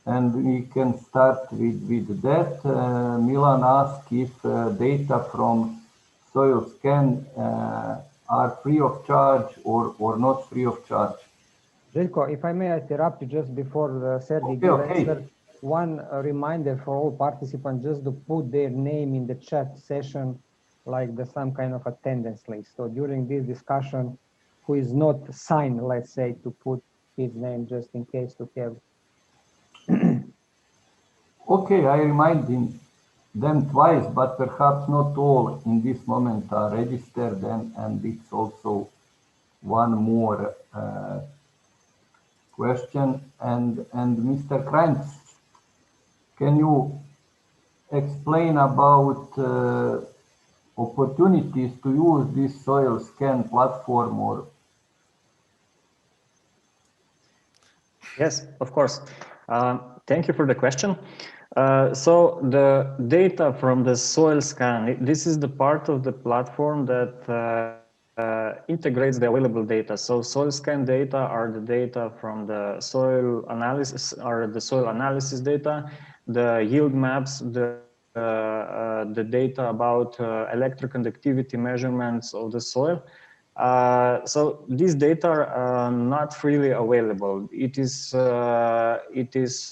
And we can start with that. Milan asked if data from soil scan are free of charge or not free of charge. Željko, if I may interrupt you just before Sergey gives answer, one reminder for all participants just to put their name in the chat session, like some kind of attendance list. So during this discussion, who is not signed, let's say, to put his name just in case to have. Okay, I remind them twice, but perhaps not all in this moment are registered, and it's also one more question. And Mr. Krantz, can you explain about opportunities to use this soil scan platform? Or Yes, of course. Thank you for the question. So the data from the soil scan, this is the part of the platform that integrates the available data. So soil scan data are the data from the soil analysis, data, the yield maps, the data about electroconductivity measurements of the soil. So these data are not freely available. It is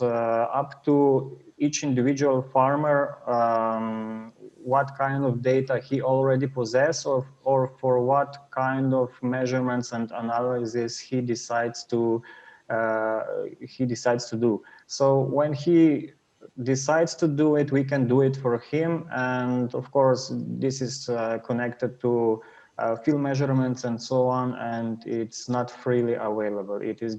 up to each individual farmer what kind of data he already possesses, or for what kind of measurements and analysis he decides to do. So when he decides to do it, we can do it for him, and of course this is connected to field measurements and so on, and it's not freely available. It is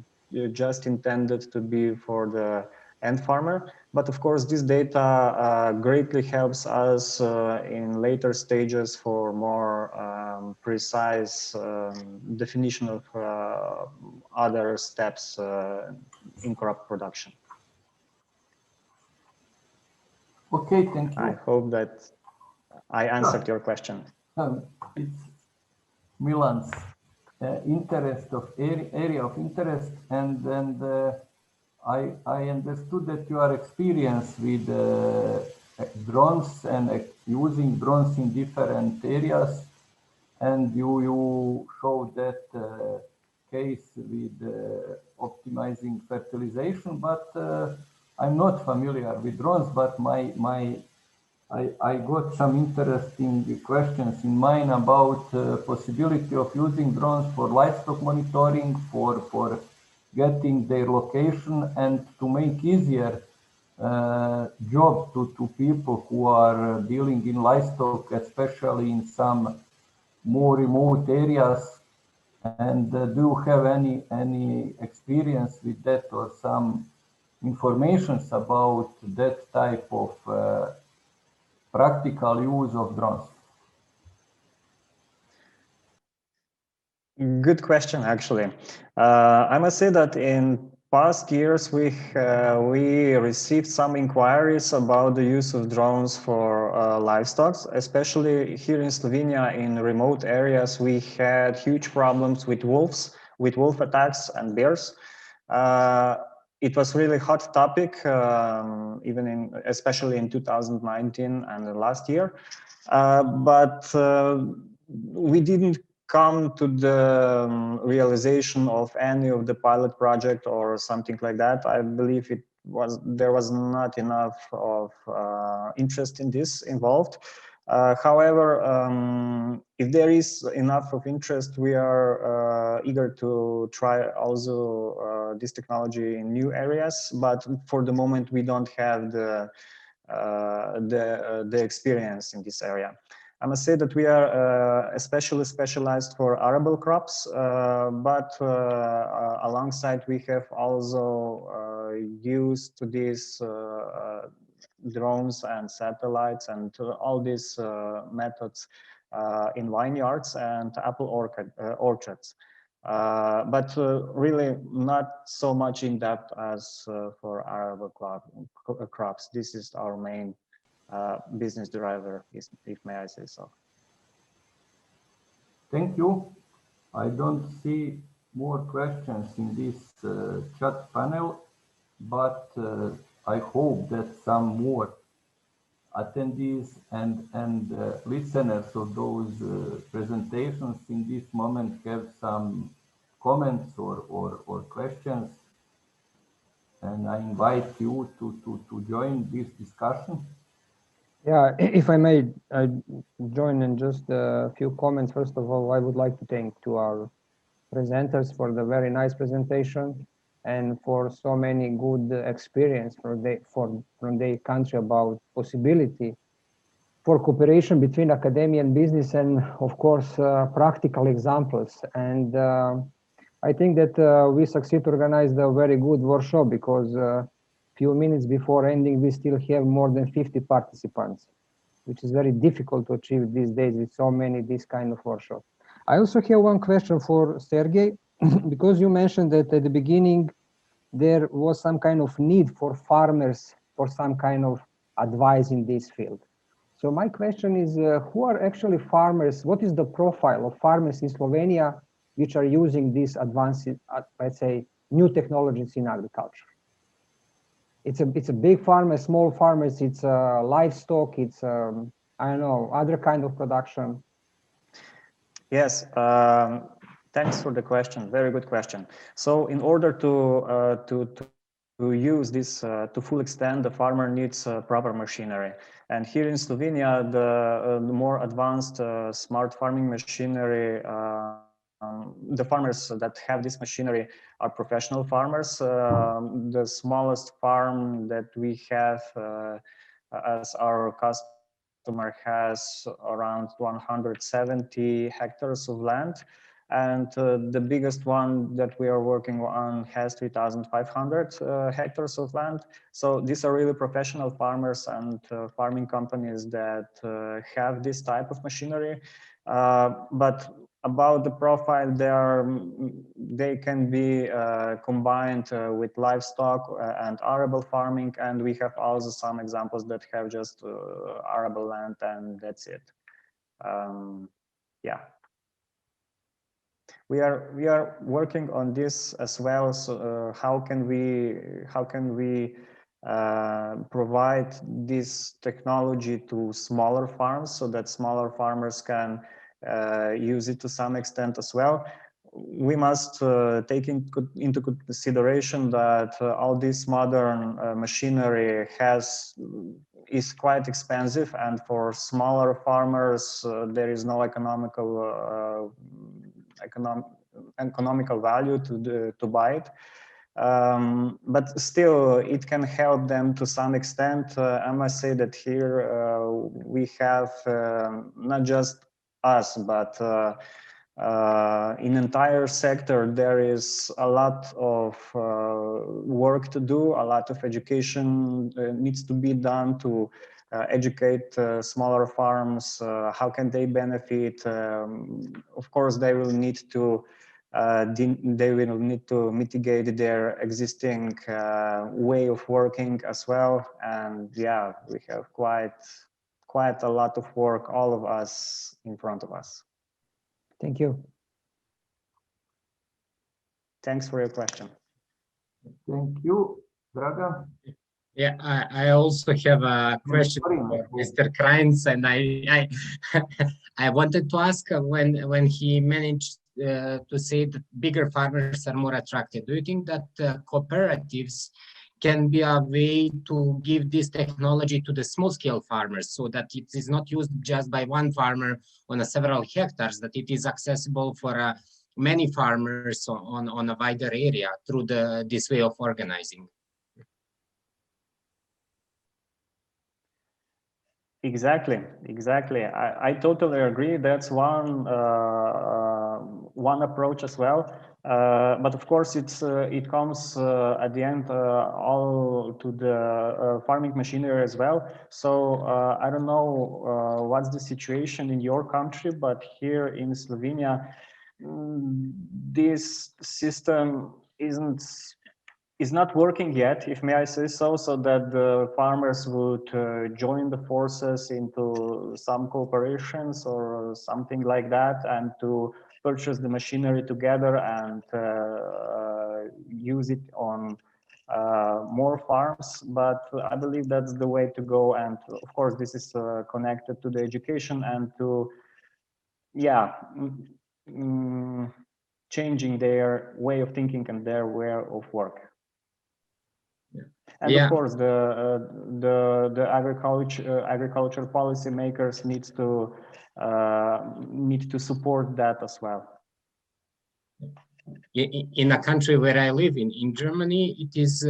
just intended to be for the end farmer. But of course, this data greatly helps us in later stages for more precise definition of other steps in crop production. okay, thank you. I hope that I answered your question. It's Milan's interest of area of interest, and I understood that you are experienced with drones and using drones in different areas, and you showed that case with optimizing fertilization, but I'm not familiar with drones, but I got some interesting questions in mind about possibility of using drones for livestock monitoring, for getting their location, and to make easier job to people who are dealing in livestock, especially in some more remote areas. And do you have any experience with that, or some informations about that type of practical use of drones? Good question, actually. I must say that in past years we received some inquiries about the use of drones for livestock, especially here in Slovenia. In remote areas, we had huge problems with wolves, with wolf attacks and bears. It was really hot topic, especially in 2019 and last year. But we didn't come to the realization of any of the pilot project or something like that. I believe there was not enough of interest in this involved. However, if there is enough of interest, we are eager to try also this technology in new areas. But for the moment, we don't have the experience in this area. I must say that we are especially specialized for arable crops, but alongside we have also used these drones and satellites and all these methods in vineyards and apple orchards. But really not so much in depth as for arable crops. This is our main business driver, if may I say so. Thank you. I don't see more questions in this chat panel, but I hope that some more attendees and listeners of those presentations in this moment have some comments or questions, and I invite you to join this discussion. Yeah, if I may join in just a few comments. First of all, I would like to thank to our presenters for the very nice presentation. and for so many good experience from their country about possibility for cooperation between academia and business, and of course practical examples. And I think that we succeed to organize a very good workshop, because few minutes before ending we still have more than 50 participants, which is very difficult to achieve these days with so many this kind of workshops. I also have one question for Sergey, because you mentioned that at the beginning there was some kind of need for farmers for some kind of advice in this field. So my question is, who are actually farmers? What is the profile of farmers in Slovenia which are using these advanced, let's say, new technologies in agriculture? It's a big farmer, small farmers, it's livestock, it's I don't know, other kind of production. Yes, thanks for the question. Very good question. So in order to use this to full extent, the farmer needs proper machinery. And here in Slovenia, the more advanced smart farming machinery, the farmers that have this machinery are professional farmers. The smallest farm that we have as our customer has around 170 hectares of land. And the biggest one that we are working on has 3,500 hectares of land. So these are really professional farmers and farming companies that have this type of machinery. But about the profile, they can be combined with livestock and arable farming, and we have also some examples that have just arable land and that's it. Yeah, we are working on this as well. So how can we provide this technology to smaller farms so that smaller farmers can use it to some extent as well? We must take into consideration that all this modern machinery is quite expensive, and for smaller farmers there is no economical value to buy it. But still, it can help them to some extent. I must say that here we have not just us, but in entire sector, there is a lot of work to do, a lot of education needs to be done to educate smaller farms. How can they benefit? Of course, they will need to mitigate their existing way of working as well. And yeah, we have quite a lot of work, all of us, in front of us. Thank you. Thanks for your question. Thank you, Draga. Yeah, I also have a question for Mr. Krainz, and I I wanted to ask when he managed to say that bigger farmers are more attractive. Do you think that cooperatives can be a way to give this technology to the small-scale farmers, so that it is not used just by one farmer on several hectares, that it is accessible for many farmers on a wider area through this way of organizing? Exactly. I totally agree. That's one approach as well. But of course, it comes at the end all to the farming machinery as well. So I don't know what's the situation in your country, but here in Slovenia, this system is not working yet, if may I say so, so that the farmers would join the forces into some cooperations or something like that, and to purchase the machinery together and use it on more farms. But I believe that's the way to go, and of course this is connected to the education and to changing their way of thinking and their way of work. And of course, the agriculture policy makers need to support that as well. in a country where I live in Germany, it is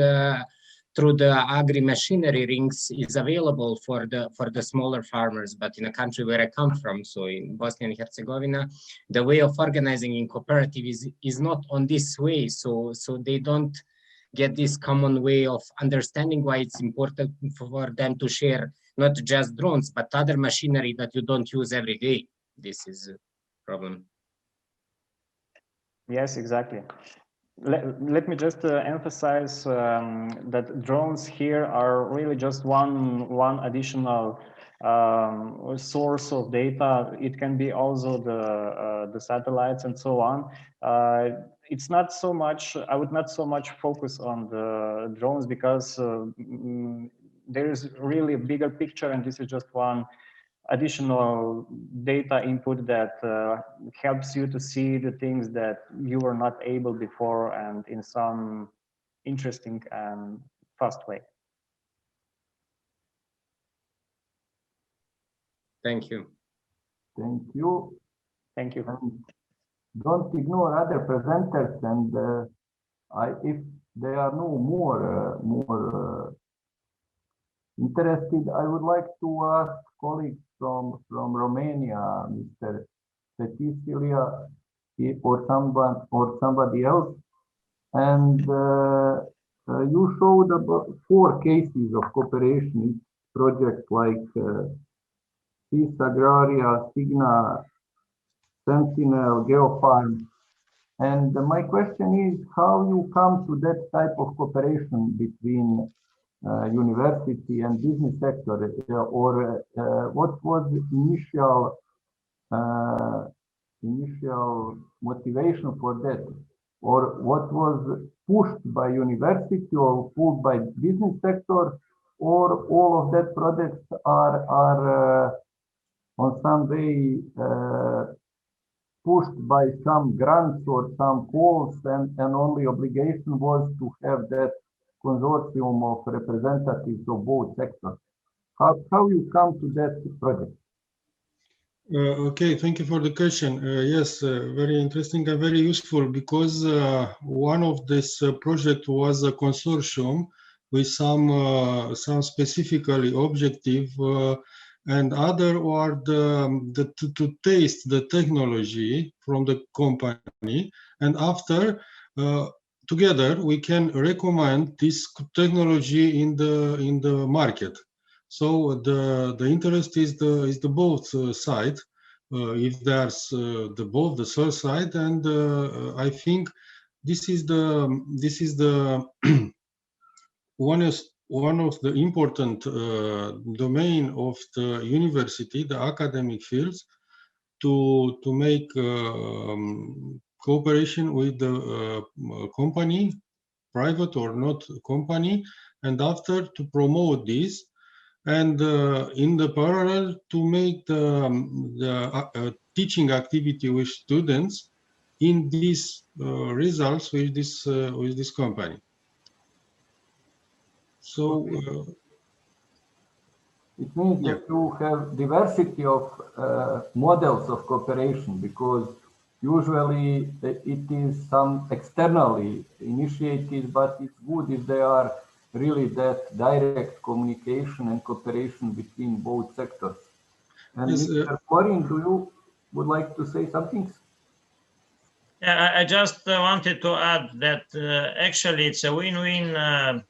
through the agri-machinery rings is available for the smaller farmers. But in a country where I come from, so in Bosnia and Herzegovina, the way of organizing in cooperative is not on this way. So they don't get this common way of understanding why it's important for them to share not just drones, but other machinery that you don't use every day. This is a problem. Yes, exactly. Let me just emphasize that drones here are really just one additional source of data. It can be also the satellites and so on. It's not so much, I would not so much focus on the drones because there is really a bigger picture, and this is just one additional data input that helps you to see the things that you were not able before, and in some interesting and fast way. Thank you. Thank you. Thank you. And don't ignore other presenters, and if there are no more interested, I would like to ask colleagues from Romania, Mr. Peticilia, or somebody else, and you showed about 4 cases of cooperation projects like Cis Agraria, Signa, Sentinel, Geofarm. And my question is how you come to that type of cooperation between university and business sector, or what was the initial motivation for that, or what was pushed by university or pulled by business sector, or all of that projects are on some way pushed by some grants or some calls, and only obligation was to have that consortium of representatives of both sectors. How you come to that project? Okay, thank you for the question. Yes, very interesting and very useful, because one of this project was a consortium with some specifically objective, and other are to taste the technology from the company, and after together we can recommend this technology in the market. So the interest is the both side. If there's both the sell side, and I think this is the one of the important domain of the university, the academic fields, to make cooperation with the company, private or not company, and after to promote this, and in the parallel to make the teaching activity with students in these results with this company. So it means that you have diversity of models of cooperation, because usually it is some externally initiated, but it's good if they are really that direct communication and cooperation between both sectors. And yes, Mr. Corin, do you would like to say something? Yeah, I just wanted to add that actually it's a win-win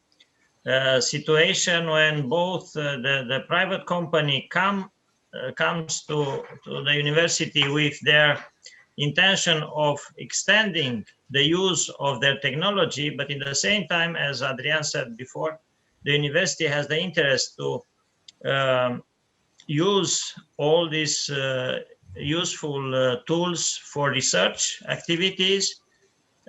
situation when both the private company comes to the university with their intention of extending the use of their technology, but in the same time, as Adrian said before, the university has the interest to use all these useful tools for research activities,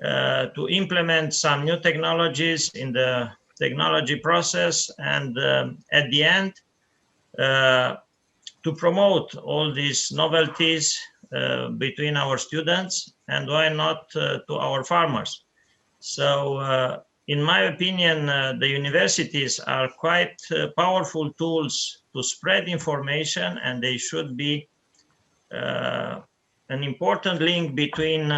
to implement some new technologies in the technology process, and at the end, to promote all these novelties between our students, and why not to our farmers. So in my opinion, the universities are quite powerful tools to spread information, and they should be an important link between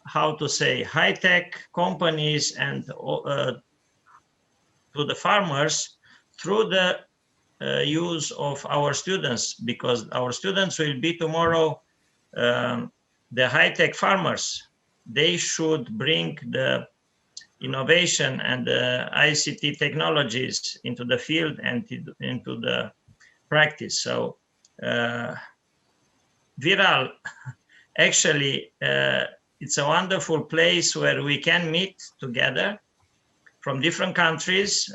how to say, high-tech companies and to the farmers through the use of our students, because our students will be tomorrow the high-tech farmers. They should bring the innovation and the ICT technologies into the field and into the practice. So Viral, actually, it's a wonderful place where we can meet together from different countries.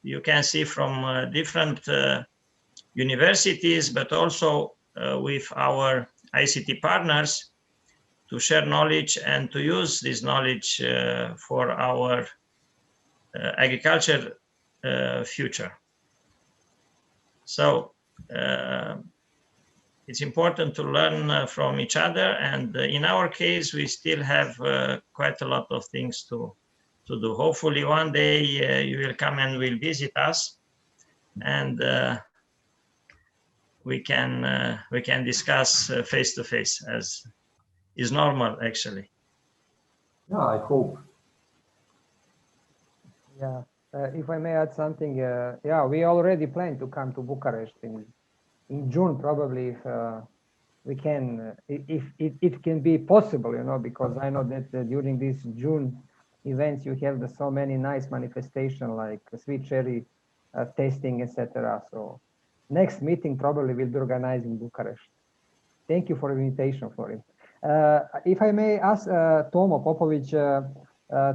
You can see from different universities, but also with our ICT partners to share knowledge and to use this knowledge for our agriculture future. So it's important to learn from each other. And in our case, we still have quite a lot of things to do. Hopefully one day you will come and will visit us, and we can discuss face to face, as is normal actually. Yeah, I hope. Yeah, if I may add something, yeah, we already plan to come to Bucharest in June, probably, if we can, if it can be possible, you know, because I know that during these June events you have so many nice manifestations like sweet cherry tasting, etc. So next meeting probably will be organized in Bucharest. Thank you for the invitation, Florin. If I may ask Tomo Popovic,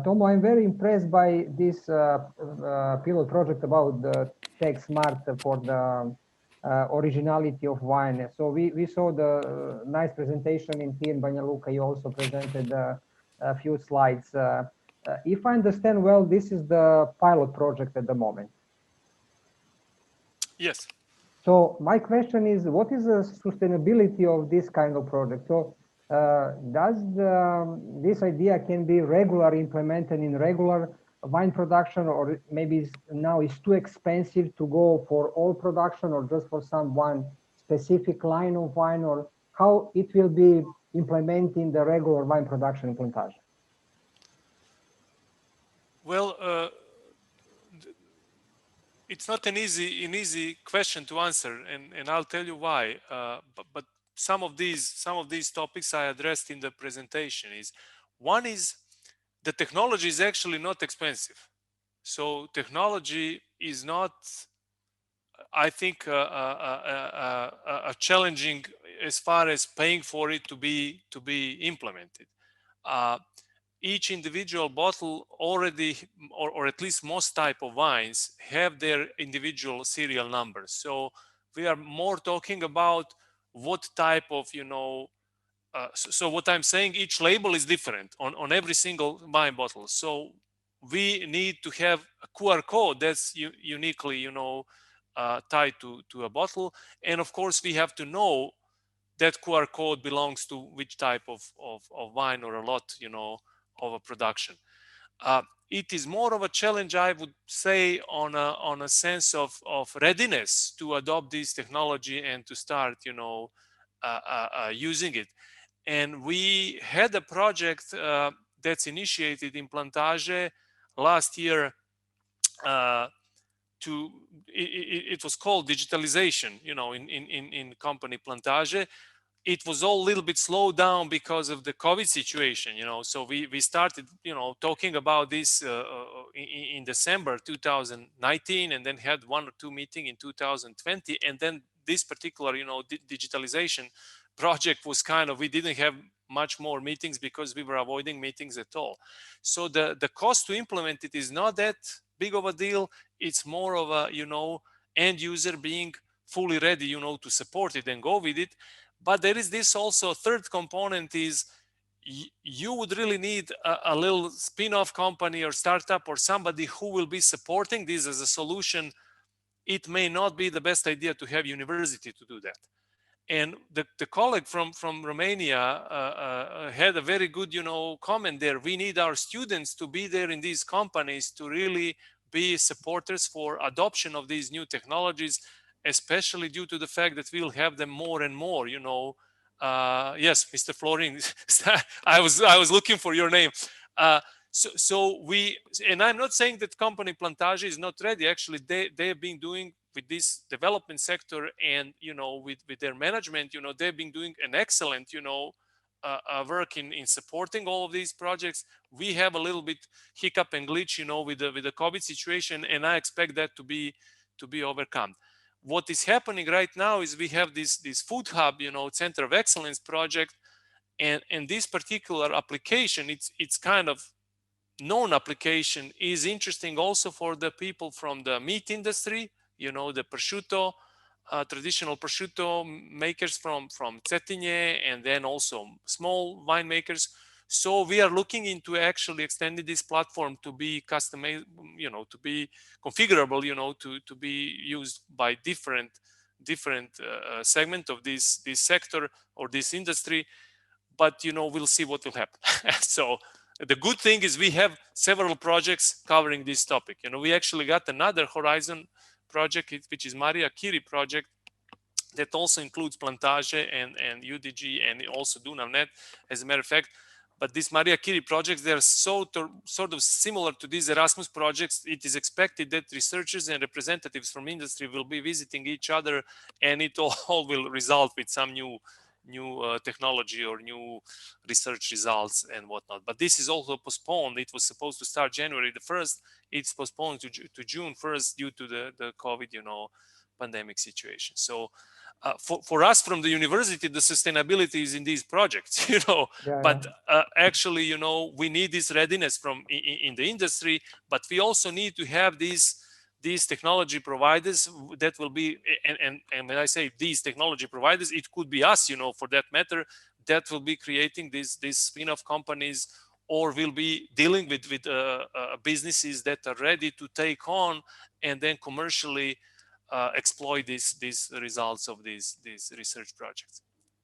Tomo, I'm very impressed by this pilot project about the Tech Smart for the originality of wine. So we saw the nice presentation here in Banja Luka. You also presented a few slides. If I understand well, this is the pilot project at the moment. Yes. So my question is, what is the sustainability of this kind of project? So does this idea can be regularly implemented in regular wine production, or maybe now it's too expensive to go for all production, or just for some one specific line of wine, or how it will be implemented in the regular wine production in Plantage? Well, it's not an easy question to answer, and I'll tell you why. But some of these topics I addressed in the presentation. One is the technology is actually not expensive. So technology is not, I think, a challenging as far as paying for it to be implemented. Each individual bottle already, or at least most type of wines, have their individual serial numbers. So we are more talking about what type of, so what I'm saying, each label is different on every single wine bottle. So we need to have a QR code that's uniquely, tied to a bottle. And of course, we have to know that QR code belongs to which type of wine or a lot, of a production. It is more of a challenge, I would say, on a sense of readiness to adopt this technology and to start, using it. And we had a project that's initiated in Plantage last year. It was called digitalization, in company Plantage. It was all a little bit slowed down because of the COVID situation, so we started, talking about this in December 2019, and then had 1 or 2 meetings in 2020. And then this particular, digitalization project was kind of, we didn't have much more meetings because we were avoiding meetings at all. So the cost to implement it is not that big of a deal. It's more of a, end user being fully ready, to support it and go with it. But there is this also third component is you would really need a little spin-off company or startup or somebody who will be supporting this as a solution. It may not be the best idea to have university to do that. And the colleague from Romania had a very good, comment there. We need our students to be there in these companies to really be supporters for adoption of these new technologies, especially due to the fact that we'll have them more and more, Yes, Mr. Florin. I was looking for your name. So we, and I'm not saying that company Plantage is not ready. Actually, they have been doing with this development sector, and with their management, they've been doing an excellent work in supporting all of these projects. We have a little bit hiccup and glitch with the COVID situation, and I expect that to be overcome. What is happening right now is we have this food hub, center of excellence project, and this particular application, it's kind of known application, is interesting also for the people from the meat industry, the prosciutto, traditional prosciutto makers from Cetinje, and then also small winemakers. So we are looking into actually extending this platform to be customized, to be configurable, to be used by different segment of this sector or this industry. But we'll see what will happen. So the good thing is we have several projects covering this topic. We actually got another Horizon project, which is Maria Curie project, that also includes Plantage and UDG and also DunavNet, as a matter of fact. But these Maria Curie projects, they're sort of similar to these Erasmus projects. It is expected that researchers and representatives from industry will be visiting each other, and it all will result with some new technology or new research results and whatnot. But this is also postponed. It was supposed to start January the 1st. It's postponed to June 1st due to the COVID, pandemic situation. So for us from the university, the sustainability is in these projects, but actually, we need this readiness from in the industry, but we also need to have these technology providers that will be, and when I say these technology providers, it could be us, for that matter, that will be creating these spin-off companies, or will be dealing with businesses that are ready to take on and then commercially exploit these results of these research projects.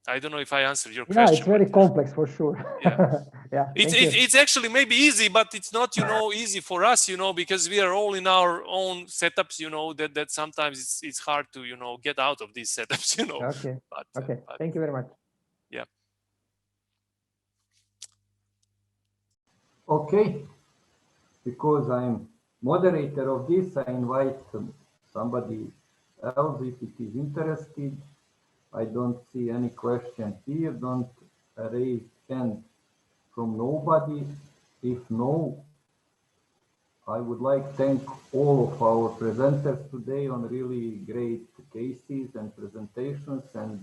I don't know if I answered your question. Yeah, it's very complex for sure. Yeah. Yeah. It's actually maybe easy, but it's not, easy for us, because we are all in our own setups, that sometimes it's hard to, get out of these setups, Okay. But, thank you very much. Yeah. Okay. Because I'm moderator of this, I invite somebody else if it is interested. I don't see any question here. Don't raise hand from nobody. If no, I would like to thank all of our presenters today on really great cases and presentations, and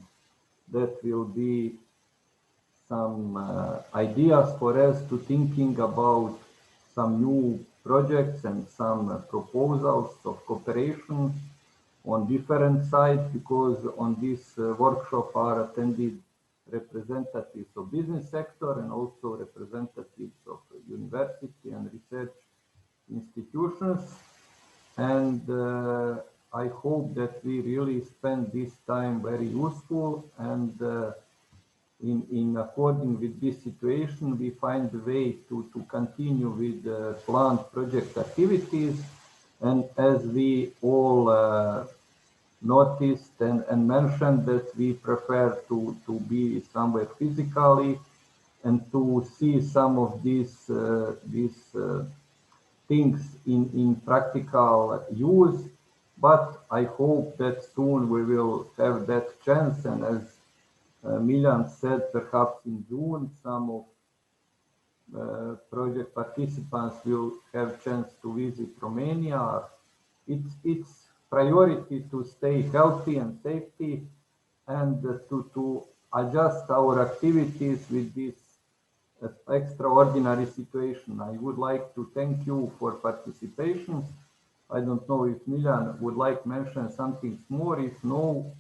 that will be some ideas for us to thinking about some new projects and some proposals of cooperation on different sides, because on this workshop are attended representatives of business sector and also representatives of university and research institutions. And I hope that we really spend this time very useful, and in according with this situation, we find a way to continue with planned project activities. And as we all noticed and mentioned, that we prefer to be somewhere physically and to see some of these things in practical use. But I hope that soon we will have that chance, and as Miljan said, perhaps in June some of project participants will have chance to visit Romania. It's priority to stay healthy and safety, and to adjust our activities with this extraordinary situation. I would like to thank you for participation. I don't know if Miljan would like to mention something more. If no.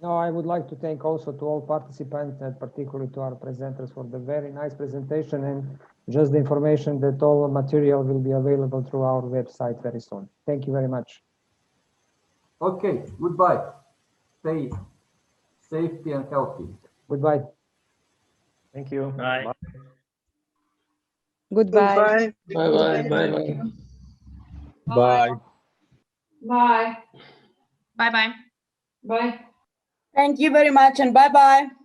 No, I would like to thank also to all participants, and particularly to our presenters, for the very nice presentation, and just the information that all material will be available through our website very soon. Thank you very much. Okay, goodbye. Stay safety and healthy. Goodbye. Thank you. Bye. Bye. Goodbye. Bye. Bye. Bye. Bye. Bye bye. Bye. Thank you very much and bye bye.